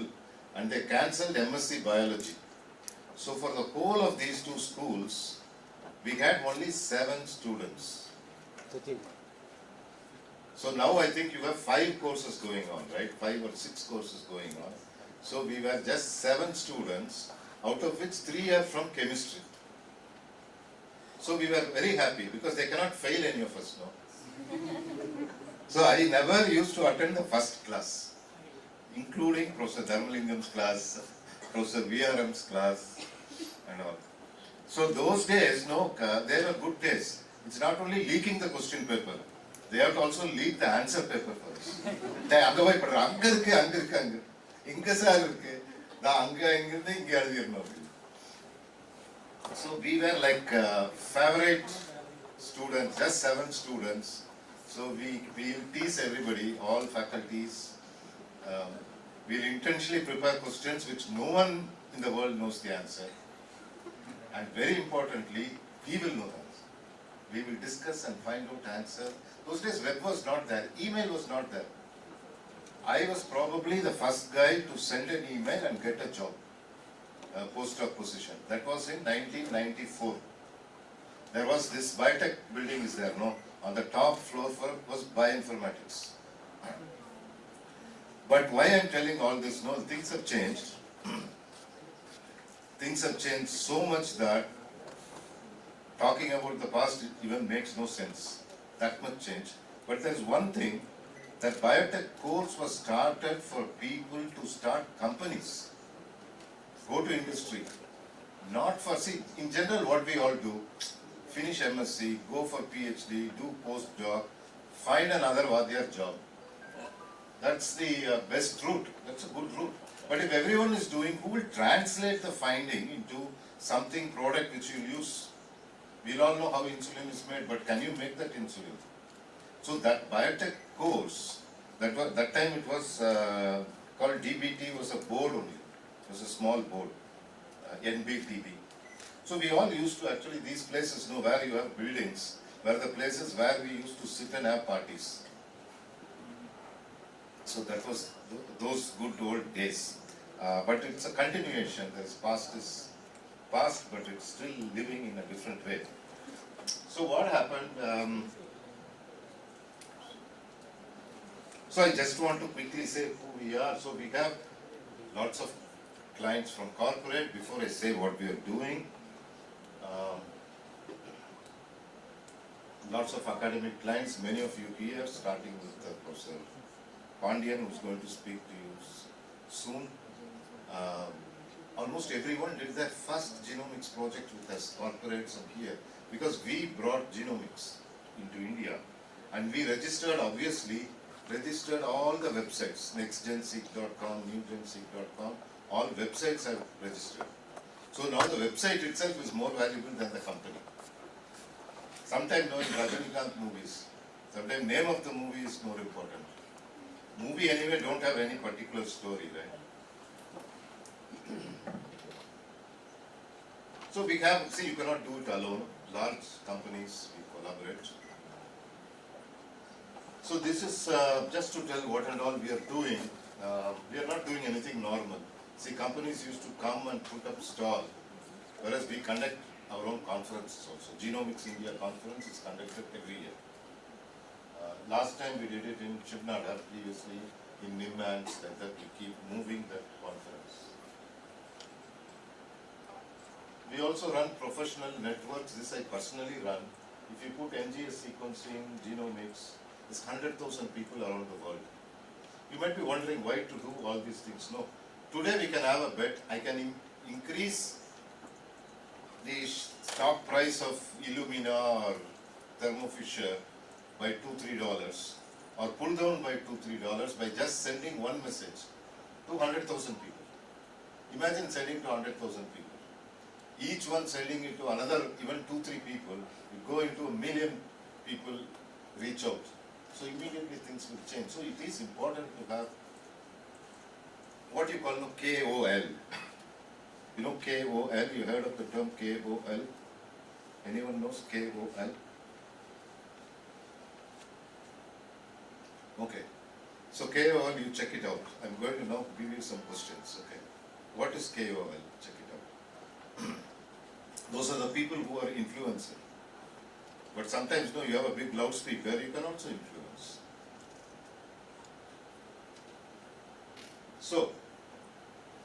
and they cancelled MSc Biology. So for the whole of these two schools, we had only 7 students. So now I think you have 5 courses going on, right? 5 or 6 courses going on. So we were just 7 students, out of which 3 are from chemistry. So we were very happy because they cannot fail any of us, no? So I never used to attend the first class, including Professor Dharmalingam's class, Professor VRM's class, and all. So those days, no, they were good days. It's not only leaking the question paper, they have to also leak the answer paper for us. So we were like favorite students, just 7 students. So we will tease everybody, all faculties. We'll intentionally prepare questions which no one in the world knows the answer. And very importantly, we will know the answer. We will discuss and find out answer. Those days web was not there, email was not there. I was probably the first guy to send an email and get a job, a postdoc position. That was in 1994. There was this biotech building is there, no? On the top floor was bioinformatics. But why I am telling all this, no, things have changed. Things have changed so much that talking about the past even makes no sense. That much change. But there's one thing, that biotech course was started for people to start companies, go to industry, not for, see, in general what we all do, finish MSc, go for PhD, do postdoc, find another Vadiyar job. That's the best route, that's a good route. But if everyone is doing, who will translate the finding into something, product which you use? We'll all know how insulin is made, but can you make that insulin? So that biotech course, that time it was called DBT, was a board only. It was a small board, NBTB. So we all used to actually, these places, you know, where you have buildings, were the places where we used to sit and have parties. So that was those good old days. But it's a continuation. There's past is past, but it's still living in a different way. So what happened? So I just want to quickly say who we are. So we have lots of clients from corporate. Before I say what we are doing, lots of academic clients, many of you here, starting with Professor Pandian, who's going to speak to you soon. Almost everyone did their first genomics project with us, corporates and here, because we brought genomics into India. And we registered, obviously, all the websites, nextgenseq.com, newgenseq.com, all websites have registered. So now the website itself is more valuable than the company. Sometimes knowing Rajinikanth movies, sometimes name of the movie is more important. Movie anyway don't have any particular story, right? So we have, see, you cannot do it alone. Large companies, we collaborate. So this is just to tell what and all we are doing. We are not doing anything normal. See, companies used to come and put up stall, whereas we conduct our own conferences also. Genomics India conference is conducted every year. Last time we did it in Shivnada, previously in Nimmans, like that we keep moving that conference. We also run professional networks. This I personally run. If you put NGS sequencing, genomics, there's 100,000 people around the world. You might be wondering why to do all these things. No. Today we can have a bet. I can increase the stock price of Illumina or Thermo Fisher by $2-3, or pull down by $2-3 by just sending one message to 100,000 people. Imagine sending to 100,000 people. Each one sending it to another, even 2-3 people, you go into 1 million people reach out. So immediately things will change. So it is important to have what you call KOL. You know KOL, you heard of the term KOL? Anyone knows KOL? Okay. So KOL, you check it out. I'm going to now give you some questions. Okay. What is KOL? Check it out. Those are the people who are influencing. But sometimes, no, you have a big loudspeaker, you can also influence. So,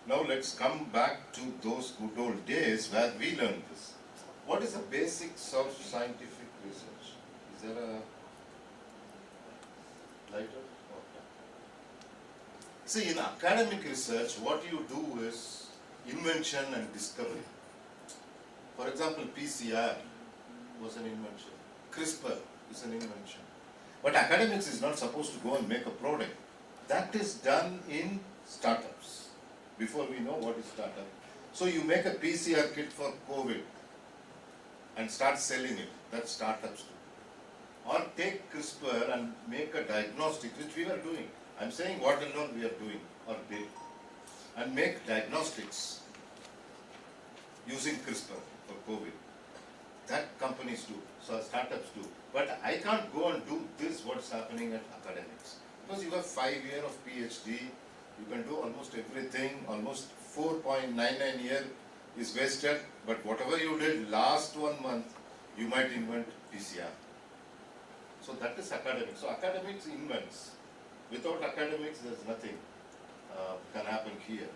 now let's come back to those good old days where we learned this. What is the basics of scientific research? Is there a lighter? Okay. See, in academic research, what you do is invention and discovery. For example, PCR was an invention. CRISPR is an invention. But academics is not supposed to go and make a product. That is done in startups. Before we know what is startup. So you make a PCR kit for COVID and start selling it. That's startups do. Or take CRISPR and make a diagnostic, which we are doing. I'm saying what and all we are doing or did. And make diagnostics using CRISPR for COVID. That companies do, so startups do. But I can't go and do this, what's happening at academics. Because you have 5 years of PhD, you can do almost everything, almost 4.99 years is wasted, but whatever you did last 1 month, you might invent PCR. So that is academics. So academics invents. Without academics, there's nothing can happen here.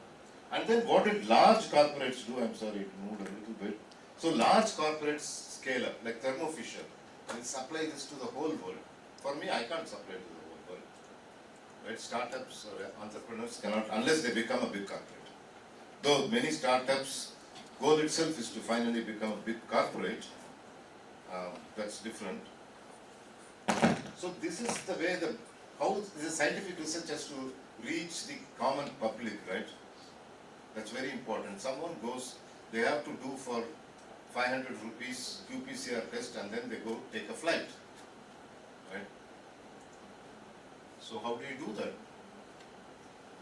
And then what did large corporates do? I'm sorry, it moved a little bit. So large corporates scale up, like Thermo Fisher, and supply this to the whole world. For me, I can't supply to the whole world. Right? Startups or entrepreneurs cannot, unless they become a big corporate. Though many startups, goal itself is to finally become a big corporate. That's different. So this is the way how the scientific research has to reach the common public, right? That's very important. Someone goes, they have to do for 500 rupees qPCR test and then they go take a flight, right? So how do you do that?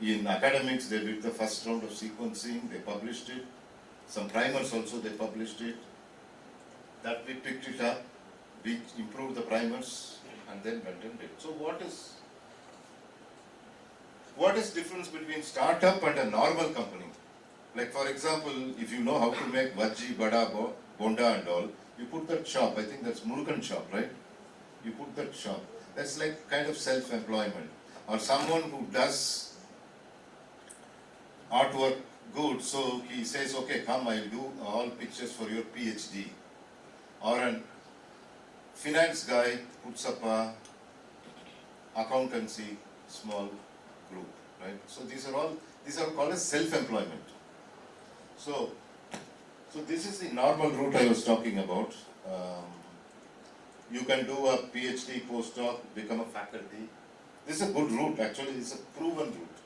In academics, they did the first round of sequencing, they published it. Some primers also, they published it. That we picked it up, we improved the primers and then went and did. So what is difference between startup and a normal company? Like for example, if you know how to make bhaji, bada, bonda and all, you put that shop, I think that's Murugan shop, right? You put that shop. That's like kind of self-employment. Or someone who does artwork good, so he says, okay, come, I'll do all pictures for your PhD. Or an finance guy puts up a accountancy small group, right? So these are called as self-employment. So this is the normal route I was talking about. You can do a PhD postdoc, become a faculty. This is a good route, actually, this is a proven route.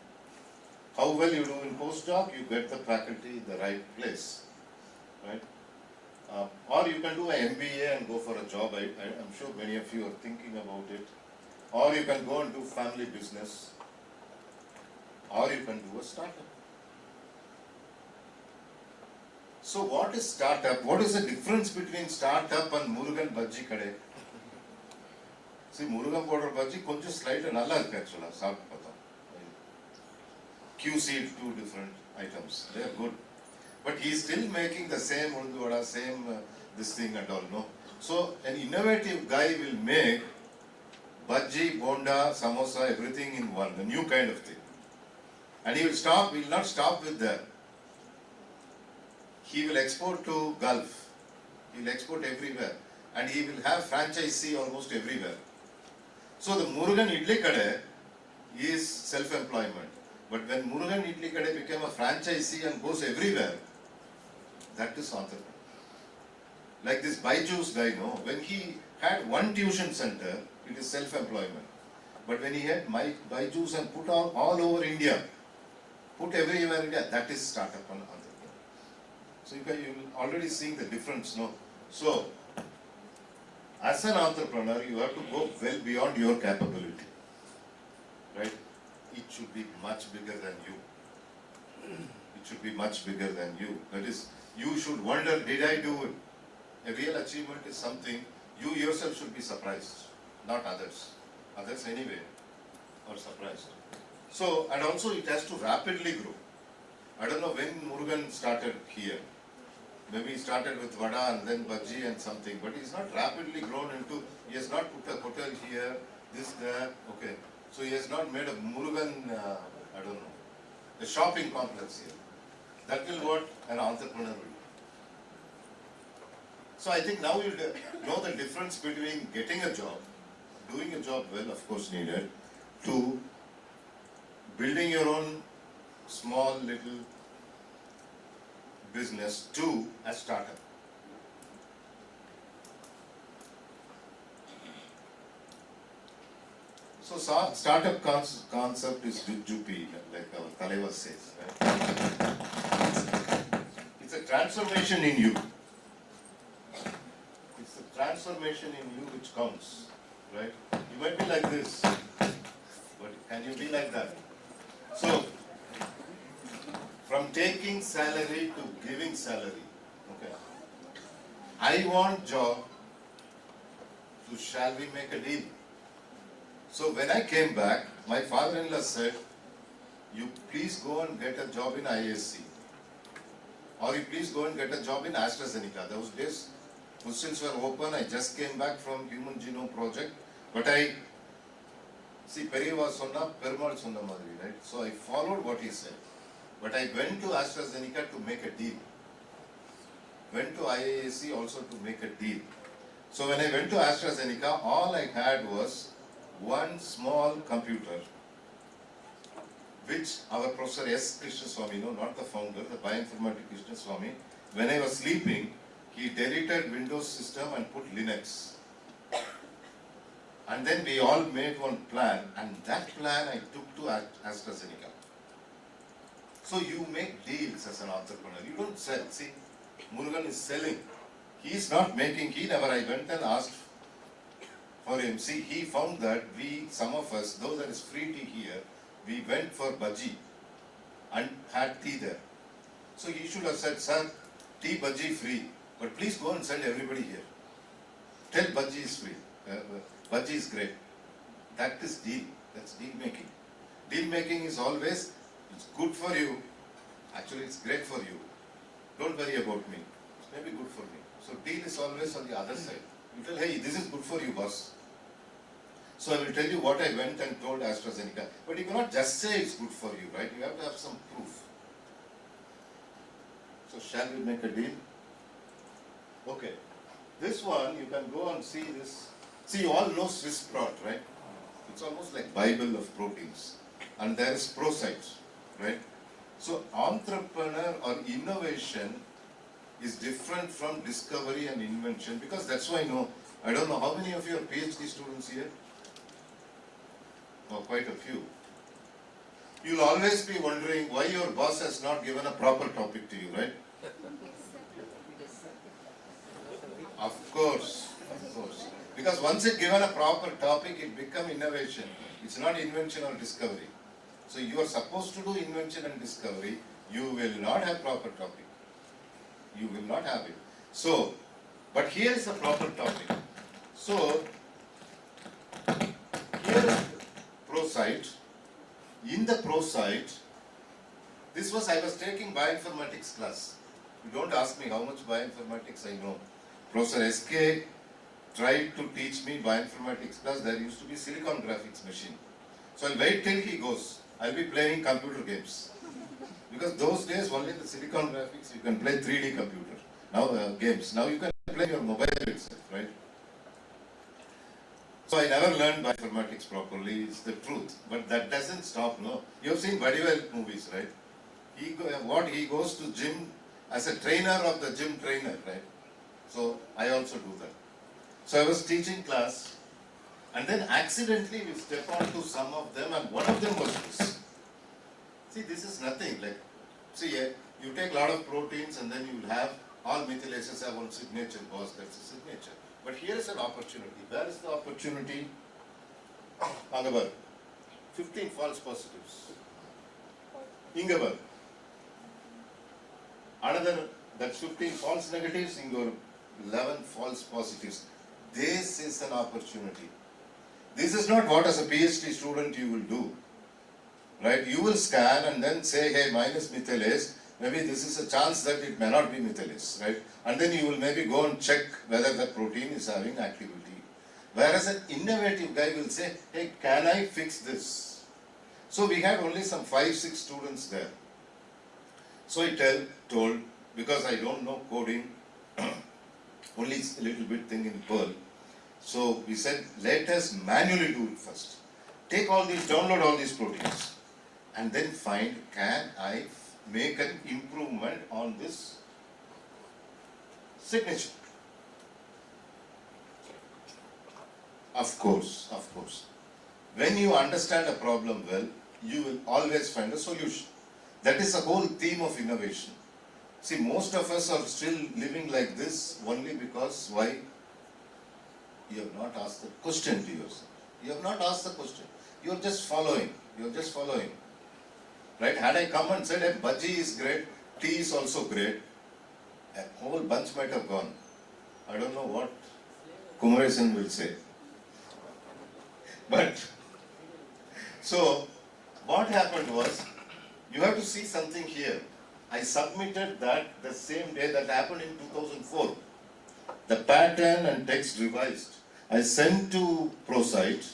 How well you do in postdoc, you get the faculty in the right place, right? Or you can do an MBA and go for a job. I'm sure many of you are thinking about it. Or you can go and do family business. Or you can do a startup. So what is startup? What is the difference between startup and Murugan Bhaji Kade? See, Murugan powder Bhaji, konja slight and nalla irukku actually, saaptu paatha. QC, 2 different items. They are good. But he is still making the same uldu vada, same this thing and all, no? So an innovative guy will make bhaji, bonda, samosa, everything in one, a new kind of thing. And he will not stop with that. He will export to Gulf. He will export everywhere. And he will have franchisee almost everywhere. So the Murugan Idli Kade is self-employment. But when Murugan Idli Kade became a franchisee and goes everywhere, that is entrepreneur. Like this Byju's guy, no? When he had one tuition center, it is self-employment. But when he had Byju's and put all over India, put everywhere in India, that is startup and entrepreneur. So you will already seeing the difference, no? So, as an entrepreneur, you have to go well beyond your capability, right? It should be much bigger than you. It should be much bigger than you. That is, you should wonder, did I do it? A real achievement is something you yourself should be surprised, not others. Others anyway are surprised. So, and also it has to rapidly grow. I don't know when Murugan started here. Maybe he started with vada and then bhaji and something, but he's not rapidly grown into, he has not put a hotel here, this, there, okay. So he has not made a Murugan, I don't know, a shopping complex here. That will what an entrepreneur will do. So I think now you know the difference between getting a job, doing a job well, of course needed, to building your own small little business to a startup. So startup concept is jupi, like our Taleva says. Right? It's a transformation in you. It's the transformation in you which counts, right? You might be like this, but can you be like that? So, from taking salary to giving salary, okay? I want job, so shall we make a deal? So when I came back, my father-in-law said, you please go and get a job in ISC. Or you please go and get a job in AstraZeneca. Those days, questions were open. I just came back from Human Genome Project. But see, Periva sonna, Perumal sonna madri, right? So I followed what he said. But I went to AstraZeneca to make a deal. Went to IASC also to make a deal. So when I went to AstraZeneca, all I had was one small computer, which our Professor S. Krishna Swami, no, not the founder, the bioinformatics Krishna Swami, when I was sleeping, he deleted Windows system and put Linux. And then we all made one plan, and that plan I took to AstraZeneca. So you make deals as an entrepreneur. You don't sell. See, Murugan is selling. He is not making, I went and asked for him. See, he found that some of us, those that is free tea here, we went for bhaji and had tea there. So he should have said, sir, tea bhaji free, but please go and sell everybody here. Tell bhaji is free. Bhaji is great. That is deal. That's deal making. Deal making is always, it's good for you. Actually, it's great for you. Don't worry about me. It's maybe good for me. So deal is always on the other side. You tell, hey, this is good for you, boss. So I will tell you what I went and told AstraZeneca. But you cannot just say it's good for you, right? You have to have some proof. So shall we make a deal? Okay. This one, you can go and see this. See, you all know Swiss prot, right? It's almost like Bible of proteins. And there is ProSite, right? So entrepreneur or innovation is different from discovery and invention, because that's why I don't know how many of you are PhD students here? Oh, quite a few. You'll always be wondering why your boss has not given a proper topic to you, right? Of course. Because once it's given a proper topic, it becomes innovation. It's not invention or discovery. So you are supposed to do invention and discovery. You will not have proper topic. You will not have it. So, but here is the proper topic. So, here is ProSite. In the ProSite, I was taking bioinformatics class. You don't ask me how much bioinformatics I know. Professor SK tried to teach me bioinformatics class. There used to be silicon graphics machine. So I'll wait till he goes. I'll be playing computer games. Because those days only the silicon graphics, you can play 3D computer. Now games. Now you can play your mobile itself, right? So I never learned bioinformatics properly, it's the truth. But that doesn't stop, no. You have seen Vadivel movies, right? He goes to gym as a trainer of the gym trainer, right? So I also do that. So I was teaching class, and then accidentally we step onto some of them, and one of them was this. See, this is nothing. Like, see, you take a lot of proteins, and then you will have all methylases have one signature, boss. That's a signature. But here is an opportunity. Where is the opportunity? Angabar, 15 false positives. Ingabar, another, that's 15 false negatives. Ingabar, 11 false positives. This is an opportunity. This is not what as a PhD student you will do. Right? You will scan and then say, hey, minus methylase. Maybe this is a chance that it may not be methylase, right? And then you will maybe go and check whether the protein is having activity. Whereas an innovative guy will say, hey, can I fix this? So we had only some 5-6 students there. So I told, because I don't know coding, only a little bit thing in Perl. So we said, let us manually do it first. Take all these, download all these proteins, and then find, can I make an improvement on this signature? Of course. When you understand a problem well, you will always find a solution. That is the whole theme of innovation. See, most of us are still living like this only because why? You have not asked the question to yourself. You have not asked the question. You are just following. Right? Had I come and said, hey, bhaji is great, tea is also great, a whole bunch might have gone. I don't know what Kamaraj will say. But, so, what happened was, you have to see something here. I submitted that the same day. That happened in 2004. The pattern and text revised. I sent to ProSite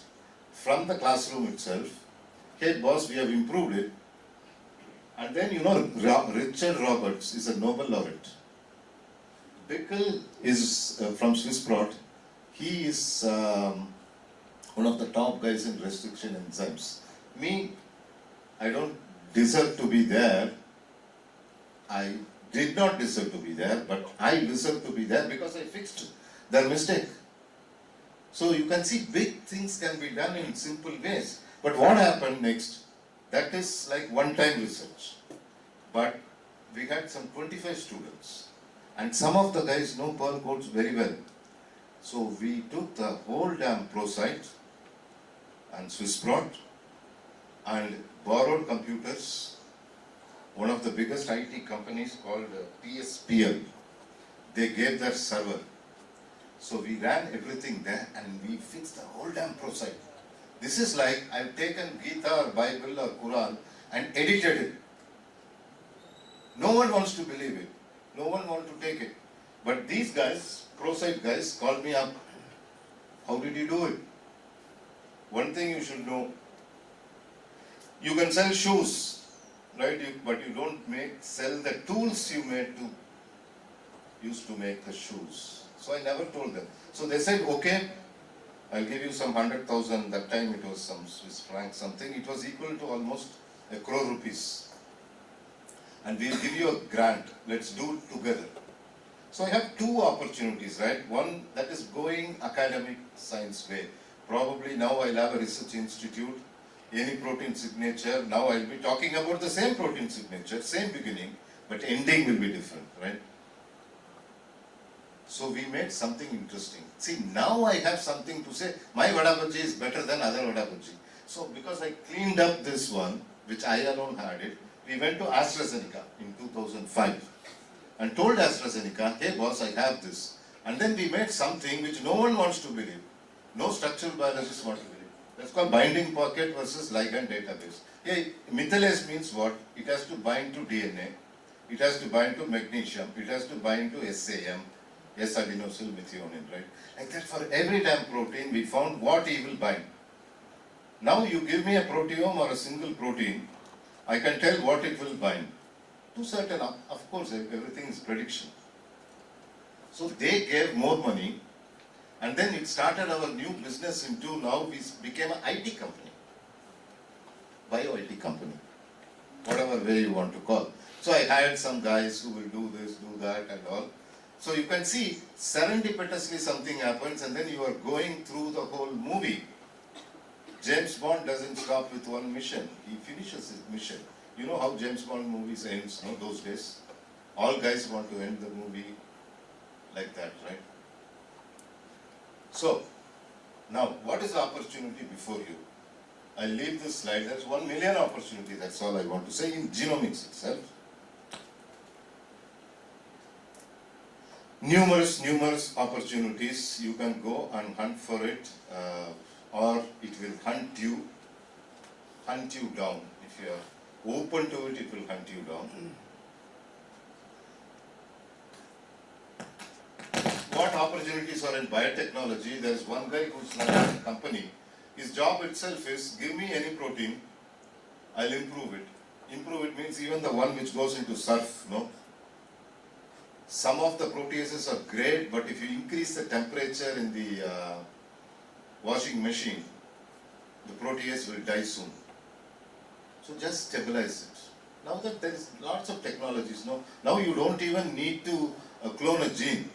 from the classroom itself. Hey boss, we have improved it. And then Richard Roberts is a Nobel laureate. Bickel is from Swissprot. He is one of the top guys in restriction enzymes. Me, I don't deserve to be there. I did not deserve to be there, but I deserve to be there because I fixed their mistake. So you can see big things can be done in simple ways. But what happened next? That is like one-time research. But we had some 25 students. And some of the guys know Perl codes very well. So we took the whole damn ProSite and Swissprot and borrowed computers. One of the biggest IT companies called PSPL. They gave their server. So we ran everything there and we fixed the whole damn ProSite. This is like I've taken Gita or Bible or Quran and edited it. No one wants to believe it. No one wants to take it. But these guys, ProSite guys, called me up. How did you do it? One thing you should know. You can sell shoes, right? But you don't sell the tools you used to make the shoes. So I never told them. So they said, okay, I'll give you some 100,000. That time it was some Swiss franc something. It was equal to almost 1 crore rupees. And we'll give you a grant. Let's do it together. So I have two opportunities, right? One that is going academic science way. Probably now I'll have a research institute, any protein signature. Now I'll be talking about the same protein signature, same beginning, but ending will be different, right? So we made something interesting. See, now I have something to say. My vada bhaji is better than other vada bhaji. So because I cleaned up this one, which I alone had it, we went to AstraZeneca in 2005 and told AstraZeneca, hey boss, I have this. And then we made something which no one wants to believe. No structural biologists want to believe. That's called binding pocket versus ligand database. Hey, methylase means what? It has to bind to DNA. It has to bind to magnesium. It has to bind to SAM. S-adenosyl methionine, right? Like that for every damn protein we found what it will bind. Now you give me a proteome or a single protein, I can tell what it will bind. To certain, of course, everything is prediction. So they gave more money, and then it started our new business into, now we became an IT company. Bio-IT company. Whatever way you want to call. So I hired some guys who will do this, do that and all. So you can see, serendipitously something happens and then you are going through the whole movie. James Bond doesn't stop with one mission. He finishes his mission. You know how James Bond movies ends, no, those days? All guys want to end the movie like that, right? So, now, what is the opportunity before you? I'll leave this slide. There's 1 million opportunities, that's all I want to say, in genomics itself. Numerous opportunities. You can go and hunt for it, or it will hunt you down. If you are open to it, it will hunt you down. What opportunities are in biotechnology? There is one guy who's running a company. His job itself is, give me any protein, I'll improve it. Improve it means even the one which goes into surf, no? Some of the proteases are great, but if you increase the temperature in the washing machine, the protease will die soon. So just stabilize it. Now that there is lots of technologies, no? Now you don't even need to clone a gene.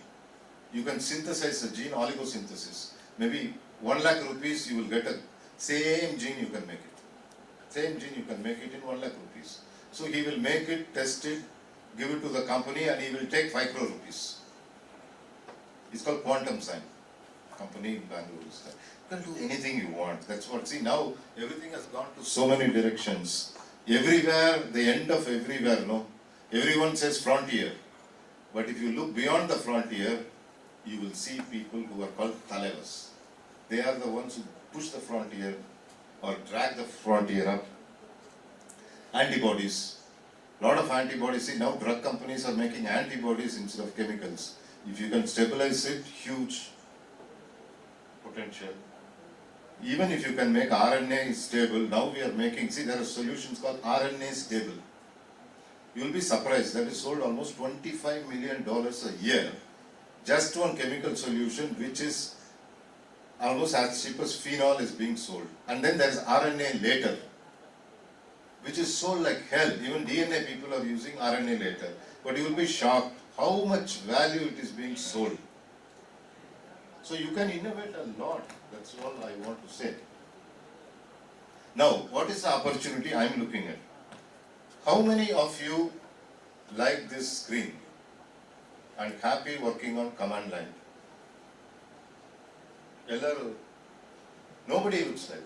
You can synthesize a gene, oligosynthesis. Maybe 1 lakh rupees you will get a same gene you can make it. Same gene you can make it in 1 lakh rupees. So he will make it, test it, give it to the company, and he will take 5 crore rupees. It's called quantum sign. Company in Bangalore is there. You can do anything you want. That's what, see now everything has gone to so many directions. Everywhere, the end of everywhere, no? Everyone says frontier. But if you look beyond the frontier, you will see people who are called talevas. They are the ones who push the frontier or drag the frontier up. Antibodies. Lot of antibodies. See now drug companies are making antibodies instead of chemicals. If you can stabilize it, huge potential. Even if you can make RNA stable, now we are making, see there are solutions called RNA stable. You will be surprised, that is sold almost $25 million a year. Just one chemical solution which is almost as cheap as phenol is being sold. And then there is RNA later, which is sold like hell. Even DNA people are using RNA later. But you will be shocked how much value it is being sold. So you can innovate a lot. That's all I want to say. Now, what is the opportunity I am looking at? How many of you like this screen and happy working on command line? Nobody looks like.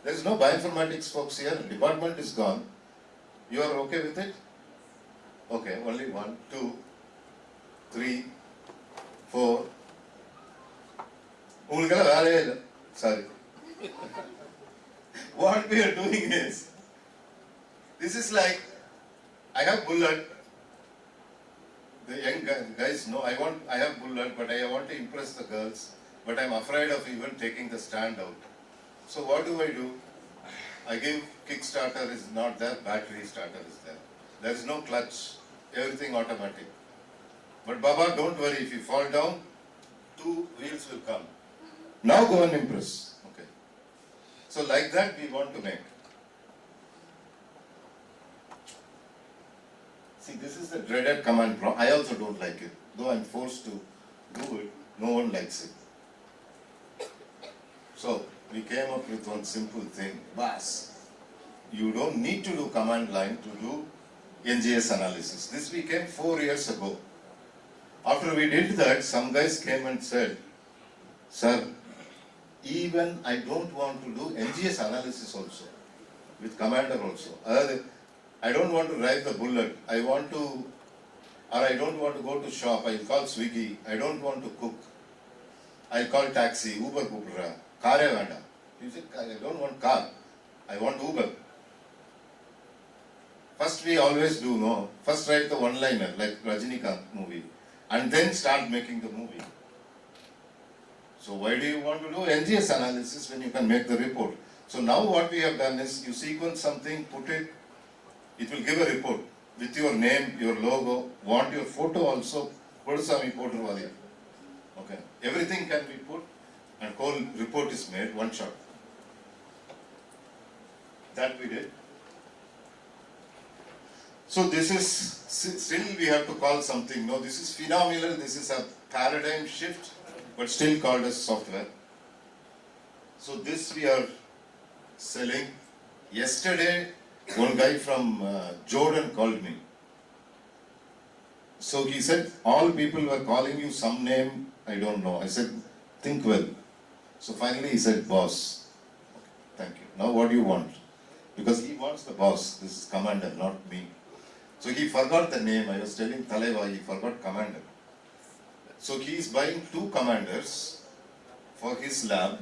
There is no bioinformatics folks here. Department is gone. You are okay with it? Okay, only 1, 2, 3, 4. Sorry. What we are doing is, this is like, I have bullet. The young guys know I have bullet, but I want to impress the girls. But I'm afraid of even taking the stand out. So what do? I give kickstarter is not there, battery starter is there. There is no clutch, everything automatic. But Baba, don't worry, if you fall down, 2 wheels will come. Now go and impress. Okay. So like that we want to make. See, this is the dreaded command prompt. I also don't like it. Though I'm forced to do it, no one likes it. So we came up with one simple thing. Bas, you don't need to do command line to do NGS analysis. This we came 4 years ago. After we did that, some guys came and said, sir, even I don't want to do NGS analysis also, with commander also. I don't want to drive the bullet. I don't want to go to shop. I'll call Swiggy. I don't want to cook. I'll call taxi, Uber Kupra, car vanda. You said, I don't want car. I want Uber. First we always do, no? First write the one-liner, like Rajinikanth movie, and then start making the movie. So why do you want to do NGS analysis when you can make the report? So now what we have done is, you sequence something, put it, it will give a report with your name, your logo, want your photo also, Kodusami Poturvali. Okay. Everything can be put and whole report is made, one shot. That we did. So this is, still we have to call something, no, this is phenomenal, this is a paradigm shift, but still called as software. So this we are selling. Yesterday, one guy from Jordan called me. So he said, all people were calling you some name, I don't know. I said, think well. So finally he said, boss. Okay, thank you. Now what do you want? Because he wants the boss. This is commander, not me. So he forgot the name. I was telling Taleva, he forgot commander. So he is buying 2 commanders for his lab,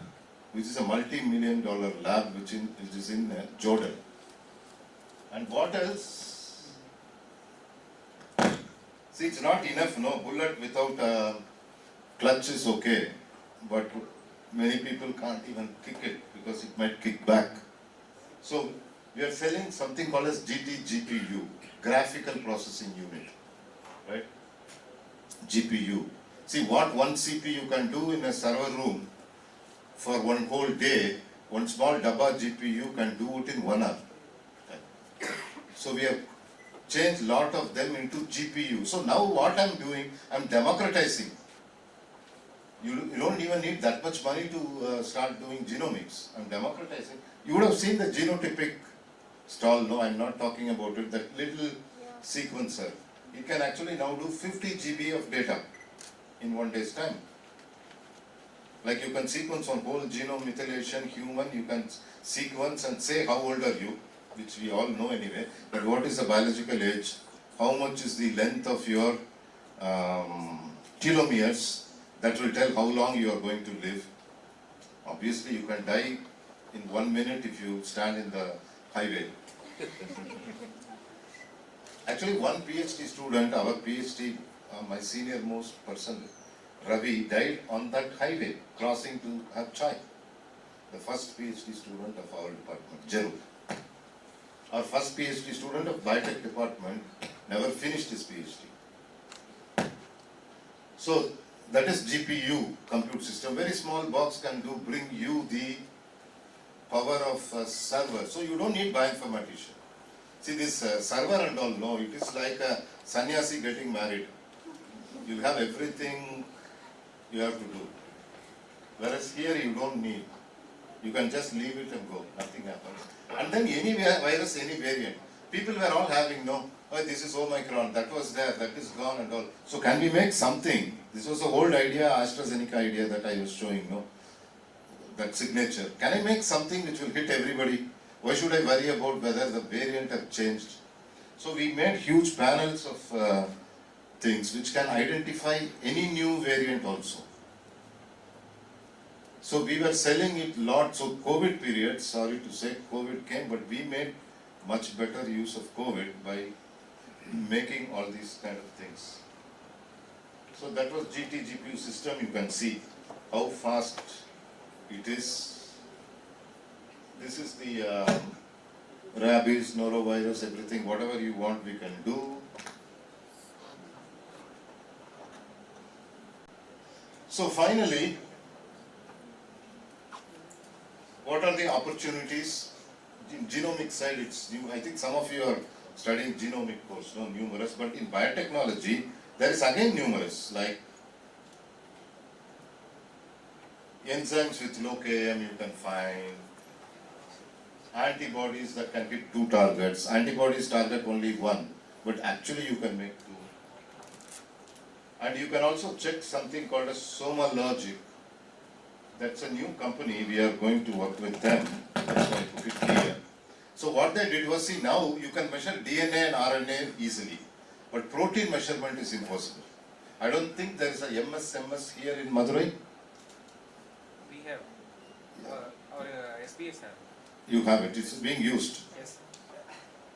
which is a multi-million-dollar lab which is in Jordan. And what else? See, it's not enough, no, bullet without a clutch is okay, but many people can't even kick it because it might kick back. So we are selling something called as GPU, Graphical Processing Unit, right? GPU. See what one CPU can do in a server room for one whole day, one small dabba GPU can do it in 1 hour. So we have changed lot of them into GPU. So now what I'm doing, I'm democratizing. You don't even need that much money to start doing genomics. I'm democratizing. You would have seen the genotypic stall. No, I'm not talking about it. That little sequencer. It can actually now do 50 GB of data in 1 day's time. Like you can sequence on whole genome methylation, human, you can sequence and say how old are you, which we all know anyway, but what is the biological age, how much is the length of your telomeres, that will tell how long you are going to live. Obviously you can die in 1 minute if you stand in the highway. Actually one PhD student, our PhD, my senior most person, Ravi, died on that highway, crossing to have chai. The first PhD student of our department, Genome. Our first PhD student of biotech department never finished his PhD. So that is GPU, compute system. Very small box can bring you the power of a server. So you don't need bioinformatician. See this server and all, no, it is like a sannyasi getting married. You have everything you have to do. Whereas here you don't need. You can just leave it and go, nothing happens. And then any virus, any variant. People were all having, no, oh, this is Omicron, that was there, that is gone and all. So can we make something? This was the old idea, AstraZeneca idea that I was showing, no? That signature. Can I make something which will hit everybody? Why should I worry about whether the variant have changed? So we made huge panels of things which can identify any new variant also. So we were selling it lot. So COVID period, sorry to say COVID came, but we made much better use of COVID by making all these kind of things. So that was GPU system. You can see how fast it is. This is the rabies, norovirus, everything, whatever you want we can do. So finally, what are the opportunities? In genomic side, it's new. I think some of you are studying genomic course, no, numerous, but in biotechnology, there is again numerous, like enzymes with low Km you can find, antibodies that can hit 2 targets. Antibodies target only 1, but actually you can make 2. And you can also check something called a Soma Logic. That's a new company, we are going to work with them. That's why I put it here. So what they did was, see, now you can measure DNA and RNA easily, but protein measurement is impossible. I don't think there is a MS here in Madurai. We have. Our SBS have. You have it, it's being used. Yes.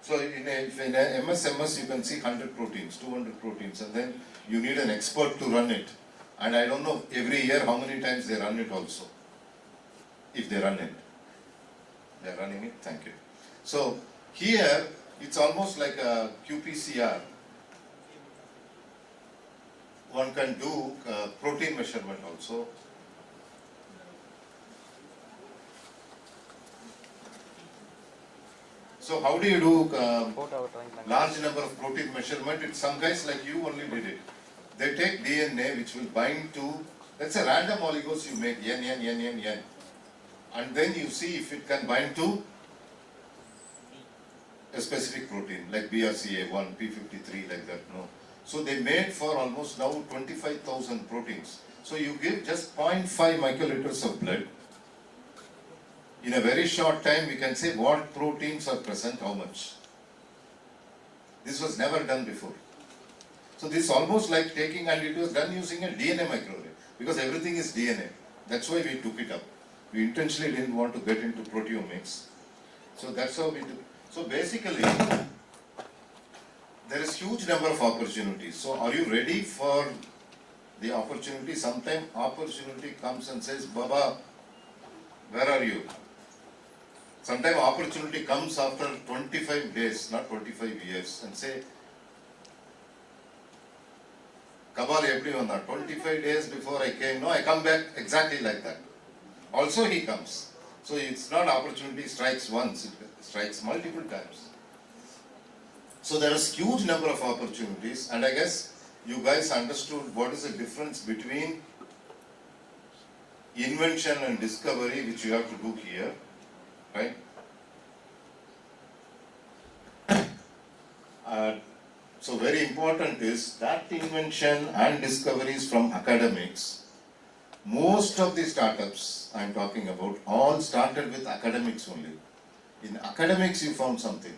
So in a MS you can see 100 proteins, 200 proteins, and then you need an expert to run it. And I don't know every year how many times they run it also. If they run it. They are running it, thank you. So here it's almost like a qPCR. One can do protein measurement also. So how do you do large number of protein measurement? It's some guys like you only did it. They take DNA which will bind to, let's say random oligos you make, N. And then you see if it can bind to a specific protein like BRCA1, P53 like that, no. So they made for almost now 25,000 proteins. So you give just 0.5 microliters of blood. In a very short time we can say what proteins are present, how much. This was never done before. So this is almost like taking, and it was done using a DNA microarray, because everything is DNA. That's why we took it up. We intentionally didn't want to get into proteomics. So that's how we do. So basically, there is huge number of opportunities. So are you ready for the opportunity? Sometimes opportunity comes and says, Baba, where are you? Sometimes opportunity comes after 25 days, not 25 years, and say, Kabal everyone, 25 days before I came, no, I come back exactly like that. Also he comes. So it's not opportunity strikes once, it strikes multiple times. So there is huge number of opportunities, and I guess you guys understood what is the difference between invention and discovery, which you have to do here, right? So very important is that invention and discoveries from academics. Most of the startups I'm talking about all started with academics only. In academics you found something,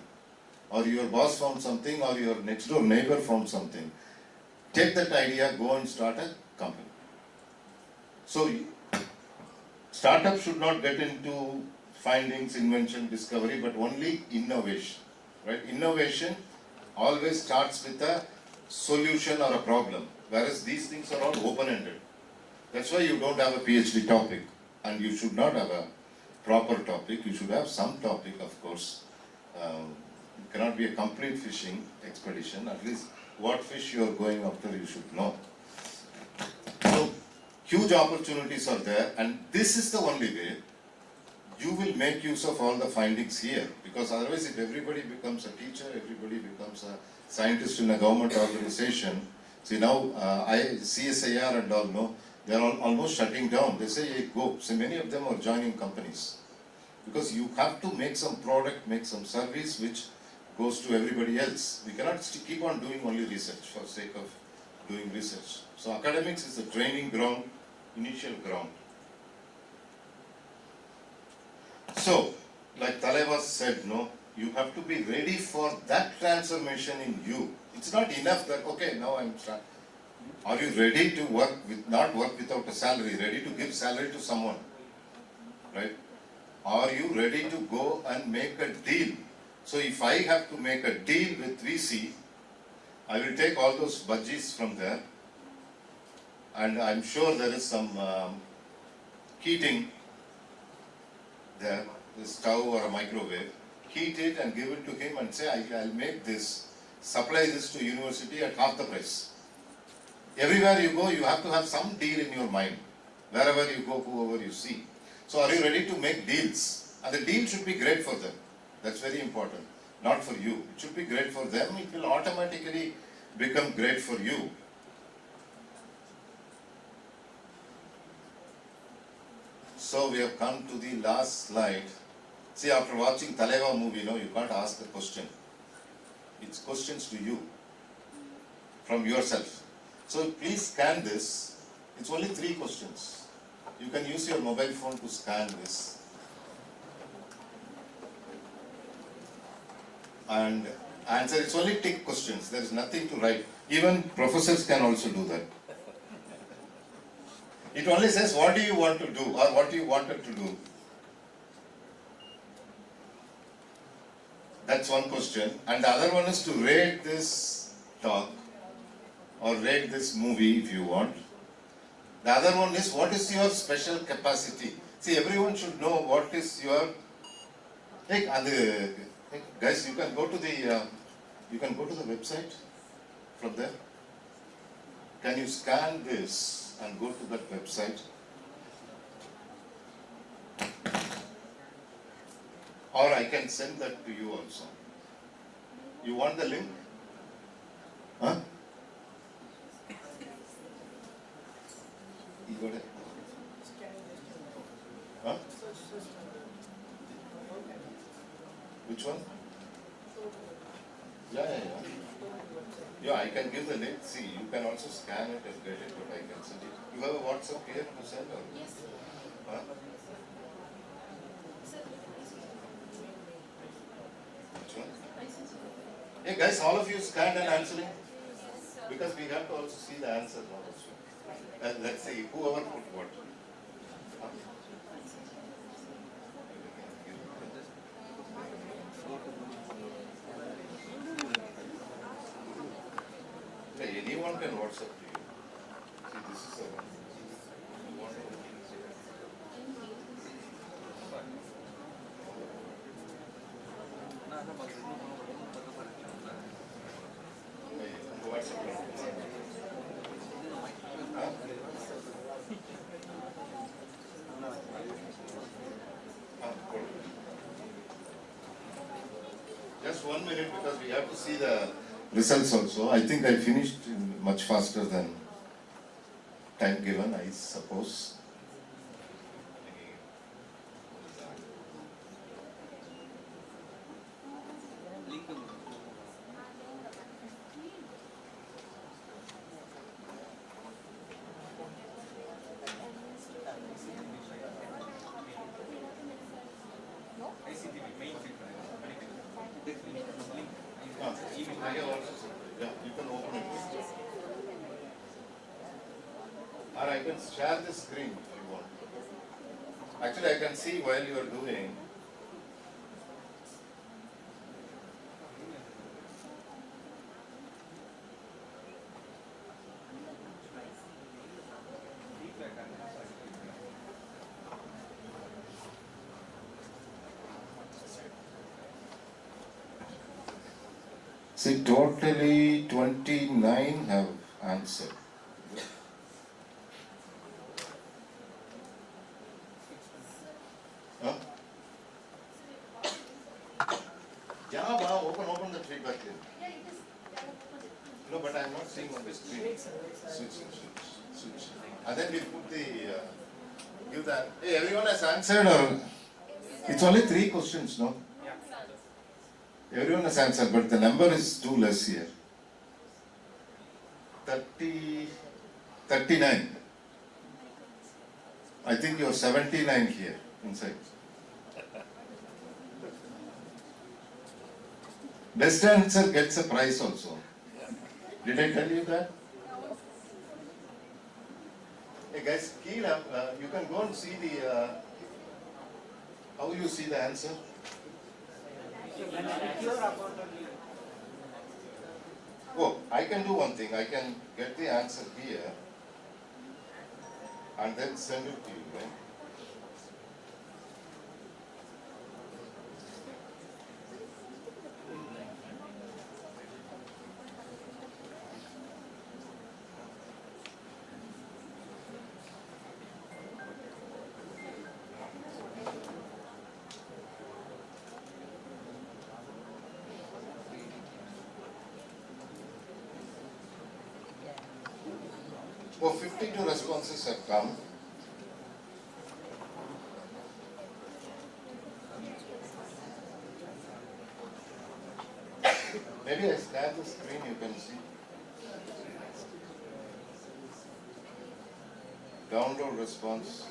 or your boss found something, or your next door neighbor found something. Take that idea, go and start a company. So startup should not get into findings, invention, discovery, but only innovation, right? Innovation always starts with a solution or a problem, whereas these things are all open-ended. That's why you don't have a PhD topic, and you should not have a proper topic. You should have some topic, of course. It cannot be a complete fishing expedition. At least what fish you are going after, you should know. So huge opportunities are there, and this is the only way you will make use of all the findings here, because otherwise if everybody becomes a teacher, everybody becomes a scientist in a government organization. See now, CSIR and all, no, they are all almost shutting down. They say, hey, go. So many of them are joining companies, because you have to make some product, make some service which goes to everybody else. We cannot keep on doing only research for sake of doing research. So academics is the training ground, initial ground. So, like Taleva said, no, you have to be ready for that transformation in you. It's not enough that, okay, now I'm trying. Are you ready to work with, not work without a salary, ready to give salary to someone, right? Are you ready to go and make a deal? So if I have to make a deal with VC, I will take all those budgies from there, and I'm sure there is some heating there, the stove or a microwave, heat it and give it to him and say, I'll make this, supply this to university at half the price. Everywhere you go, you have to have some deal in your mind. Wherever you go, whoever you see. So are you ready to make deals? And the deal should be great for them. That's very important. Not for you. It should be great for them. It will automatically become great for you. So we have come to the last slide. See, after watching Taleva movie, no, you can't ask a question. It's questions to you, from yourself. So please scan this. It's only 3 questions. You can use your mobile phone to scan this. And answer, it's only tick questions. There is nothing to write. Even professors can also do that. It only says, what do you want to do, or what you wanted to do. That's one question. And the other one is to rate this talk, or rate this movie if you want. The other one is, what is your special capacity? See, everyone should know what is your... Hey, guys, you can go to the website from there. Can you scan this and go to that website? Or I can send that to you also. You want the link? Huh? You got it? Huh? Which one? Yeah. Yeah, I can give the link. See, you can also scan it and get it, but I can send it. You have a WhatsApp here to send or? Yes. Huh? Which one? Hey guys, all of you scanned and answering? Because we have to also see the answer. Let's see, whoever put what. Huh? Anyone can WhatsApp to you. See, this is the one. You want to Just 1 minute because we have to see the results also. I think I finished much faster than time given, I suppose. Yeah, you can open it. Or I can share the screen if you want. Actually, I can see while you are doing. See, totally 29 have answered. Huh? Yeah, open the feedback here. No, but I'm not seeing on the screen. Switch. And then we put the, give that. Hey, everyone has answered or? It's only 3 questions, no? Everyone has answered, but the number is too less here. 39. I think you're 79 here inside. Best answer gets a prize also. Did I tell you that? Hey guys, keel up. You can go and see the. How you see the answer? Oh, I can do one thing. I can get the answer here and then send it to you, right? Oh, 52 responses have come. Maybe I share the screen, you can see. Download response.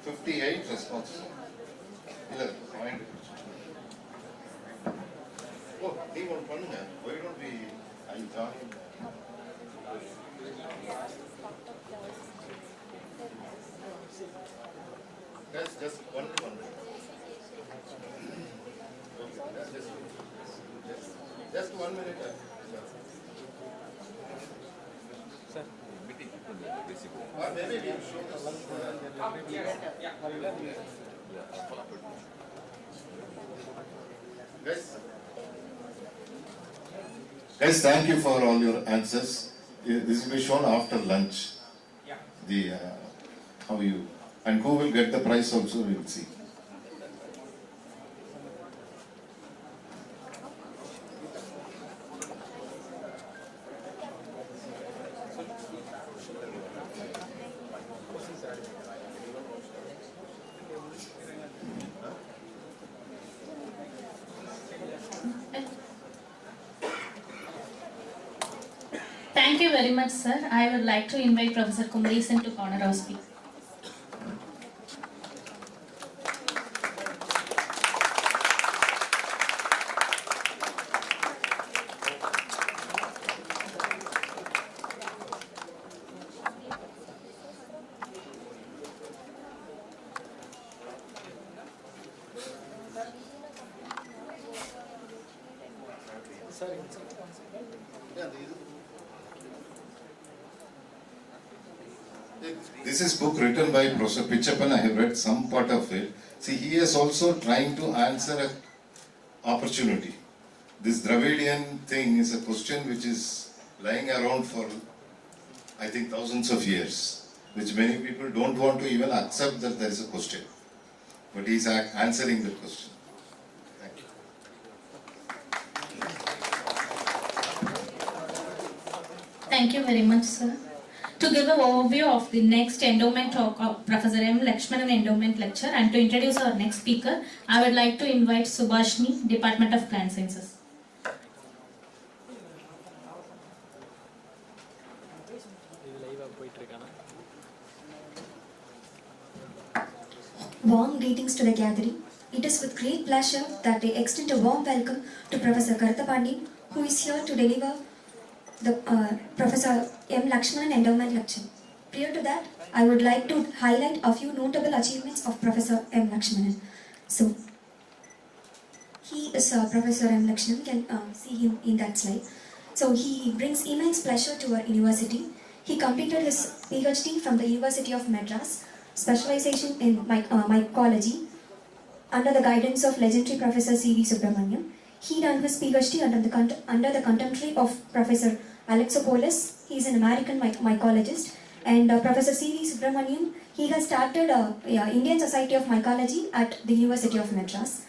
$58 responses. 11. Find it. Oh, they won't run that. Why don't we? I join. That's just one. Okay, that's just 1 minute. Sir. Or maybe we'll show this. Guys, thank you for all your answers. This will be shown after lunch. The how you and who will get the prize also we will see. Thank you very much, sir. I would like to invite Professor Kumlesan to honor our speaker. This is book written by Professor Pichappan. I have read some part of it. See, he is also trying to answer an opportunity. This Dravidian thing is a question which is lying around for, I think, thousands of years, which many people don't want to even accept that there is a question. But he is answering the question. Thank you. Thank you very much, sir. To give an overview of the next endowment talk of Professor M. Lakshmanan Endowment Lecture and to introduce our next speaker, I would like to invite Subhashni, Department of Plant Sciences. Warm greetings to the gathering. It is with great pleasure that I extend a warm welcome to Professor Karatapandi, who is here to deliver the Professor M. Lakshmanan Endowment Lecture. Prior to that, I would like to highlight a few notable achievements of Professor M. Lakshmanan. So, he is Professor M. Lakshmanan, you can see him in that slide. So, he brings immense pleasure to our university. He completed his PhD from the University of Madras, specialization in mycology, under the guidance of legendary Professor C.V. Subramaniam. He done his PhD under the contemporary of Professor Alexopoulos. He is an American mycologist. And Professor C.V. Subramaniam, he has started Indian Society of Mycology at the University of Madras.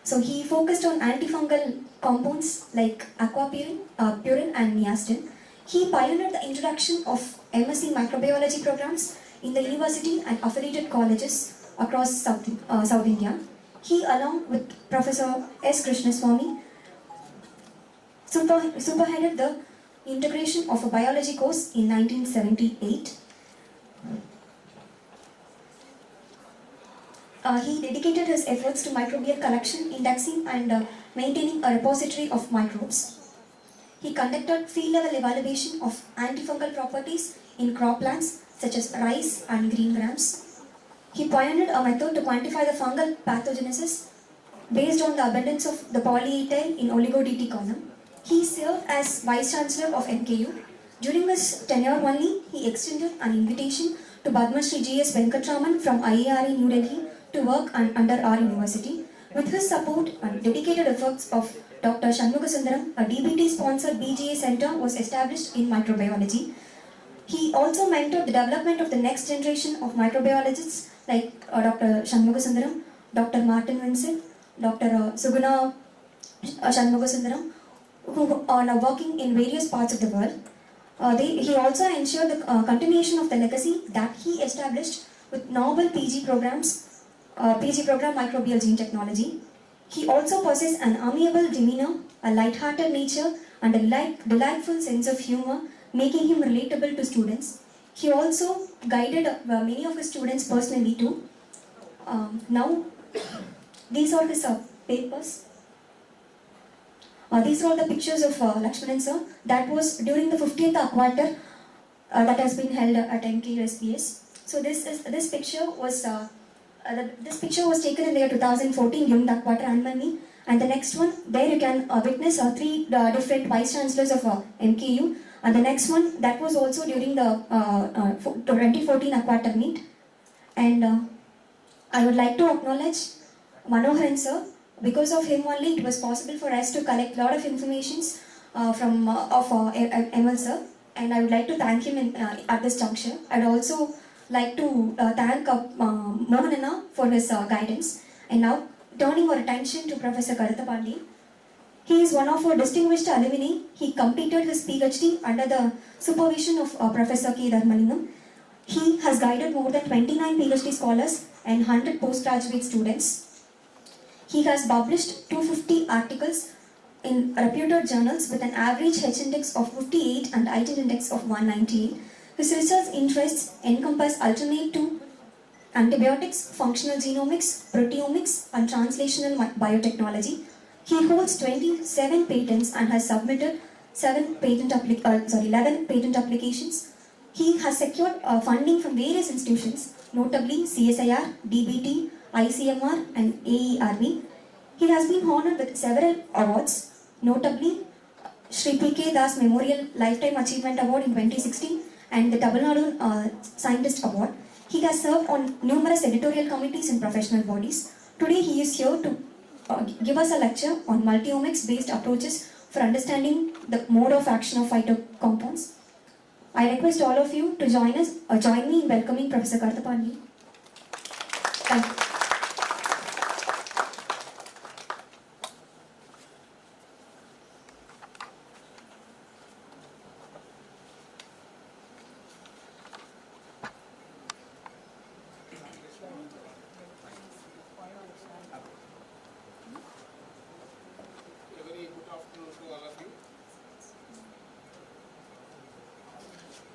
So he focused on antifungal compounds like aquapurin, purin and niacin. He pioneered the introduction of MSc microbiology programs in the university and affiliated colleges across South India. He, along with Professor S. Krishnaswamy, superheaded the integration of a biology course in 1978. He dedicated his efforts to microbial collection, indexing and maintaining a repository of microbes. He conducted field-level evaluation of antifungal properties in crop plants such as rice and green grams. He pioneered a method to quantify the fungal pathogenesis based on the abundance of the polyethyl in oligo-DT column. He served as Vice Chancellor of MKU. During his tenure only, he extended an invitation to Padma Shri G.S. Venkatraman from IARE New Delhi to work under our university. With his support and dedicated efforts of Dr. Shanmugasundaram, a DBT-sponsored BGA center was established in microbiology. He also mentored the development of the next generation of microbiologists like Dr. Shanmugasundaram, Dr. Martin Vincent, Dr. Suguna Shanmugasundaram, who are now working in various parts of the world. He also ensured the continuation of the legacy that he established with novel PG programs, PG program microbial gene technology. He also possessed an amiable demeanor, a light-hearted nature, and a delightful sense of humor, making him relatable to students. He also guided many of his students personally too. Now, these are his papers. These are all the pictures of Lakshmanan sir. That was during the 50th Aqua-Terr that has been held at MKU SBS. So this picture was taken in the year 2014 during the Aqua-Terr Annual Meet. And the next one, there you can witness three different vice chancellors of MKU. And the next one, that was also during the 2014 Aqua-Terr Meet. And I would like to acknowledge Manoharan sir. Because of him only, it was possible for us to collect a lot of information from ML sir. And I would like to thank him at this juncture. I'd also like to thank Mohanana for his guidance. And now, turning our attention to Professor Karatapandi. He is one of our distinguished alumni. He completed his PhD under the supervision of Professor K. Dharmalingam. He has guided more than 29 PhD scholars and 100 postgraduate students. He has published 250 articles in reputed journals with an average H-index of 58 and IT index of 198. His research interests encompass alternate to antibiotics, functional genomics, proteomics, and translational biotechnology. He holds 27 patents and has submitted 11 patent applications. He has secured funding from various institutions, notably CSIR, DBT, ICMR, and AERB. He has been honored with several awards, notably Shri P.K. Das Memorial Lifetime Achievement Award in 2016 and the Tamil Nadu Scientist Award. He has served on numerous editorial committees in professional bodies. Today he is here to give us a lecture on multiomics based approaches for understanding the mode of action of phytocompounds. I request all of you to join me in welcoming Professor Karthapani. Thank you.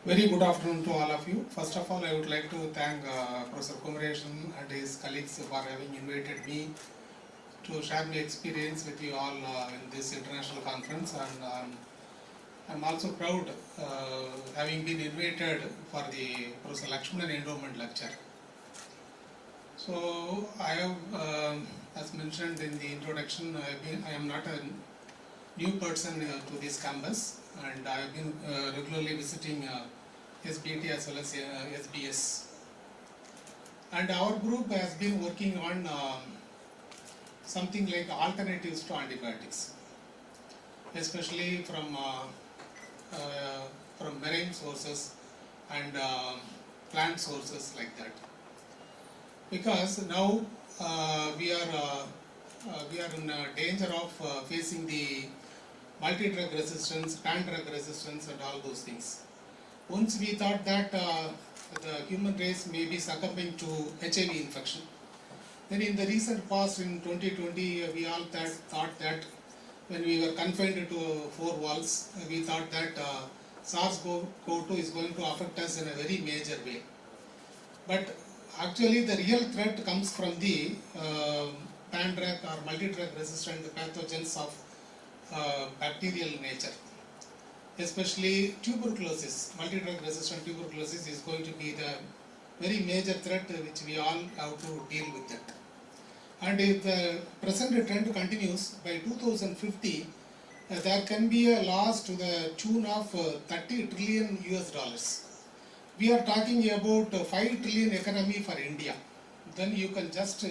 Very good afternoon to all of you. First of all, I would like to thank Professor Kamaraj and his colleagues for having invited me to share my experience with you all in this international conference, and I'm also proud having been invited for the Professor Lakshmanan Endowment Lecture. So I have, as mentioned in the introduction, I am not a new person to this campus, and I have been regularly visiting SBT as well as SBS. And our group has been working on something like alternatives to antibiotics, especially from marine sources and plant sources like that. Because now we are in danger of facing the multi-drug resistance, pan-drug resistance and all those things. Once we thought that the human race may be succumbing to HIV infection. Then in the recent past, in 2020, we all thought that when we were confined to four walls, we thought that SARS-CoV-2 is going to affect us in a very major way. But actually the real threat comes from the pan-drug or multi-drug resistant pathogens of bacterial nature. Especially tuberculosis, multi-drug resistant tuberculosis is going to be the very major threat which we all have to deal with it. And if the present trend continues, by 2050, there can be a loss to the tune of $30 trillion US. We are talking about 5 trillion economy for India. Then you can just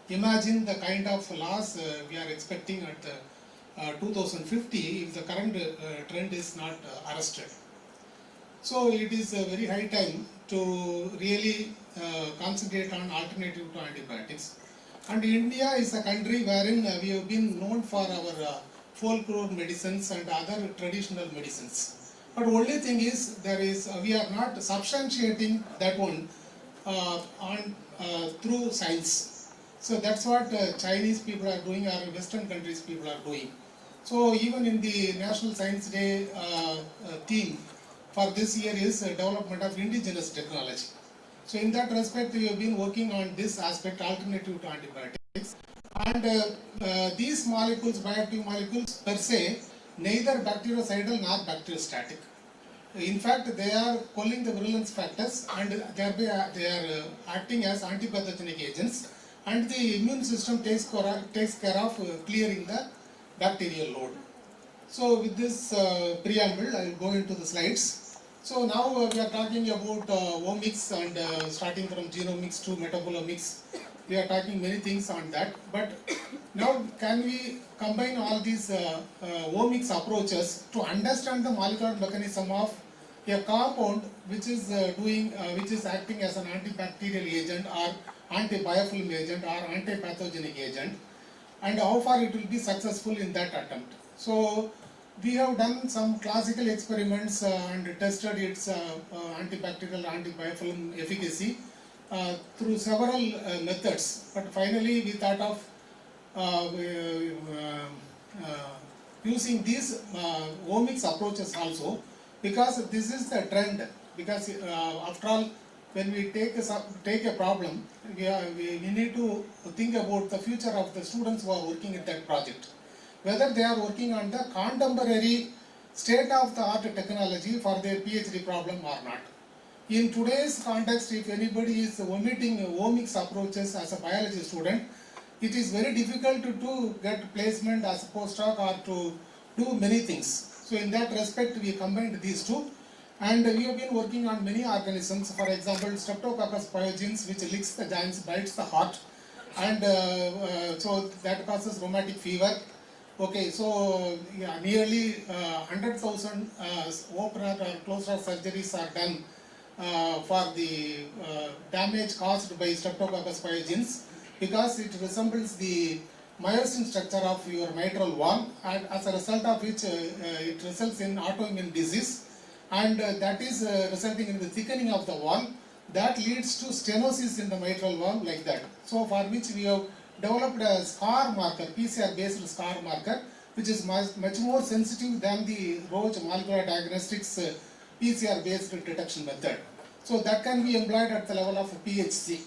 imagine the kind of loss we are expecting at 2050 if the current trend is not arrested. So it is a very high time to really concentrate on alternative to antibiotics. And India is a country wherein we have been known for our folklore medicines and other traditional medicines. But only thing is, we are not substantiating that one through science. So that's what Chinese people are doing, or Western countries people are doing. So even in the National Science Day theme for this year is development of indigenous technology. So in that respect, we have been working on this aspect, alternative to antibiotics. And these molecules, bioactive molecules per se, neither bactericidal nor bacteriostatic. In fact, they are calling the virulence factors, and thereby they are acting as antipathogenic agents, and the immune system takes care of clearing the bacterial load. So with this preamble, I will go into the slides. So now we are talking about omics, and starting from genomics to metabolomics. We are talking many things on that. But now can we combine all these omics approaches to understand the molecular mechanism of a compound which is acting as an antibacterial agent or antibiofilm agent or antipathogenic agent, and how far it will be successful in that attempt. So we have done some classical experiments and tested its antibacterial, antibiofilm efficacy through several methods. But finally we thought of using these omics approaches also, because this is the trend. Because after all, when we take a problem, we need to think about the future of the students who are working at that project. Whether they are working on the contemporary state-of-the-art technology for their PhD problem or not. In today's context, if anybody is omitting omics approaches as a biology student, it is very difficult to get placement as a postdoc or to do many things. So in that respect, we combined these two. And we have been working on many organisms, for example, Streptococcus pyogenes, which licks the joints, bites the heart, and so that causes rheumatic fever. Okay, so yeah, nearly 100,000 open heart or closed heart surgeries are done for the damage caused by Streptococcus pyogenes, because it resembles the myosin structure of your mitral wall, and as a result of which it results in autoimmune disease, and that is resulting in the thickening of the wall. That leads to stenosis in the mitral wall, like that. So for which we have developed a scar marker, PCR based scar marker, which is much more sensitive than the Roche molecular diagnostics PCR based detection method. So that can be employed at the level of PHC.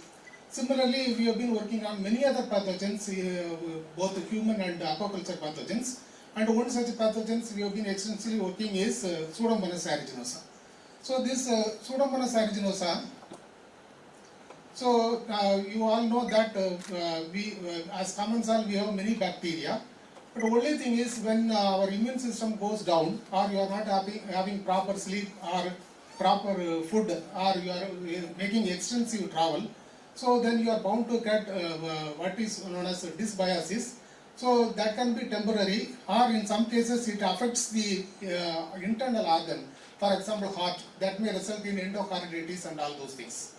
Similarly, we have been working on many other pathogens, both human and aquaculture pathogens. And one such pathogens we have been extensively working is Pseudomonas aeruginosa. So this Pseudomonas aeruginosa, so you all know that we, as commensal, we have many bacteria. But the only thing is, when our immune system goes down, or you are not having proper sleep or proper food, or you are making extensive travel, so then you are bound to get what is known as dysbiosis. So that can be temporary, or in some cases it affects the internal organ. For example, heart, that may result in endocarditis and all those things.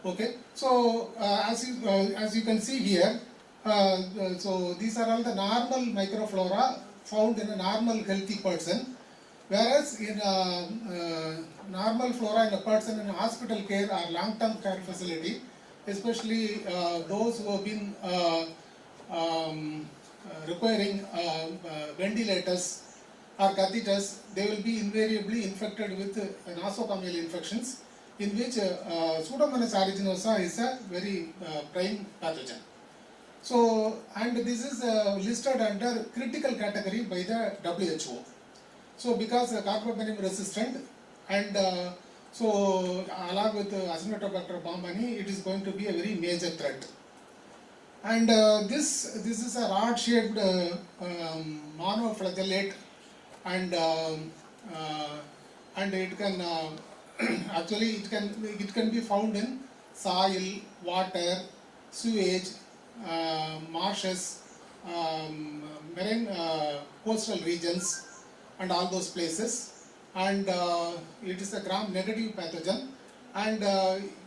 Okay, so as you can see here, so these are all the normal microflora found in a normal healthy person, whereas in normal flora in a person in a hospital care or long-term care facility, especially those who have been requiring ventilators or catheters, they will be invariably infected with nosocomial infections, in which Pseudomonas aeruginosa is a very prime pathogen. So, and this is listed under critical category by the WHO. So, because carbapenem resistant, and so along with Acinetobacter baumannii, it is going to be a very major threat. And this is a rod-shaped monoflagellate, and it can actually it can be found in soil, water, sewage, marshes, marine coastal regions, and all those places. And it is a gram-negative pathogen, and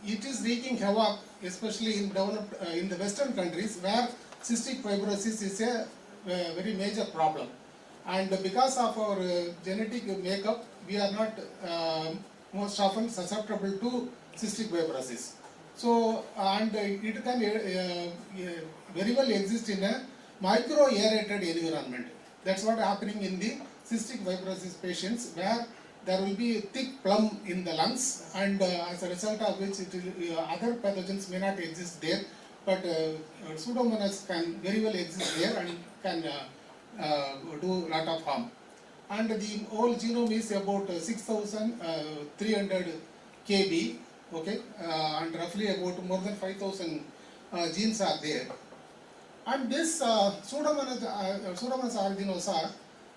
it is wreaking havoc, especially in developed in the Western countries, where cystic fibrosis is a very major problem. And because of our genetic makeup, we are not most often susceptible to cystic fibrosis. So, and it can very well exist in a micro-aerated environment. That's what happening in the cystic fibrosis patients, where there will be a thick plum in the lungs, and as a result of which other pathogens may not exist there, but Pseudomonas can very well exist there and can do a lot of harm. And the whole genome is about 6,300 kb, okay, and roughly about more than 5,000 genes are there. And this Pseudomonas aeruginosa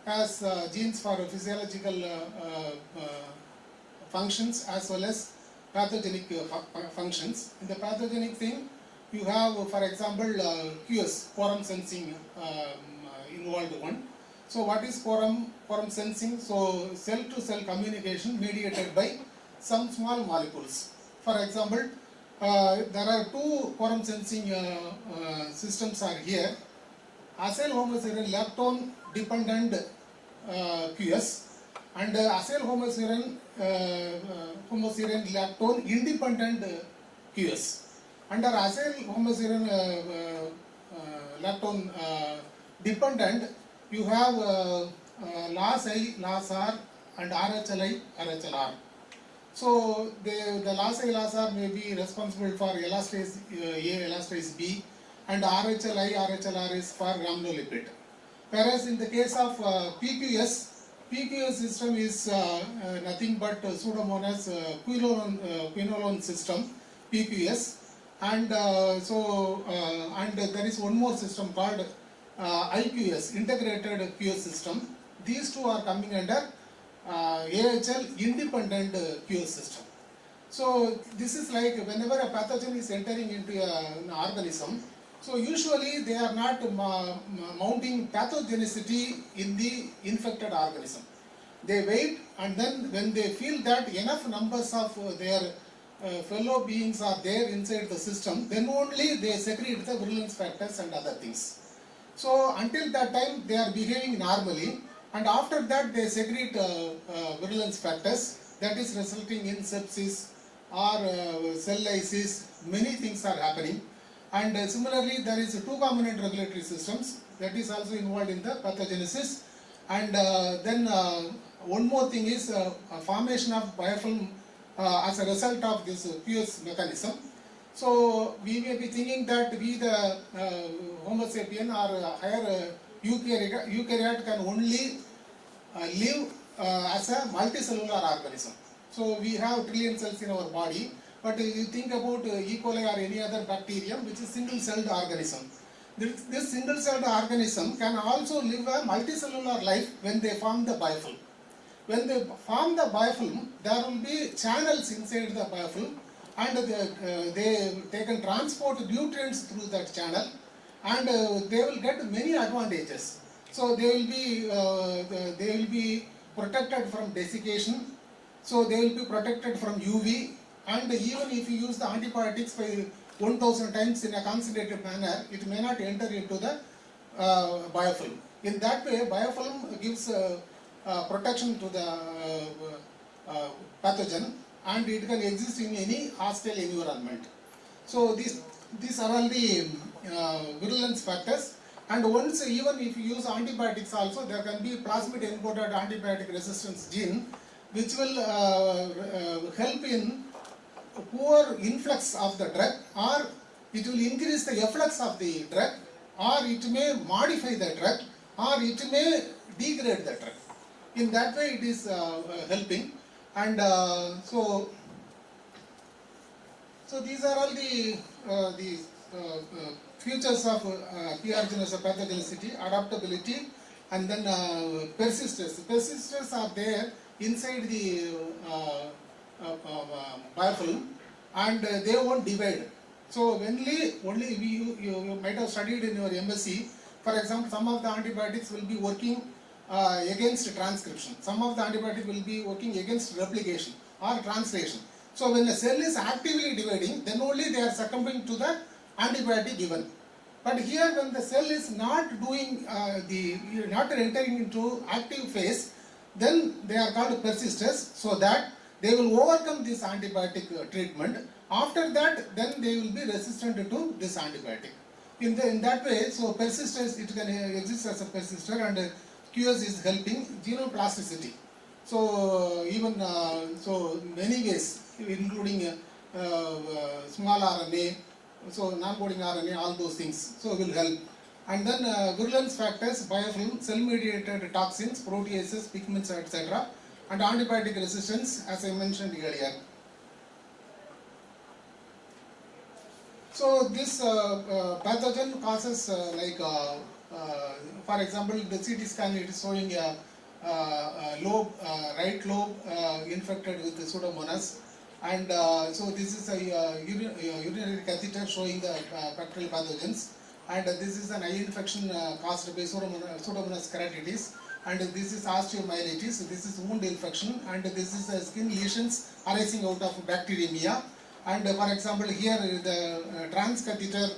has genes for physiological functions as well as pathogenic functions. In the pathogenic thing, you have, for example, QS, quorum sensing involved one. So what is quorum sensing? So cell-to-cell communication mediated by some small molecules. For example, there are two quorum sensing systems are here. Acyl homoserine lactone dependent QS and acyl homoserine lactone independent QS. Under acyl homoserine lactone dependent, you have LAS I, LAS R and RHLI, RHLR. So the LAS I, LAS R may be responsible for elastase A, elastase B, and RHLI, RHLR is for rhamnolipid. Whereas in the case of PQS system is nothing but Pseudomonas quinolone system, PQS, and and there is one more system called IQS, integrated QS system. These two are coming under AHL independent QS system. So this is like whenever a pathogen is entering into an organism, so usually they are not mounting pathogenicity in the infected organism. They wait, and then when they feel that enough numbers of their fellow beings are there inside the system, then only they secrete the virulence factors and other things. So until that time they are behaving normally, and after that they secrete virulence factors, that is resulting in sepsis or cell lysis. Many things are happening. And similarly there is two component regulatory systems that is also involved in the pathogenesis. And then one more thing is formation of biofilm as a result of this QS mechanism. So we may be thinking that we the Homo sapien or higher eukaryote can only live as a multicellular organism. So we have trillion cells in our body, but you think about E. coli or any other bacterium which is single-celled organism. This single-celled organism can also live a multicellular life when they form the biofilm. When they form the biofilm, there will be channels inside the biofilm, and they can transport nutrients through that channel, and they will get many advantages. So they will be protected from desiccation. So they will be protected from UV, and even if you use the antibiotics by 1000 times in a concentrated manner, it may not enter into the biofilm. In that way, biofilm gives protection to the pathogen, and it can exist in any hostile environment. So these are all the virulence factors. And once, even if you use antibiotics also, there can be plasmid encoded antibiotic resistance gene, which will help in poor influx of the drug, or it will increase the efflux of the drug, or it may modify the drug, or it may degrade the drug. In that way it is helping. And so these are all the features of PR genus pathogenicity, adaptability, and then persistence. Persistence are there inside the biofilm, and they won't divide. So only you might have studied in your MSc, for example, some of the antibiotics will be working against transcription. Some of the antibiotics will be working against replication or translation. So when the cell is actively dividing, then only they are succumbing to the antibiotic given. But here when the cell is not doing not entering into active phase, then they are called persisters, so that they will overcome this antibiotic treatment. After that, then they will be resistant to this antibiotic. In that way, so persisters, it can exist as a persister, and QS is helping genome plasticity. So even so many ways, including small RNA, so non-coding RNA, all those things, so will help. And then virulence factors, biofilm, cell-mediated toxins, proteases, pigments, etc. and antibiotic resistance, as I mentioned earlier. So this pathogen causes for example, the CT scan, it is showing a lobe, right lobe infected with the Pseudomonas, and so this is a urinary catheter showing the bacterial pathogens, and this is an eye infection caused by Pseudomonas keratitis, and this is osteomyelitis, this is wound infection, and this is skin lesions arising out of bacteremia. And for example, here the transcatheter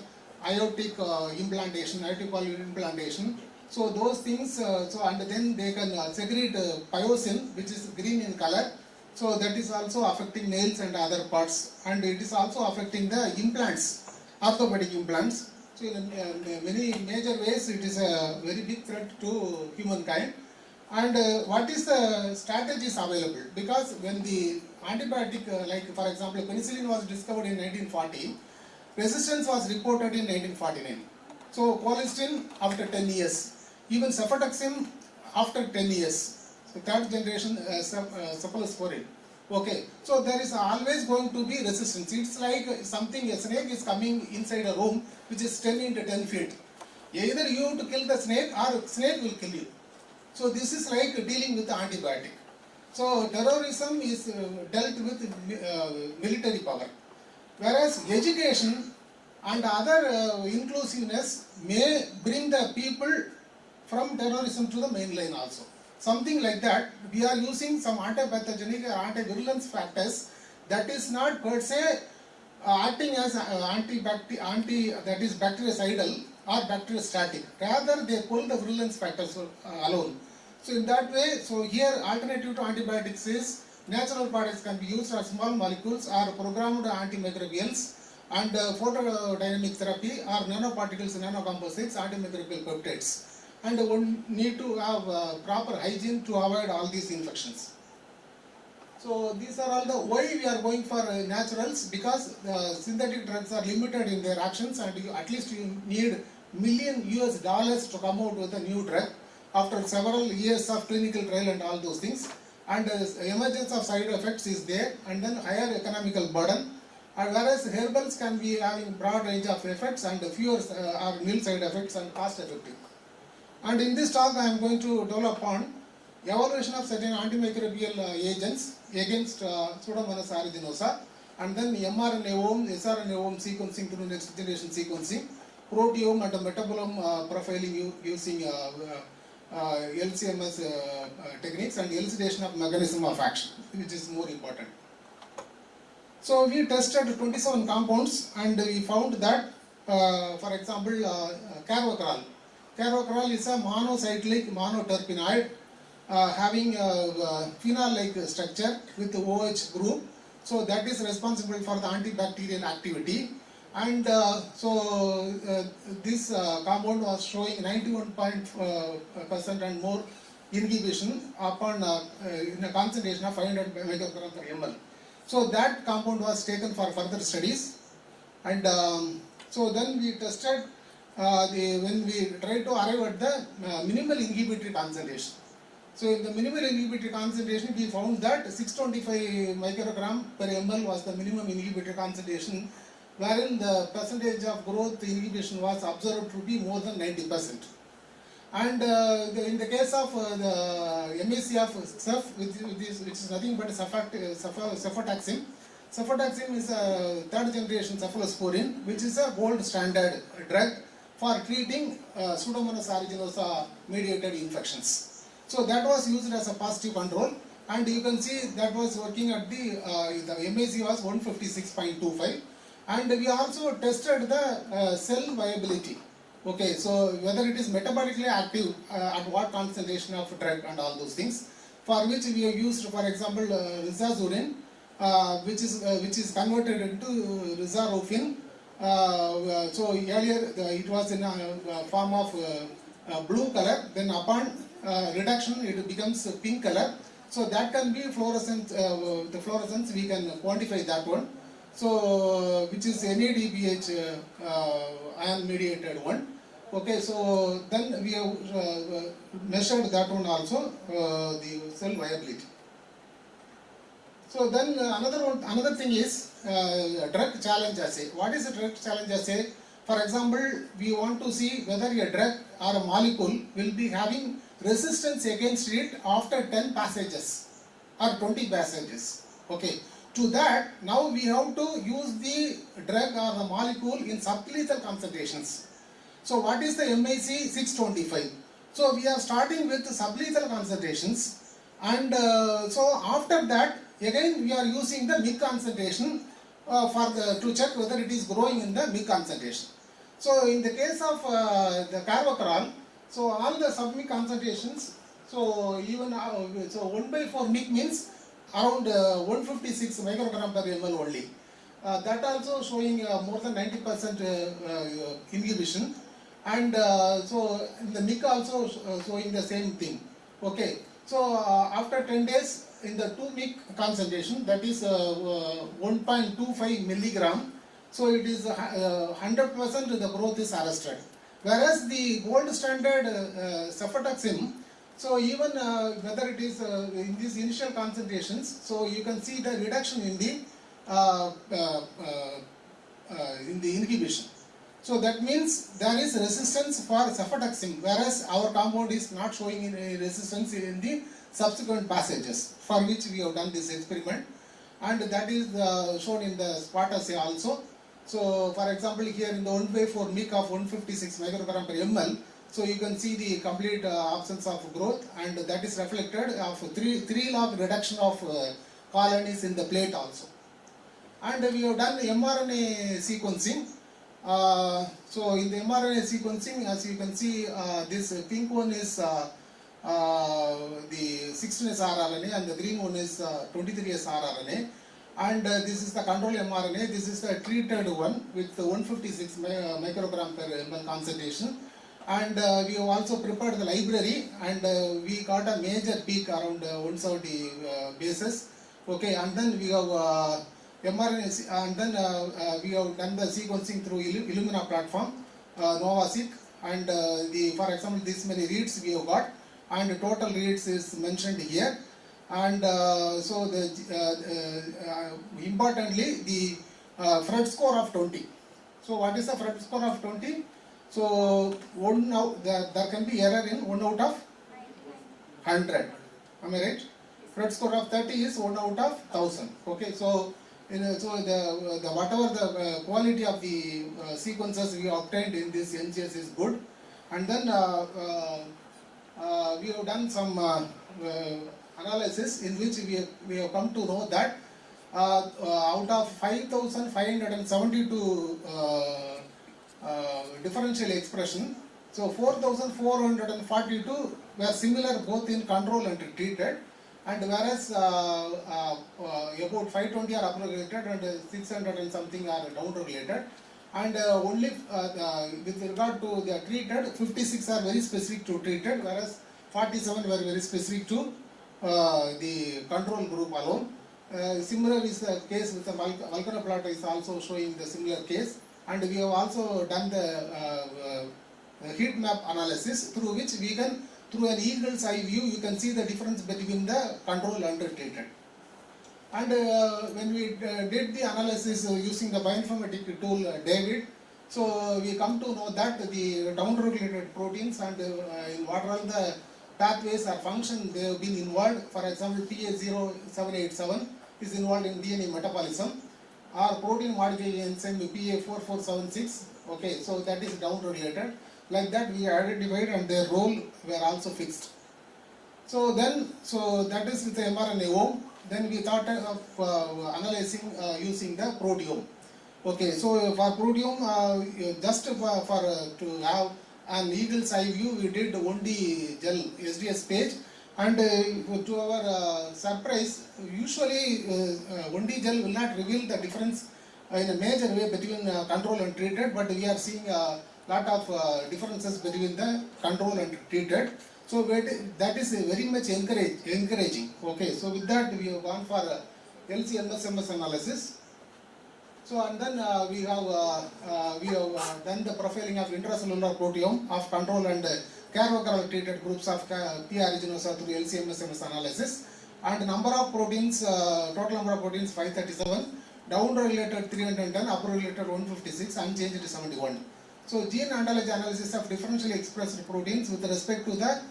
aortic implantation, aortic valve implantation. So those things, and then they can secrete pyocin, which is green in color. So that is also affecting nails and other parts, and it is also affecting the implants, orthopedic implants. So in many major ways, it is a very big threat to humankind. And what is the strategies available? Because when the antibiotic, like for example, penicillin was discovered in 1940, resistance was reported in 1949. So colistin after 10 years, even cefotaxime after 10 years. So third generation cephalosporin. Okay, so there is always going to be resistance. It's like something, a snake is coming inside a room which is 10 into 10 feet. Either you have to kill the snake or snake will kill you. So this is like dealing with the antibiotic. So terrorism is dealt with military power, whereas education and other inclusiveness may bring the people from terrorism to the main line also. Something like that, we are using some anti-pathogenic or anti-virulence factors that is not per se acting as that is bactericidal or bacteriostatic. Rather, they pull the virulence factors alone. So in that way, so here alternative to antibiotics is natural products can be used as small molecules or programmed antimicrobials, and photodynamic therapy or nanoparticles, nanocomposites, antimicrobial peptides. And one need to have proper hygiene to avoid all these infections. So these are all the why we are going for naturals, because synthetic drugs are limited in their actions, and at least you need $1 million to come out with a new drug after several years of clinical trial and all those things. And emergence of side effects is there, and then higher economical burden. And whereas herbals can be having broad range of effects and fewer or nil side effects and cost effective. And in this talk I am going to develop on evaluation of certain antimicrobial agents against Pseudomonas aeruginosa, and then mRNA-OME, sRNA-OME sequencing through next generation sequencing, proteome and metabolome profiling using LCMS techniques, and elucidation of mechanism of action, which is more important. So we tested 27 compounds, and we found that, for example, carvacrol. Carvacrol is a monocyclic monoterpenoid having a phenol-like structure with the OH group. So that is responsible for the antibacterial activity. And this compound was showing 91% and more inhibition upon in a concentration of 500 microgram per ml. So that compound was taken for further studies, and so then we tested when we tried to arrive at the minimal inhibitory concentration. So in the minimal inhibitory concentration, we found that 625 microgram per ml was the minimum inhibitory concentration, wherein the percentage of growth inhibition was observed to be more than 90%. And in the case of the MAC of CEF, which is nothing but cefotaxime. Cefotaxime is a third generation cephalosporin, which is a gold standard drug for treating Pseudomonas aeruginosa mediated infections. So that was used as a positive control, and you can see that was working at the MAC was 156.25, and we also tested the cell viability. Okay, so whether it is metabolically active, at what concentration of drug and all those things, for which we have used, for example, rizazurin, which is converted into rizarofin. So earlier it was in a form of blue color, then upon reduction it becomes pink color. So that can be fluorescent, the fluorescence we can quantify that one. So which is NADPH ion mediated one. Okay, so then we have measured that one also, the cell viability. So then another thing is drug challenge assay. What is a drug challenge assay? For example, we want to see whether a drug or a molecule will be having resistance against it after 10 passages or 20 passages. Okay. To that, now we have to use the drug or the molecule in sublethal concentrations. So what is the MAC 625? So we are starting with sublethal concentrations, and so after that again we are using the mid concentration to check whether it is growing in the mid concentration. So in the case of the carvacrol, so all the sub-mic concentrations, so even so 1/4 mic means around 156 microgram per ml only. That also showing more than 90% inhibition, and so in the mic also showing the same thing. Okay, so after 10 days in the 2 mic concentration, that is 1.25 milligram, so it is 100% the growth is arrested. Whereas the gold standard cefotaxime, so even whether it is in these initial concentrations, so you can see the reduction in the inhibition. So that means there is resistance for cefotaxime, whereas our compound is not showing any resistance in the subsequent passages, for which we have done this experiment, and that is shown in the spot assay also. So for example, here in the 1/4 MIC of 156 microgram per ml, so you can see the complete absence of growth, and that is reflected of 3 log reduction of colonies in the plate also. And we have done mRNA sequencing. So in the mRNA sequencing, as you can see, this pink one is the 16S rRNA, and the green one is 23S rRNA. And this is the control mRNA. This is the treated one with 156 microgram per ml concentration. And we have also prepared the library, and we got a major peak around 170 bases. Okay, and then we have mRNA, and then we have done the sequencing through Illumina platform, NovaSeq, and for example, this many reads we have got, and the total reads is mentioned here. And so the importantly, the Fred score of 20. So what is the Fred score of 20? So there can be error in 1 out of 100. Am I right? Fred score of 30 is 1 out of 1000. Okay, so the whatever the quality of the sequences we obtained in this NGS is good. And then we have done some analysis in which we have come to know that out of 5,572 differential expression, so 4,442 were similar both in control and treated, and whereas about 520 are upregulated and 600 and something are downregulated, and only with regard to the treated, 56 are very specific to treated, whereas 47 were very specific to the control group alone. Similar is the case with the Vulcanoplot is also showing the similar case, and we have also done the heat map analysis through which we can, through an eagle's eye view, you can see the difference between the control and treated. And when we did the analysis using the bioinformatic tool David, so we come to know that the downregulated proteins and in what all the pathways or functions they have been involved. For example, PA0787 is involved in DNA metabolism, or protein modifying enzyme PA4476. Okay, so that is downregulated. Like that we identified, and their role were also fixed. So then, that is with the mRNA. Then we thought of analyzing using the proteome. Okay, so for proteome, just to have an eagle's eye view, we did 1D gel SDS page, and to our surprise, usually 1D gel will not reveal the difference in a major way between control and treated, but we are seeing a lot of differences between the control and treated. So that is very much encouraging. Okay, so with that we have gone for LC-MS analysis. So and then we have done the profiling of intracellular proteome of control and carvacrol treated groups of P. aeruginosa through LC-MS analysis. And number of proteins, total number of proteins 537, downregulated 310, upregulated 156, unchanged 71. So gene ontology analysis of differentially expressed proteins with respect to the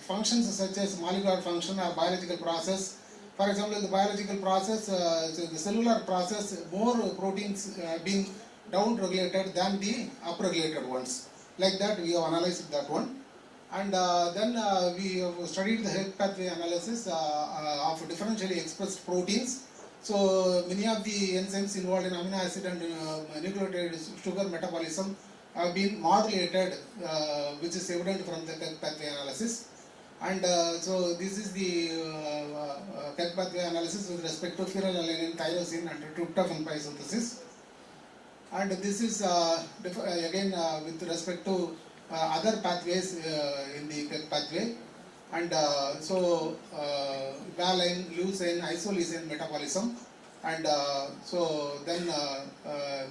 functions such as molecular function or biological process. For example, in the biological process, the cellular process, more proteins being down-regulated than the upregulated ones. Like that, we have analyzed that one. And then we have studied the health pathway analysis of differentially expressed proteins. So many of the enzymes involved in amino acid and nucleotide sugar metabolism have been modulated, which is evident from the health pathway analysis. And so this is the health pathway analysis with respect to phenylalanine, tyrosine and tryptophan biosynthesis. And this is again with respect to other pathways in the health pathway. And so valine, leucine, isoleucine metabolism, and so then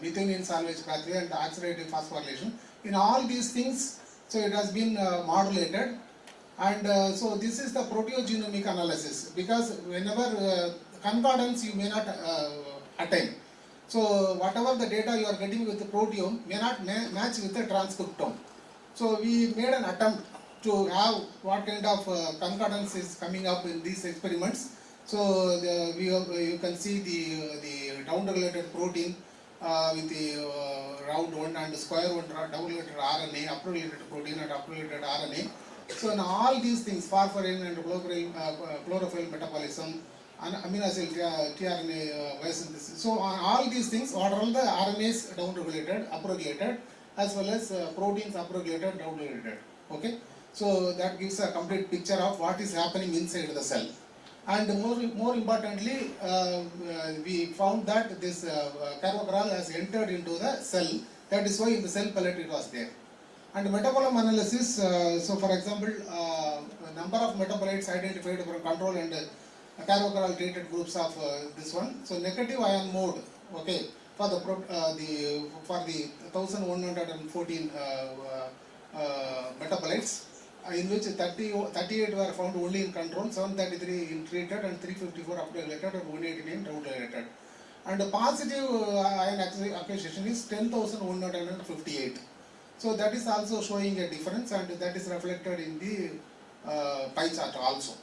methionine salvage pathway and oxidative phosphorylation. In all these things, so it has been modulated. And so this is the proteogenomic analysis, because whenever concordance you may not attain. So whatever the data you are getting with the proteome may not match with the transcriptome. So we made an attempt to have what kind of concordance is coming up in these experiments. So you can see the down-regulated protein with the round one and square one down-regulated RNA, upregulated protein and upregulated RNA. So in all these things, farfarin and chlorophyll metabolism, and amino acid tRNA biosynthesis. So on all these things, what are all the RNAs down-regulated, upregulated, as well as proteins upregulated, down-regulated. Okay, so that gives a complete picture of what is happening inside the cell. And more importantly, we found that this carbocaral has entered into the cell. That is why in the cell pellet it was there. And metabolome analysis, so for example, number of metabolites identified from control and carbocaral treated groups of this one. So negative ion mode, okay, for the 1114 metabolites, in which 38 were found only in control, 733 in treated, and 354 upregulated, and 189 downregulated. And the positive ion acquisition is 10,158. So that is also showing a difference, and that is reflected in the pie chart also.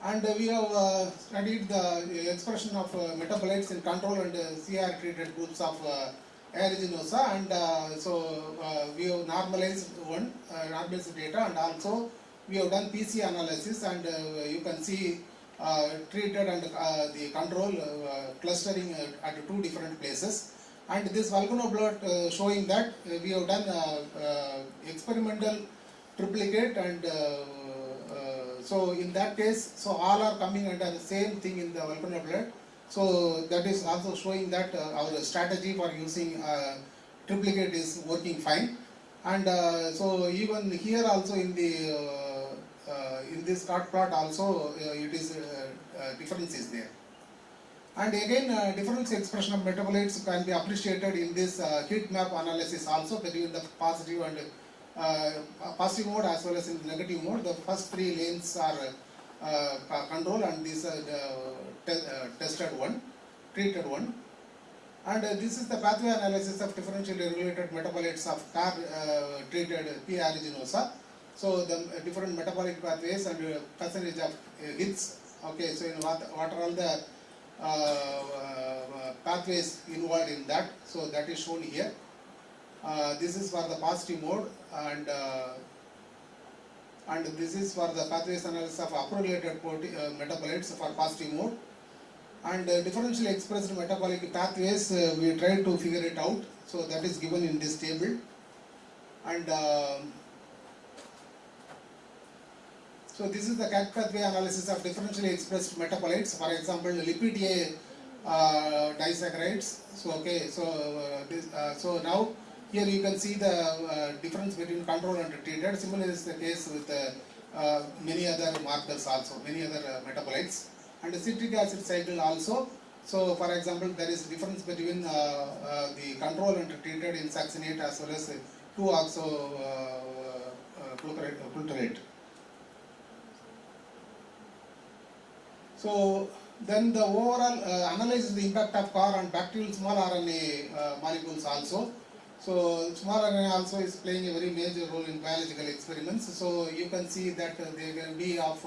And we have studied the expression of metabolites in control and CR treated groups of aeruginosa, and we have normalized normalized data, and also we have done PC analysis, and you can see treated and the control clustering at two different places. And this volcanoblot showing that we have done experimental triplicate, and so in that case, so all are coming under the same thing in the volcanoblot. So that is also showing that our strategy for using triplicate is working fine. And so even here also in the in this dot plot also it is difference is there. And again, difference expression of metabolites can be appreciated in this heat map analysis also between the positive and positive mode as well as in the negative mode. The first three lanes are control, and these are tested one, treated one. And this is the pathway analysis of differentially regulated metabolites of treated P. aeruginosa. So the different metabolic pathways and percentage of hits. Okay, so in what are all the pathways involved in that? So that is shown here. This is for the positive mode, and this is for the pathways analysis of upregulated metabolites for positive mode. And differentially expressed metabolic pathways, we tried to figure it out. So that is given in this table. And so this is the CAT pathway analysis of differentially expressed metabolites. For example, lipid A disaccharides. So okay, so now here you can see the difference between control and treated. Similar is the case with many other markers also, many other metabolites. And the citric acid cycle also. So for example, there is difference between the control and treated in succinate as well as 2-oxo-glutarate. So then the overall analysis the impact of CAR on bacterial small RNA molecules also. So small RNA also is playing a very major role in biological experiments. So you can see that they can be of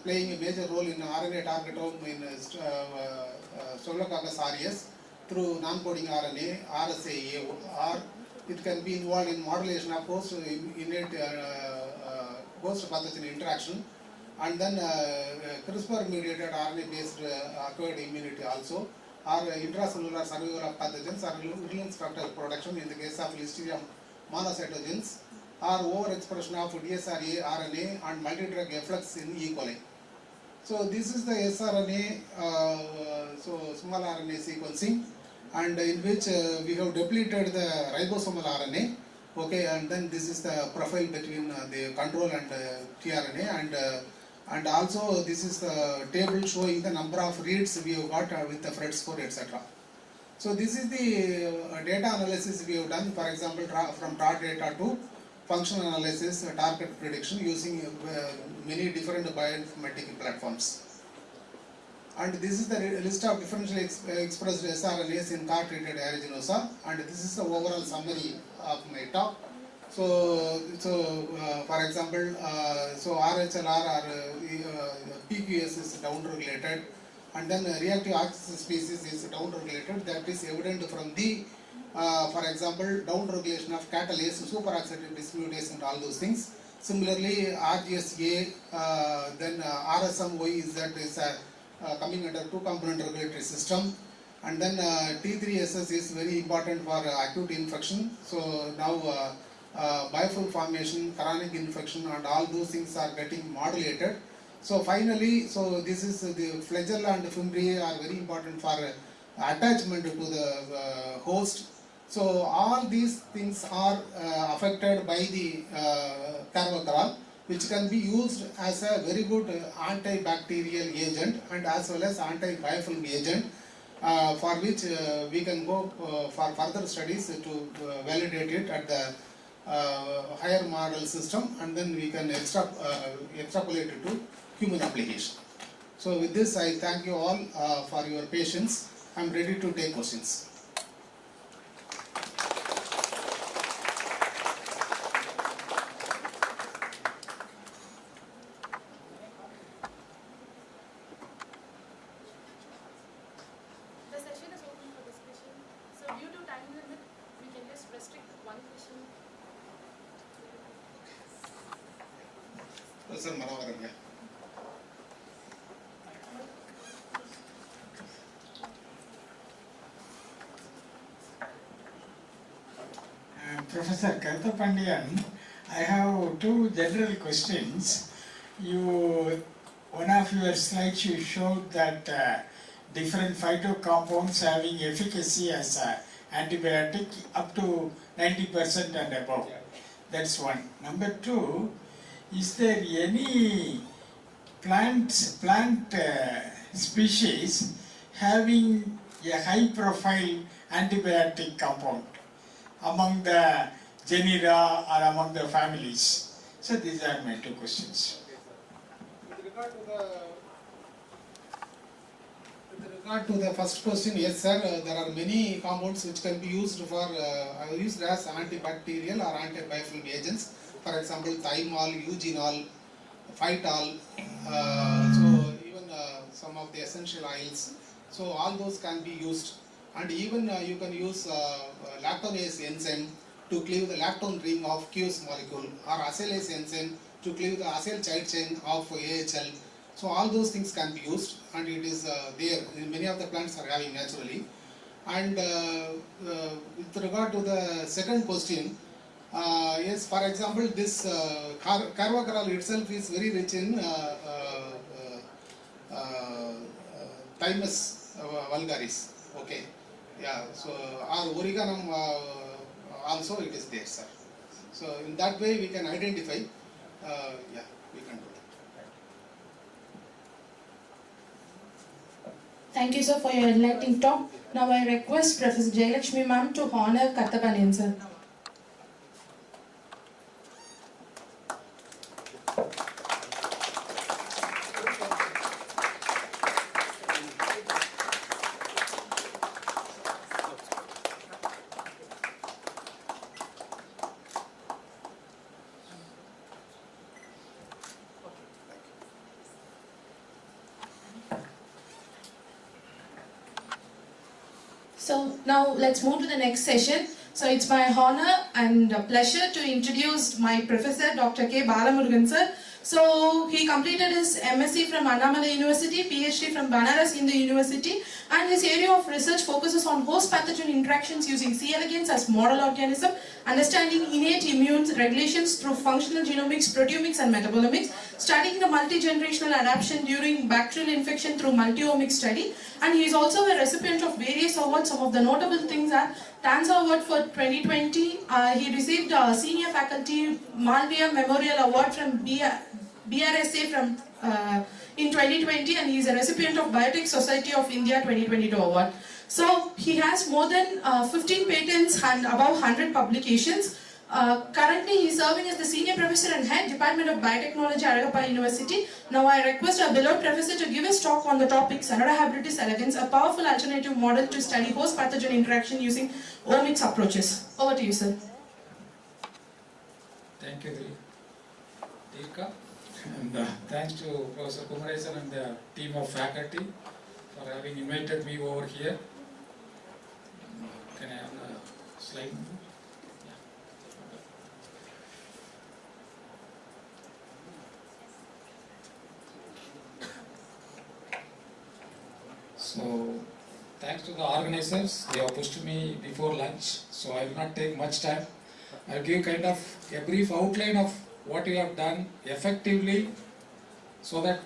playing a major role in RNA targetome in Staphylococcus aureus through non-coding RNA, RSAA, or it can be involved in modulation of host pathogen interaction, and then CRISPR-mediated RNA-based acquired immunity also, or intracellular survival of pathogens, or virulence factor production in the case of Listeria monocytogenes, or overexpression of dsRNA RNA and multi-drug efflux in E. coli. So this is the sRNA, so small RNA sequencing, and in which we have depleted the ribosomal RNA. Okay, and then this is the profile between the control and tRNA, and also this is the table showing the number of reads we have got with the Fred score, etc. So this is the data analysis we have done, for example, from raw data to functional analysis, target prediction using many different bioinformatic platforms. And this is the list of differentially expressed sRNAs in CAR-treated aeruginosa, and this is the overall summary of my talk. For example, RHLR or PQS is down-regulated, and then reactive oxygen species is down-regulated. That is evident from the, for example, down-regulation of catalase, superoxidative dismutase, and all those things. Similarly, RGSA, then RSMY is coming under two-component regulatory system. And then T3SS is very important for acute infection. So now biofilm formation, chronic infection, and all those things are getting modulated. So finally, so this is the flagella and fimbriae are very important for attachment to the host. So all these things are affected by the carvacrol, which can be used as a very good antibacterial agent and as well as anti-biofilm agent, for which we can go for further studies to validate it at the higher model system, and then we can extrapolate it to human application. So with this, I thank you all for your patience. I am ready to take questions. The session is open for discussion. So due to time limit, we can just restrict one question. Sir, Manoharan, yeah. Professor Karthapandian, I have two general questions. One of your slides you showed that different phytocompounds having efficacy as antibiotic up to 90% and above. That's one. Number two, is there any plant species having a high profile antibiotic compound among the genera or among the families? So these are my two questions. With regard to the first question, yes sir, there are many compounds which can be used for used as antibacterial or antibiofilm agents. For example, thymol, eugenol, phytol, so even some of the essential oils. So all those can be used, and even you can use lactonase enzyme to cleave the lactone ring of Q's molecule, or acylase enzyme to cleave the acyl child chain of AHL. So all those things can be used, and it is there. Many of the plants are having naturally. And with regard to the second question, yes, for example, this carvacrol itself is very rich in Thymus vulgaris. Okay, yeah. So our origanum also it is there, sir. So in that way we can identify. Yeah, we can do that. Thank you, sir, for your enlightening talk. Now I request Professor Jayalakshmi ma'am to honor Karthapandian, sir. So now let's move to the next session. So it's my honor and pleasure to introduce my professor, Dr. K. Balamurugan sir. So he completed his MSc from Annamalai University, PhD from Banaras Hindu University, and his area of research focuses on host pathogen interactions using C. elegans as model organism, understanding innate immune regulations through functional genomics, proteomics and metabolomics, studying the multi-generational adaptation during bacterial infection through multi-omics study, and he is also a recipient of various awards. Some of the notable things are Tanza Award for 2020, he received a Senior Faculty Malviya Memorial Award from BRSA from in 2020, and he is a recipient of Biotech Society of India 2022 award. So he has more than 15 patents and above 100 publications. Currently he is serving as the Senior Professor and Head Department of Biotechnology, Aragappa University. Now I request our beloved Professor to give his talk on the topic Sonata Hybridis elegans, a powerful alternative model to study host pathogen interaction using omics approaches. Over to you, sir. Thank you, Dirka. And thanks to Professor Kamaraj and the team of faculty for having invited me over here. Can I have the slide? So, thanks to the organizers, they have pushed me before lunch, so I will not take much time. I will give kind of a brief outline of what we have done effectively so that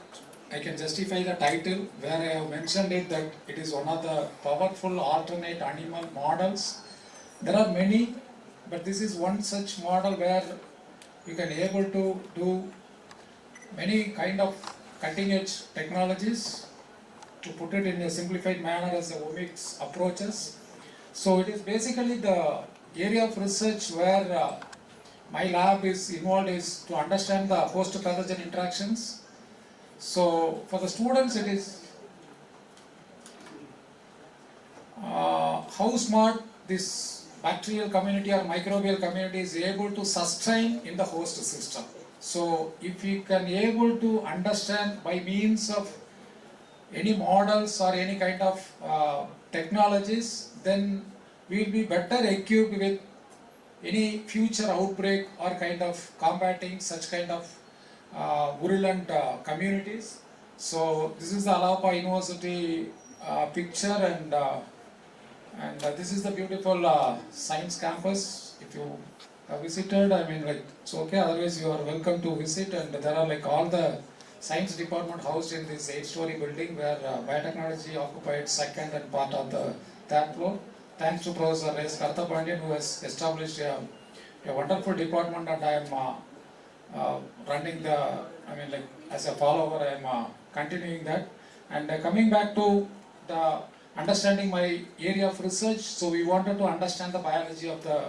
I can justify the title where I have mentioned it that it is one of the powerful alternate animal models. There are many, but this is one such model where you can able to do many kind of cutting edge technologies, to put it in a simplified manner as the omics approaches. So it is basically the area of research where my lab is involved is to understand the host pathogen interactions. So for the students it is how smart this bacterial community or microbial community is able to sustain in the host system. So if you can able to understand by means of any models or any kind of technologies, then we will be better equipped with any future outbreak or kind of combating such kind of virulent communities. So this is the Alapa University picture, and this is the beautiful science campus. If you have visited, I mean, like, it's okay, otherwise you are welcome to visit, and there are like all the science department housed in this 8-story building where biotechnology occupied second and part of the third floor. Thanks to Professor S. Karthapandian, who has established a wonderful department, and I am running the, I mean, like, as a follower, I am continuing that. And coming back to the understanding my area of research, so we wanted to understand the biology of the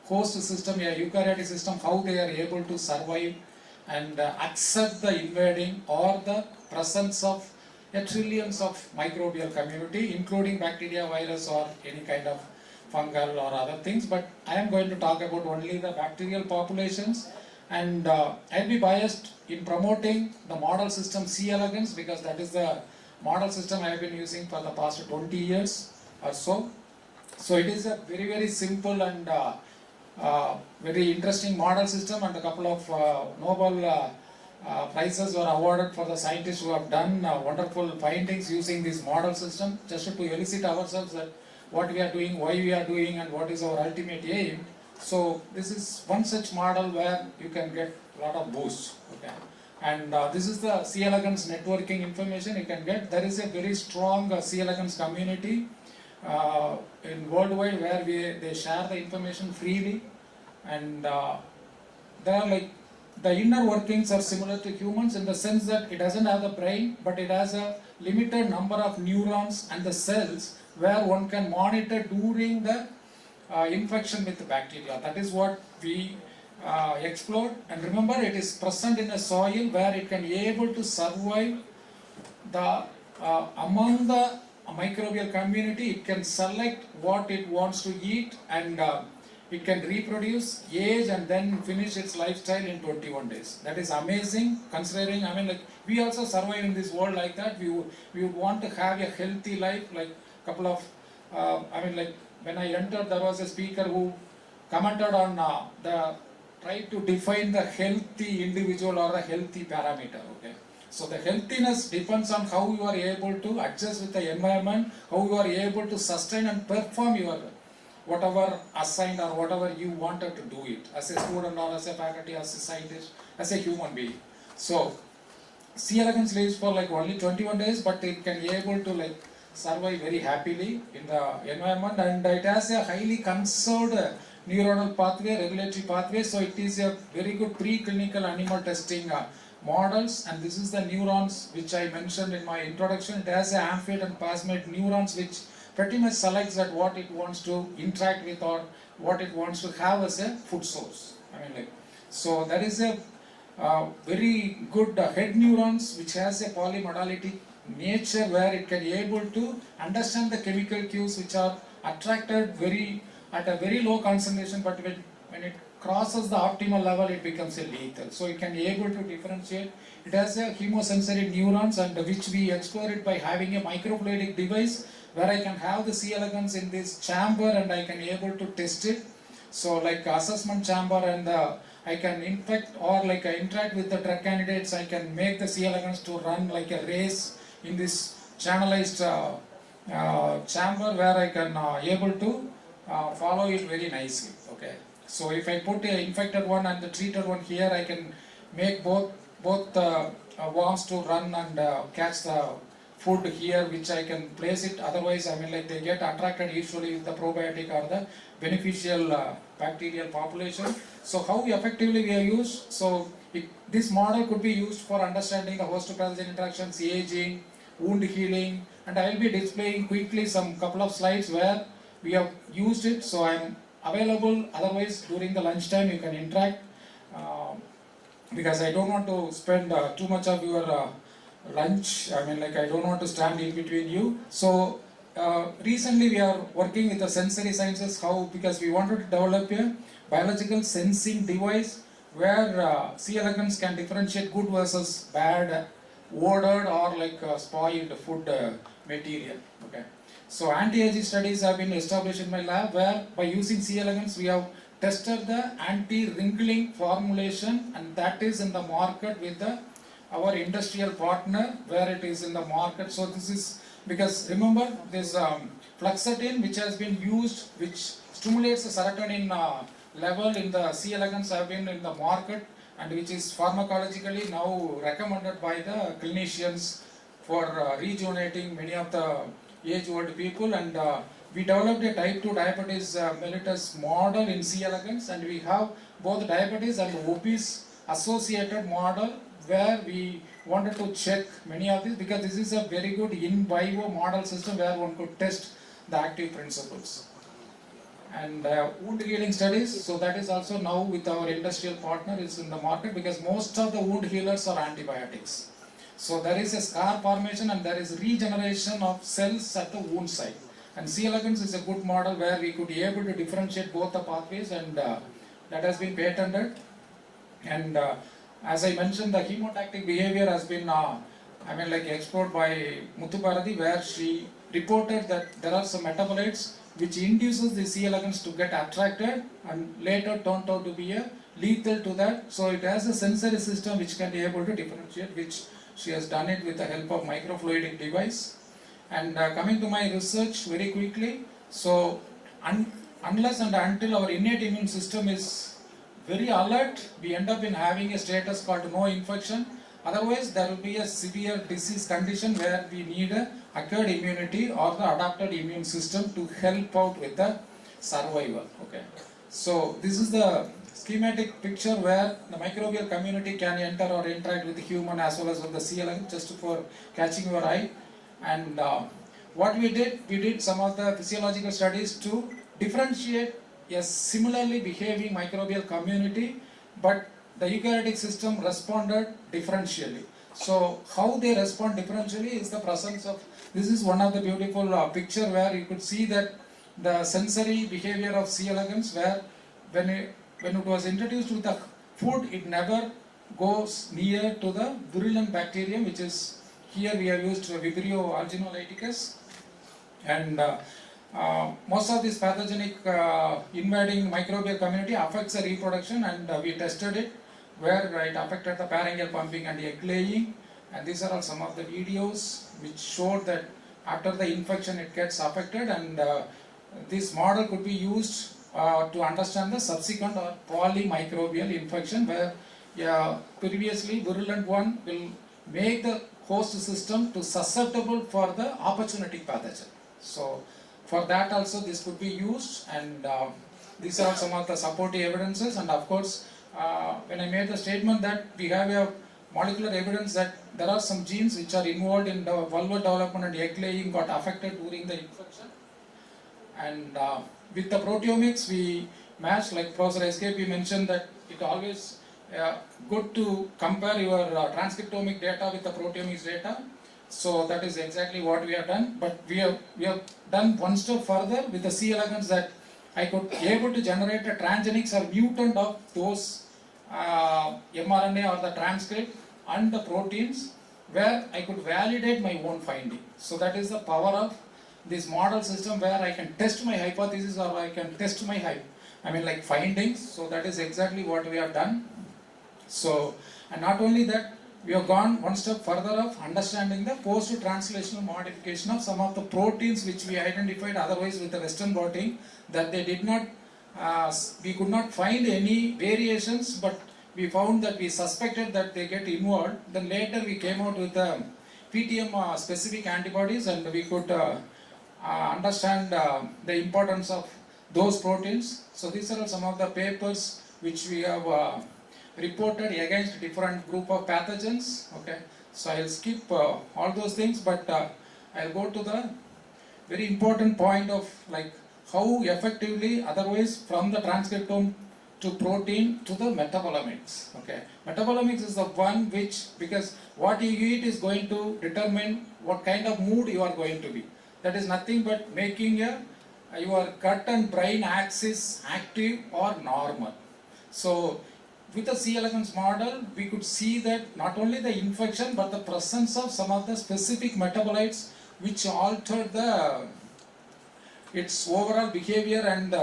host system, a eukaryotic system, how they are able to survive and accept the invading or the presence of trillions of microbial community, including bacteria, virus, or any kind of fungal or other things. But I am going to talk about only the bacterial populations, and I'll be biased in promoting the model system C. elegans, because that is the model system I have been using for the past 20 years or so. So it is a very, very simple and very interesting model system, and a couple of Nobel prizes were awarded for the scientists who have done wonderful findings using this model system, just to elicit ourselves that what we are doing, why we are doing, and what is our ultimate aim. So this is one such model where you can get a lot of boost. Okay. And this is the C. elegans networking information you can get. There is a very strong C. elegans community in worldwide where they share the information freely, and there are like the inner workings are similar to humans in the sense that it doesn't have the brain, but it has a limited number of neurons and the cells where one can monitor during the infection with the bacteria. That is what we explored. And remember, it is present in a soil where it can be able to survive the among the microbial community. It can select what it wants to eat, and it can reproduce, age, and then finish its lifestyle in 21 days. That is amazing, considering, I mean, like, we also survive in this world like that. We would want to have a healthy life, like couple of, I mean, like, when I entered, there was a speaker who commented on tried to define the healthy individual or the healthy parameter, okay. So the healthiness depends on how you are able to adjust with the environment, how you are able to sustain and perform your whatever assigned or whatever you wanted to do it, as a student or as a faculty, as a scientist, as a human being. So C. elegans lives for like only 21 days, but it can be able to like survive very happily in the environment, and it has a highly conserved neuronal pathway, regulatory pathway. So it is a very good preclinical animal testing models, and this is the neurons which I mentioned in my introduction. It has a amphibate and plasmid neurons which pretty much selects that what it wants to interact with or what it wants to have as a food source. I mean, like, so there is a very good head neurons which has a polymodality nature where it can be able to understand the chemical cues which are attracted at a very low concentration, but when it crosses the optimal level, it becomes a lethal. So it can be able to differentiate. It has a chemosensory neurons, and which we explore it by having a microfluidic device where I can have the C. elegans in this chamber and I can be able to test it. So like assessment chamber, and I can infect or like interact with the drug candidates. I can make the C. elegans to run like a race in this channelized chamber where I can able to follow it very nicely. Okay. So if I put the infected one and the treated one here, I can make both worms to run and catch the food here, which I can place it. Otherwise, I mean, like they get attracted usually with the probiotic or the beneficial bacterial population. So how effectively we are used? So this model could be used for understanding the host-to-pathogen interactions, aging, wound healing, and I will be displaying quickly some couple of slides where we have used it. So I am available. Otherwise, during the lunchtime, you can interact because I don't want to spend too much of your lunch. I mean, like I don't want to stand in between you. So recently we are working with the sensory sciences. How? Because we wanted to develop a biological sensing device where C. elegans can differentiate good versus bad, ordered or like spoiled food material. Okay. So anti-aging studies have been established in my lab where by using C. elegans we have tested the anti-wrinkling formulation, and that is in the market with our industrial partner where it is in the market. So this is because remember this fluoxetine which has been used, which stimulates the serotonin level in the C. elegans have been in the market, and which is pharmacologically now recommended by the clinicians for rejuvenating many of the age-old people. And we developed a type 2 diabetes mellitus model in C. elegans, and we have both diabetes and obese associated model where we wanted to check many of these because this is a very good in vivo model system where one could test the active principles. And wound healing studies, so that is also now with our industrial partner is in the market because most of the wound healers are antibiotics. So there is a scar formation and there is regeneration of cells at the wound site. And C. elegans is a good model where we could be able to differentiate both the pathways, and that has been patented. And as I mentioned, the chemotactic behavior has been explored by Muthuparathi, where she reported that there are some metabolites which induces the C. elegans to get attracted and later turned out to be a lethal to that. So it has a sensory system which can be able to differentiate, which she has done it with the help of microfluidic device. And coming to my research very quickly, so unless and until our innate immune system is very alert, we end up in having a status called no infection. Otherwise, there will be a severe disease condition where we need a acquired immunity or the adapted immune system to help out with the survival. Okay. So this is the schematic picture where the microbial community can enter or interact with the human as well as with the C. elegans, just for catching your eye. And what we did some of the physiological studies to differentiate a similarly behaving microbial community, but the eukaryotic system responded differentially. So how they respond differentially is the presence of, this is one of the beautiful picture where you could see that the sensory behavior of C. elegans, where when it was introduced to the food, it never goes near to the virulent bacterium, which is here we have used Vibrio alginolyticus, and most of this pathogenic invading microbial community affects the reproduction, and we tested it where it affected the pharyngeal pumping and egg laying, and these are all some of the videos which showed that after the infection it gets affected, and this model could be used to understand the subsequent or polymicrobial infection where previously virulent one will make the host system to susceptible for the opportunistic pathogen. So for that also this could be used, and these are some of the supportive evidences. And of course when I made the statement that we have a molecular evidence that there are some genes which are involved in the vulvar development and egg laying got affected during the infection, and with the proteomics we matched, like Professor SKP mentioned, that it always good to compare your transcriptomic data with the proteomics data. So that is exactly what we have done, but we have done one step further with the C. elegans, that I could able to generate a transgenics or mutant of those mRNA or the transcript and the proteins where I could validate my own finding. So that is the power of this model system where I can test my hypothesis or I can test my findings. So that is exactly what we have done. So, and not only that, we have gone one step further of understanding the post-translational modification of some of the proteins which we identified otherwise with the Western blotting, that they did not, we could not find any variations, but we found that we suspected that they get involved. Then later we came out with the PTM specific antibodies, and we could understand the importance of those proteins. So these are some of the papers which we have reported against different group of pathogens. Okay, so I'll skip all those things, but I'll go to the very important point of like how effectively otherwise from the transcriptome to protein to the metabolomics. Okay, metabolomics is the one which, because what you eat is going to determine what kind of mood you are going to be. That is nothing but making your gut and brain axis active or normal. So with the C. elegans model, we could see that not only the infection but the presence of some of the specific metabolites which altered its overall behavior and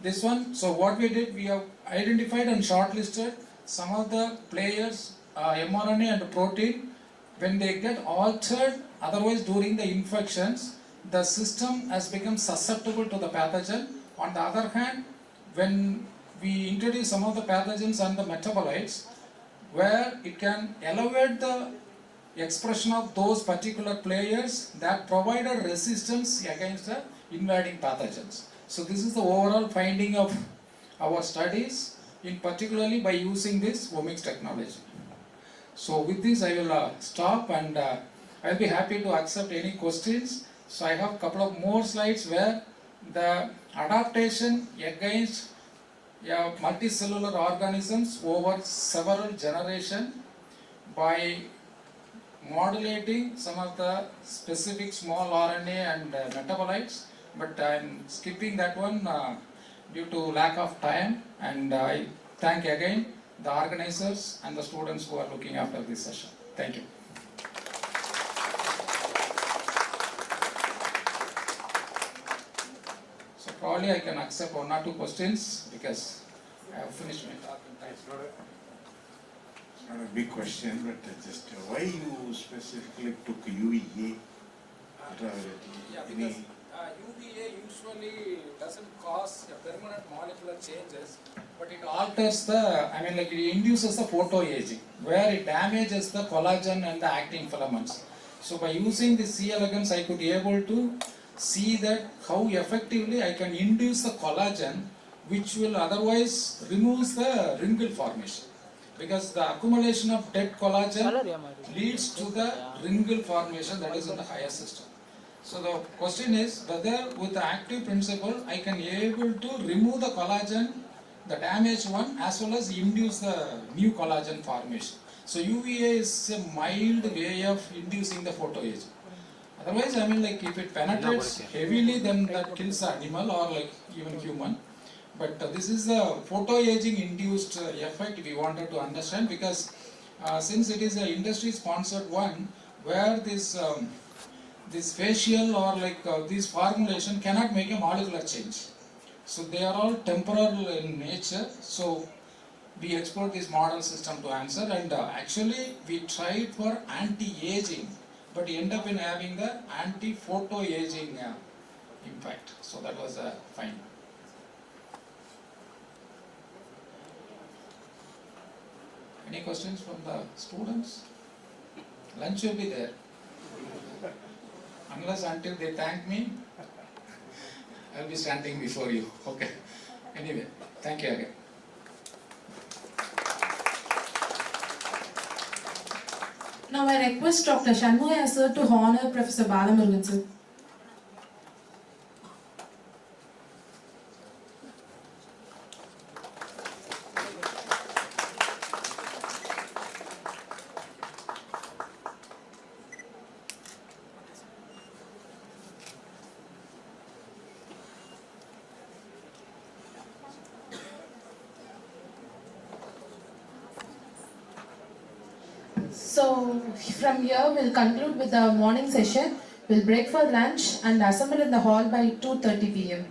this one. So what we did, we have identified and shortlisted some of the players, mRNA and protein, when they get altered, otherwise during the infections, the system has become susceptible to the pathogen. On the other hand, when we introduce some of the pathogens and the metabolites, where it can elevate the expression of those particular players that provide a resistance against the invading pathogens. So this is the overall finding of our studies, in particularly by using this omics technology. So with this I will stop, and I'll be happy to accept any questions. So I have a couple of more slides where the adaptation against multicellular organisms over several generations by modulating some of the specific small RNA and metabolites, but I am skipping that one due to lack of time, and I thank again the organizers and the students who are looking after this session. Thank you. So probably I can accept one or two questions because I have finished my talk in time. It's not a big question, but just why you specifically took UVA? Because UVA usually doesn't cause permanent molecular changes, but it alters it induces the photoaging, where it damages the collagen and the actin filaments. So by using the C. elegans, I could be able to see that how effectively I can induce the collagen, which will otherwise remove the wrinkle formation. Because the accumulation of dead collagen leads to the wrinkle formation that is in the higher system. So the question is whether with the active principle I can be able to remove the collagen, the damaged one, as well as induce the new collagen formation. So UVA is a mild way of inducing the photoaging. Otherwise, if it penetrates heavily, then that kills the animal or even human. But this is the photoaging induced effect we wanted to understand, because since it is an industry sponsored one, where this facial or this formulation cannot make a molecular change. So they are all temporal in nature. So we explored this model system to answer, and actually we tried for anti-aging, but end up in having the anti-photoaging impact. So that was fine. Any questions from the students? Lunch will be there. Unless until they thank me, I will be standing before you. Okay. Anyway, thank you again. Now I request Dr. Shanmugaya sir to honor Professor Balamurugan sir. So from here we'll conclude with the morning session. We'll break for lunch and assemble in the hall by 2:30 p.m.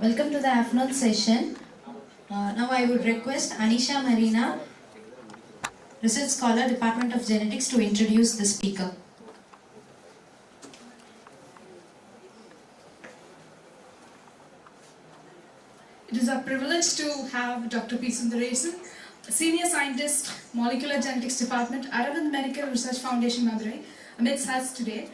Welcome to the afternoon session. Now I would request Anisha Marina, Research Scholar, Department of Genetics, to introduce the speaker. It is a privilege to have Dr. P. Sundaresan, Senior Scientist, Molecular Genetics Department, Aravind Medical Research Foundation, Madurai, amidst us today.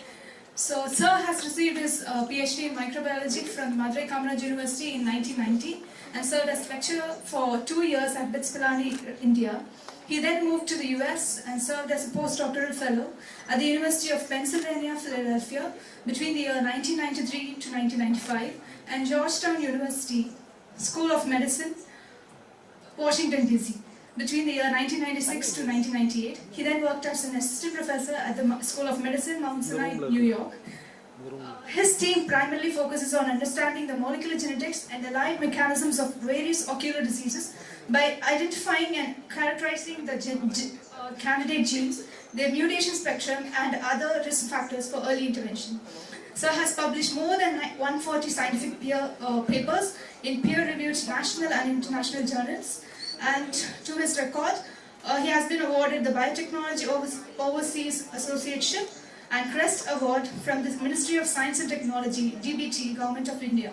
So, Sir has received his PhD in microbiology from Madurai Kamaraj University in 1990 and served as lecturer for 2 years at BITS Pilani, India. He then moved to the US and served as a postdoctoral fellow at the University of Pennsylvania, Philadelphia between the year 1993 to 1995 and Georgetown University School of Medicine, Washington, D.C. between the year 1996 to 1998. He then worked as an assistant professor at the School of Medicine, Mount Sinai, New York. His team primarily focuses on understanding the molecular genetics and allied mechanisms of various ocular diseases by identifying and characterizing the candidate genes, their mutation spectrum, and other risk factors for early intervention. Sir has published more than 140 scientific papers in peer-reviewed national and international journals. And to his record, he has been awarded the Biotechnology Overseas Association and CREST Award from the Ministry of Science and Technology, DBT, Government of India.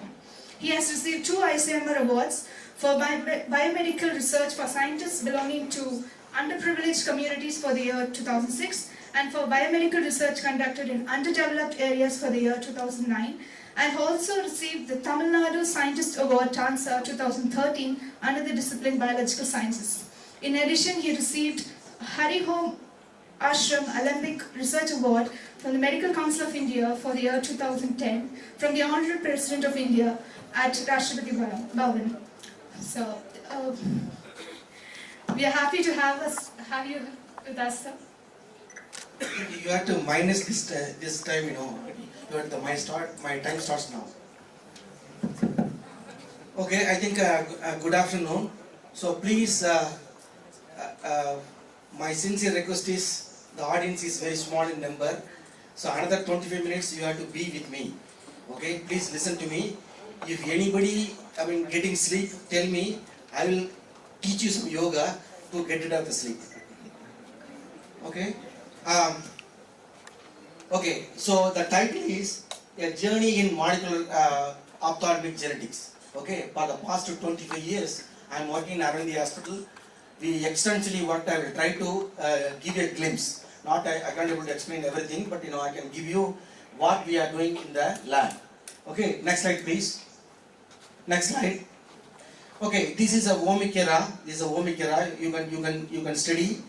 He has received 2 ICMR awards for biomedical research for scientists belonging to underprivileged communities for the year 2006 and for biomedical research conducted in underdeveloped areas for the year 2009, and also received the Tamil Nadu Scientist Award TANSA 2013 under the discipline Biological Sciences. In addition, he received Hari Home Ashram Olympic Research Award from the Medical Council of India for the year 2010 from the Honorable President of India at Rashtrapati Bhavan. So, we are happy to have you with us, sir. You have to minus this time, you know. You have to my time starts now. Okay, I think good afternoon. So please, my sincere request is the audience is very small in number. So another 25 minutes you have to be with me. Okay, please listen to me. If anybody, getting sleep, tell me. I will teach you some yoga to get rid of the sleep. Okay. Okay, so the title is A Journey in Molecular Ophthalmic Genetics. Okay, for the past 25 years, I am working in R&D hospital. We extensively worked. I will try to give you a glimpse. I can't able to explain everything, but I can give you what we are doing in the lab. Okay, next slide, please. Next slide. Okay, this is a omic era. This is a omic era. You can study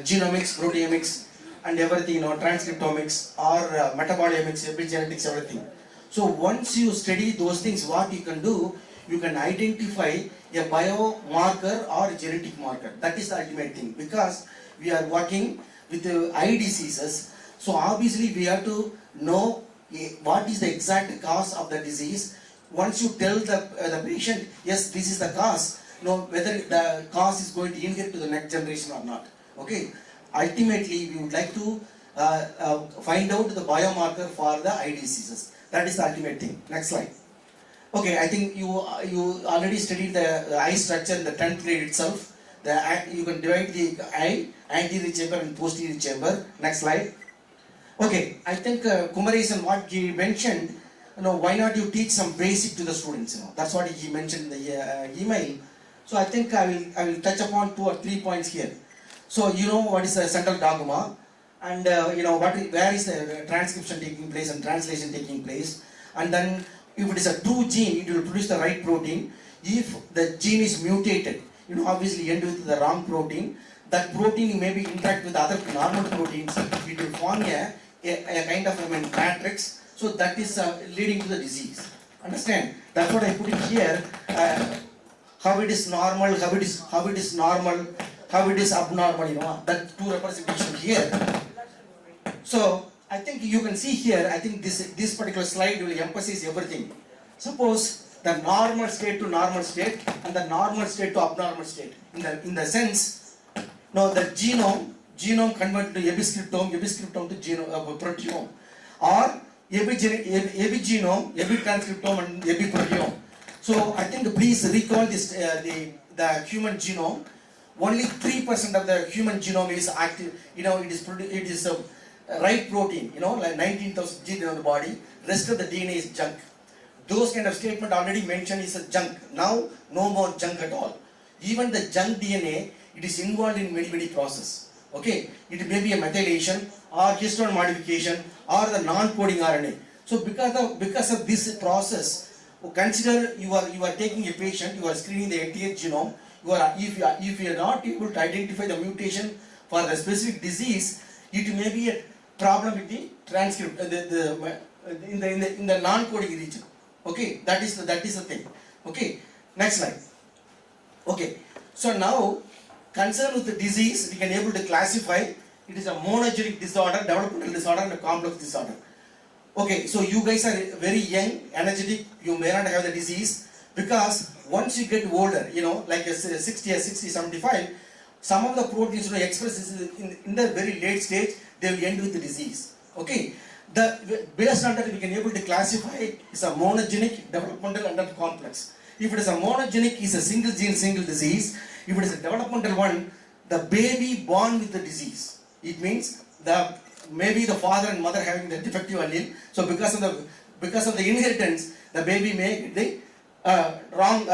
genomics, proteomics, and everything, transcriptomics or metabolomics, epigenetics, everything. So once you study those things, what you can do, you can identify a biomarker or genetic marker. That is the ultimate thing, because we are working with eye diseases. So obviously we have to know what is the exact cause of the disease. Once you tell the patient, yes, this is the cause, whether the cause is going to inherit to the next generation or not. Okay. Ultimately, we would like to find out the biomarker for the eye diseases. That is the ultimate thing. Next slide. Okay, I think you already studied the eye structure in the 10th grade itself. You can divide the eye, anterior chamber and posterior chamber. Next slide. Okay, I think Kamaraj and what he mentioned, why not you teach some basic to the students? That's what he mentioned in the email. So I think I will touch upon 2 or 3 points here. So what is the central dogma, and where is the transcription taking place and translation taking place, and then if it is a true gene, it will produce the right protein. If the gene is mutated, obviously end with the wrong protein, that protein may be interact with other normal proteins, it will form a kind of matrix. So that is leading to the disease. Understand? That's what I put it here. How it is normal, how it is normal, how it is abnormal, that 2 representation here. So I think you can see here, I think this particular slide will emphasize everything. Suppose the normal state to normal state and the normal state to abnormal state. In the sense, the genome converted to episcriptome to proteome, or epigenome, epitranscriptome and epiproteome. So I think please recall this, the human genome. Only 3% of the human genome is active, it is a right protein, like 19,000 genes in the body, rest of the DNA is junk. Those kind of statement already mentioned is a junk. Now, no more junk at all. Even the junk DNA, it is involved in many process. Okay, it may be a methylation or histone modification or the non-coding RNA. So because of this process, consider you are taking a patient, you are screening the entire genome. If you are not able to identify the mutation for the specific disease, it may be a problem with the transcript in the non-coding region. Okay, that is the thing. Okay, next slide. Okay, so now concerned with the disease, we can able to classify it is a monogenic disorder, developmental disorder, and a complex disorder. Okay, so you guys are very young, energetic, you may not have the disease, because once you get older, like 60 or 60, 75, some of the proteins expressed in the very late stage, they will end with the disease. Okay, based on that we can able to classify it as a monogenic, developmental, and complex. If it is a monogenic, it's a single gene, single disease. If it is a developmental one, the baby born with the disease. It means maybe the father and mother having the defective allele. So because of the inheritance, the baby may get the wrong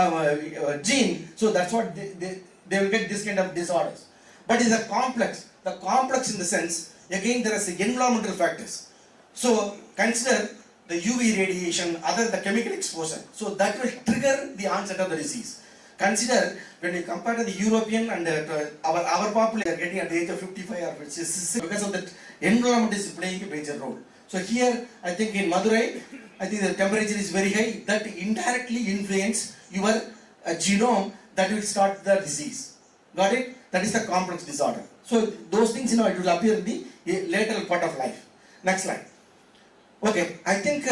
gene. So that's what they will get this kind of disorders. But it's a complex. The complex in the sense, again there is environmental factors. So consider the UV radiation, the chemical exposure. So that will trigger the onset of the disease. Consider when you compare to the European and our population are getting at the age of 55 or 60 because of that environment is playing a major role. So here I think in Madurai, I think the temperature is very high that indirectly influence your genome that will start the disease. Got it? That is the complex disorder. So those things it will appear in the later part of life. Next slide. Okay, I think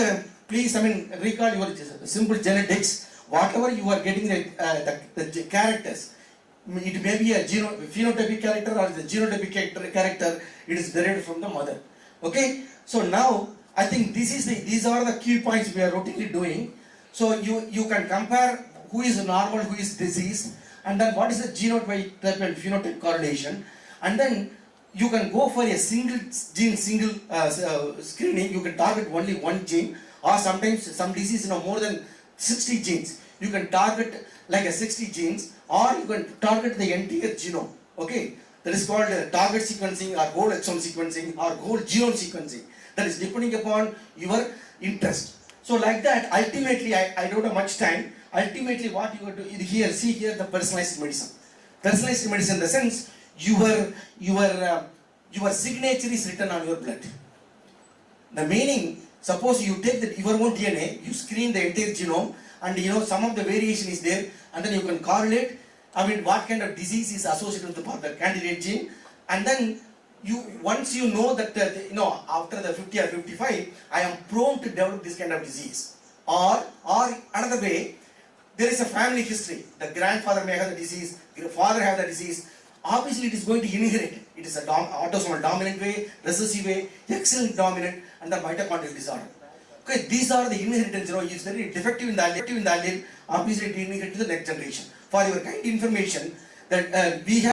please recall your simple genetics. Whatever you are getting the characters, it may be a phenotypic character or the genotypic character, it is derived from the mother. Okay, so now I think these are the key points we are routinely doing. So you can compare who is normal, who is diseased, and then what is the genotype and phenotype correlation, and then you can go for a single gene, screening. You can target only one gene, or sometimes some disease more than 60 genes. You can target like a 60 genes, or you can target the entire genome. Okay, that is called target sequencing or whole exome sequencing or whole genome sequencing. That is depending upon your interest. So like that, ultimately, I don't have much time. Ultimately, what you are doing here, see here the personalized medicine. Personalized medicine in the sense your signature is written on your blood. The meaning, suppose you take your own DNA, you screen the entire genome, and some of the variation is there, and then you can correlate, what kind of disease is associated with the candidate gene, and then once you know that, after the 50 or 55, I am prone to develop this kind of disease. Or another way, there is a family history. The grandfather may have the disease, father have the disease. Obviously, it is going to inherit. It is an autosomal dominant way, recessive way, X-linked dominant, and the mitochondrial disorder. Okay, these are the inheritance. If it's very defective in the allele, obviously it will inherit to the next generation. For your kind information, that we have